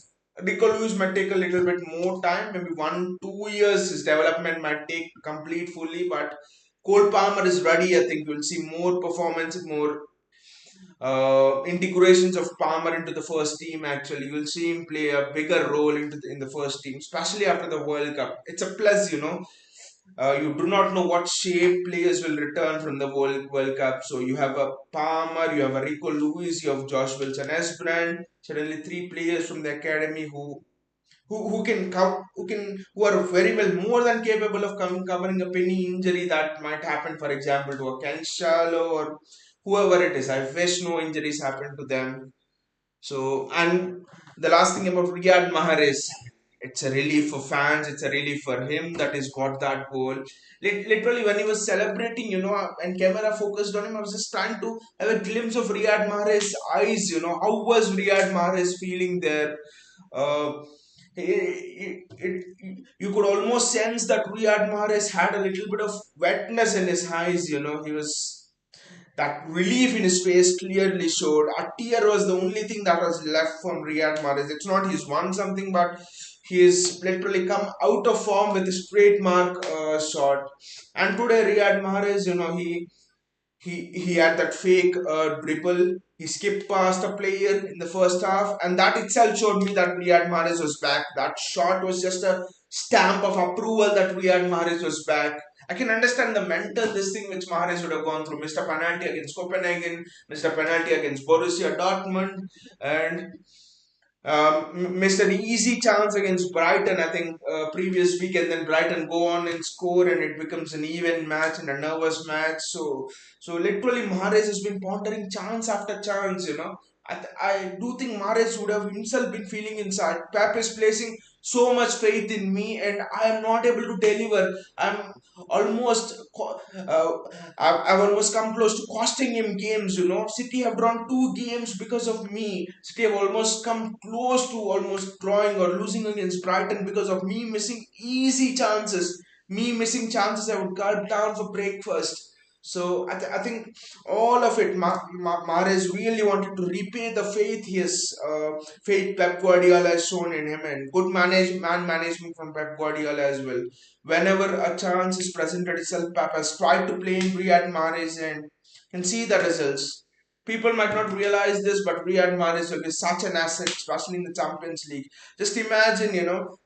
Rico Lewis might take a little bit more time, maybe 1 2 years. His development might take to complete fully, but Cole Palmer is ready. I think you'll see more performance, more integrations of Palmer into the first team. Actually, you'll see him play a bigger role in the first team, especially after the World Cup. It's a plus. You do not know what shape players will return from the World Cup. So you have a Palmer, you have a Rico Lewis, you have Josh Wilson Esbrand. Suddenly, three players from the academy who are very well more than capable of covering up any injury that might happen. For example, to a Ken Shallow or whoever it is. I wish no injuries happen to them. So, and the last thing about Riyad Mahrez, it's a relief for fans, it's a relief for him that he's got that goal. Literally, when he was celebrating, and camera focused on him, I was just trying to have a glimpse of Riyad Mahrez's eyes, how was Riyad Mahrez feeling there? Uh, you could almost sense that Riyad Mahrez had a little bit of wetness in his eyes, he was that relief in his face clearly showed. A tear was the only thing that was left from Riyad Mahrez. It's not he's won something, but he's literally come out of form with his trademark shot. And today, Riyad Mahrez, he had that fake dribble. He skipped past a player in the first half, and that itself showed me that Riyad Mahrez was back. That shot was just a stamp of approval that Riyad Mahrez was back. I can understand the mental this thing which Mahrez would have gone through. Mr. Penalty against Copenhagen, Mr. Penalty against Borussia Dortmund, and missed an easy chance against Brighton, I think, previous week, and then Brighton go on and score, and it becomes an even match and a nervous match. So literally, Mahrez has been pondering chance after chance. I do think Mahrez would have himself been feeling inside. Pep is placing so much faith in me, and I am not able to deliver. I'm almost uh, I've almost come close to costing him games. City have drawn two games because of me. City have almost come close to almost drawing or losing against Brighton because of me missing easy chances. Me missing chances I would cut down for breakfast. So I think all of it, Mahrez really wanted to repay the faith Pep Guardiola has shown in him, and good man management from Pep Guardiola as well. Whenever a chance is presented itself, Pep has tried to play in Riyad Mahrez and see the results. People might not realize this, but Riyad Mahrez will be such an asset, especially in the Champions League. Just imagine,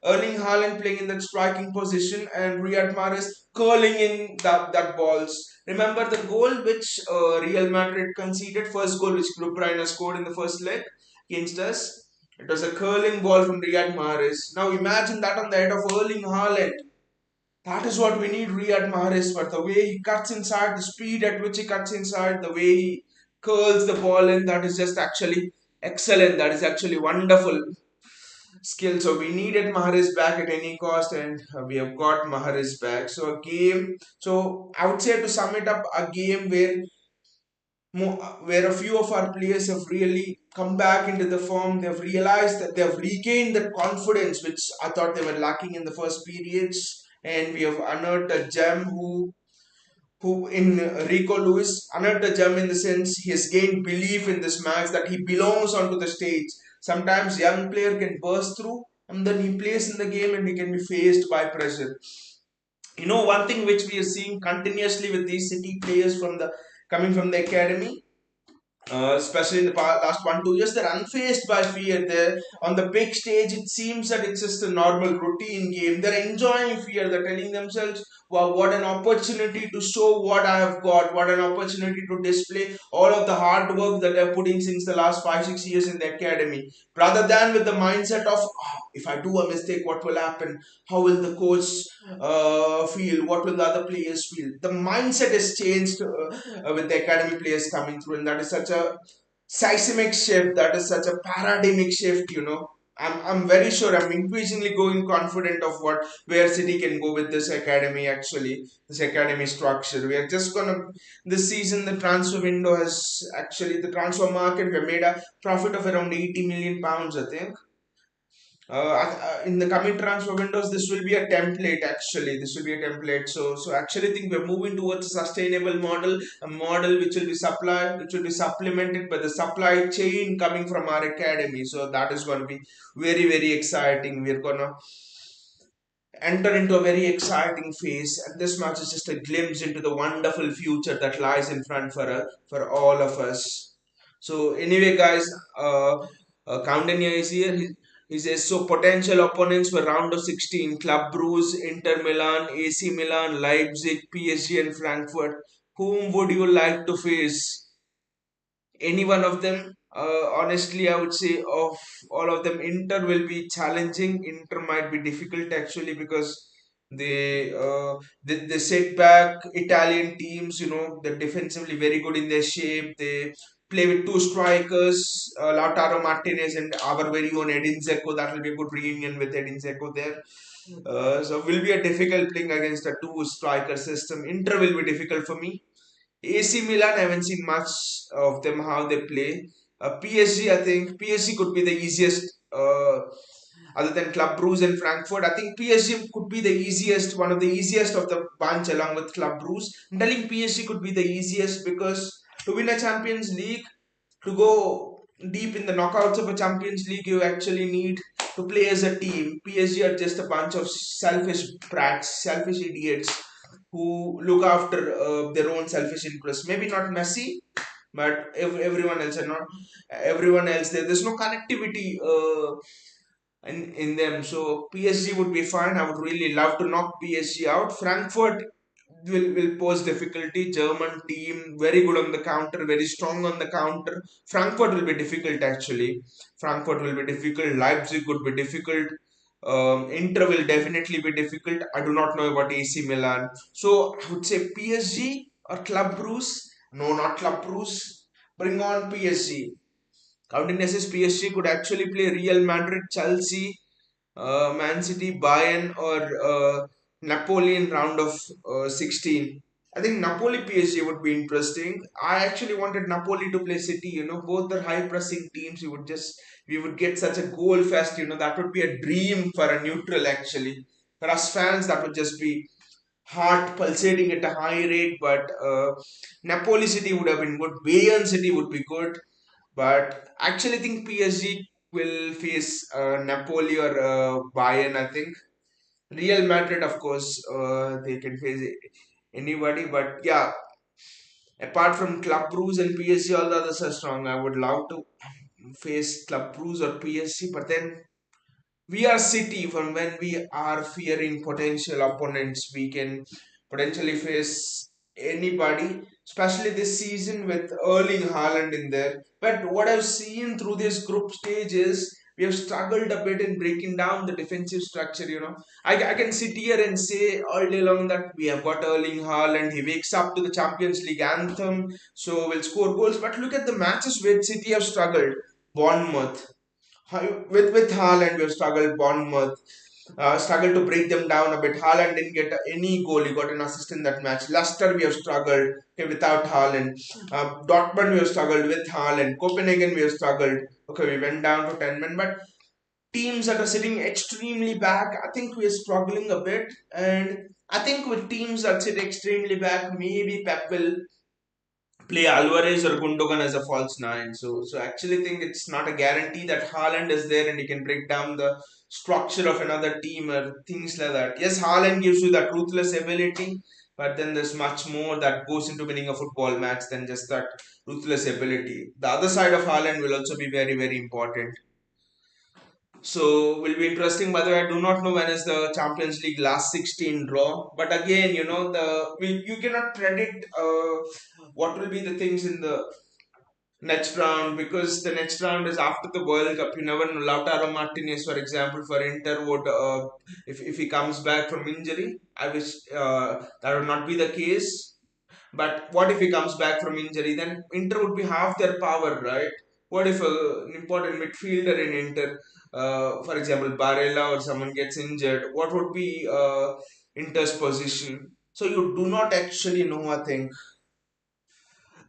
Erling Haaland playing in that striking position and Riyad Mahrez curling in that balls. Remember the goal which Real Madrid conceded, first goal which De Bruyne scored in the first leg against us? It was a curling ball from Riyad Mahrez. Now imagine that on the head of Erling Haaland. That is what we need Riyad Mahrez for. The way he cuts inside, the speed at which he cuts inside, the way he curls the ball in, that is just actually excellent. That is actually wonderful skill. So we needed Mahrez back at any cost, and we have got Mahrez back. So a game. So I would say to sum it up, a game where a few of our players have really come back into the form. They've realized that they've regained that confidence which I thought they were lacking in the first periods. And we have unearthed a gem who in Rico Lewis unearthed a gem in the sense he has gained belief in this match that he belongs onto the stage. Sometimes young player can burst through and then he plays in the game and he can be faced by pressure. One thing which we are seeing continuously with these City players from the coming from the academy, especially in the last 1 2 years, they're unfazed by fear. They're on the big stage. It seems that it's just a normal routine game. They're enjoying fear. They're telling themselves, "Wow, what an opportunity to show what I have got! What an opportunity to display all of the hard work that they're putting since the last 5 6 years in the academy." Rather than with the mindset of, "If I do a mistake, what will happen? How will the coach feel? What will the other players feel?" The mindset has changed with the academy players coming through, and that is such a seismic shift. That is such a paradigmic shift. I'm very sure. I'm increasingly going confident of what where City can go with this academy. Actually, this academy structure. We are just gonna this season. The transfer window has actually the transfer market. We have made a profit of around 80 million pounds. I think in the coming transfer windows, this will be a template. Actually, this will be a template. So actually, think we're moving towards a sustainable model, a model which will be supplemented by the supply chain coming from our academy. So that is going to be very exciting. We're gonna enter into a very exciting phase, and this match is just a glimpse into the wonderful future that lies in front for all of us. So anyway, guys, Countania is here. He says so. Potential opponents for round of 16: Club Brugge, Inter Milan, AC Milan, Leipzig, PSG, and Frankfurt. Whom would you like to face? Any one of them. Honestly, I would say of all of them, Inter will be challenging. Inter might be difficult actually because they set back Italian teams. You know, they're defensively very good in their shape. They play with two strikers, Lautaro Martinez and our very own Edin Dzeko. That will be a good reunion with Edin Dzeko there. So will be a difficult playing against a two striker system. Inter will be difficult for me. AC Milan, I haven't seen much of them how they play. PSG, I think PSG could be the easiest, other than Club Brugge and Frankfurt. I think PSG could be the easiest, one of the easiest of the bunch along with Club Brugge. I'm telling PSG could be the easiest because to win a Champions League, to go deep in the knockouts of a Champions League, you actually need to play as a team. PSG are just a bunch of selfish brats, selfish idiots who look after their own selfish interests. Maybe not Messi, but everyone else and not everyone else. There's no connectivity in them. So PSG would be fine. I would really love to knock PSG out. Frankfurt will pose difficulty. German team, very good on the counter, very strong on the counter. Frankfurt will be difficult actually. Frankfurt will be difficult. Leipzig would be difficult. Inter will definitely be difficult. I do not know about AC Milan. So I would say PSG or Club Brugge. No, not Club Brugge. Bring on PSG. Counting as PSG could actually play Real Madrid, Chelsea, Man City, Bayern, or Napoli in round of 16. I think Napoli PSG would be interesting. I actually wanted Napoli to play City. You know, both the high pressing teams. We would get such a goal fest. You know, that would be a dream for a neutral actually. For us fans, that would just be heart pulsating at a high rate. But Napoli City would have been good. Bayern City would be good. But actually, think PSG will face Napoli or Bayern. I think Real Madrid, of course, they can face anybody. But yeah, apart from Club Brugge and PSG, all the others are strong. I would love to face Club Brugge or PSG, but then we are City. From when we are fearing potential opponents, we can potentially face anybody, especially this season with Erling Haaland in there. But what I've seen through this group stage is we have struggled a bit in breaking down the defensive structure. You know, I can sit here and say all day long that we have got Erling Haaland. He wakes up to the Champions League anthem, so will score goals. But look at the matches where City have struggled. Bournemouth, with Haaland, we've struggled. Bournemouth struggled to break them down a bit. Haaland didn't get any goal. He got an assist in that match. Leicester, we have struggled without Haaland. Dortmund, we have struggled with Haaland. Copenhagen, we have struggled. Okay, we went down to 10 men, but teams that are sitting extremely back, I think we're struggling a bit. And I think with teams that sit extremely back, maybe Pep will play Alvarez or Gundogan as a false nine. So actually think it's not a guarantee that Haaland is there and he can break down the structure of another team or things like that. Yes, Haaland gives you that ruthless ability, but then there's much more that goes into winning a football match than just that ruthless ability. The other side of Haaland will also be very important. So will be interesting. By the way, I do not know when is the Champions League last 16 draw. But again, you know you cannot predict what will be the things in the next round because the next round is after the World Cup. You never know. Lautaro Martinez, for example, for Inter would if he comes back from injury. I wish that would not be the case. But what if he comes back from injury? Then Inter would be half their power, right? What if an important midfielder in Inter, for example, Barella or someone gets injured? What would be Inter's position? So you do not actually know, I think,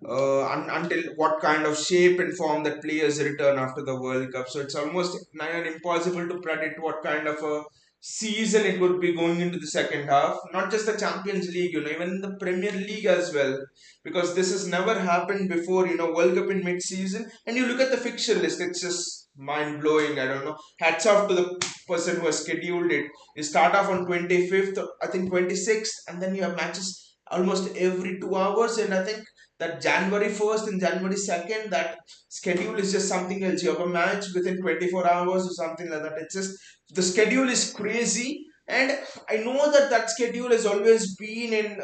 until what kind of shape and form that players return after the World Cup. So it's almost nigh on impossible to predict what kind of a season it would be going into the second half. Not just the Champions League, even in the Premier League as well, because this has never happened before. World Cup in mid-season, and you look at the fixture list, it's just mind blowing. I don't know. Hats off to the person who has scheduled it. You start off on 25th, I think 26th, and then you have matches almost every 2 hours, and I think that January 1st and January 2nd, that schedule is just something else. You have a match within 24 hours or something like that. It's just the schedule is crazy. And I know that that schedule has always been in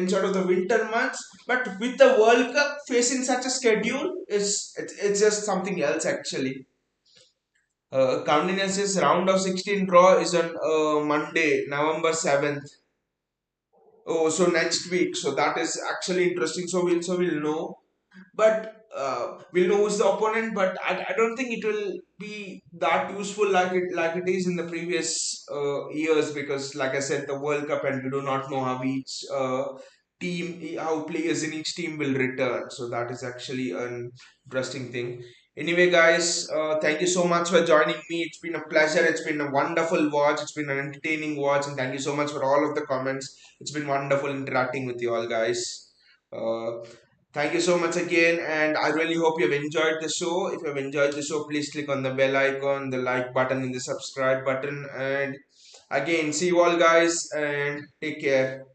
sort of the winter months, but with the World Cup facing such a schedule, it's just something else actually. Countinence's round of 16 draw is on Monday, November 7th. Oh, so next week. So that is actually interesting. So we'll know, but we'll know who's the opponent. But I don't think it will be that useful like it is in the previous years, because like I said, the World Cup, and we do not know how each how players in each team will return. So that is actually an interesting thing. Anyway, guys, thank you so much for joining me. It's been a pleasure. It's been a wonderful watch. It's been an entertaining watch, and thank you so much for all of the comments. It's been wonderful interacting with you all, guys. Uh, Thank you so much again, and I really hope you have enjoyed the show. If you have enjoyed the show, please click on the bell icon, the like button, and the subscribe button. And again, see you all, guys, and take care.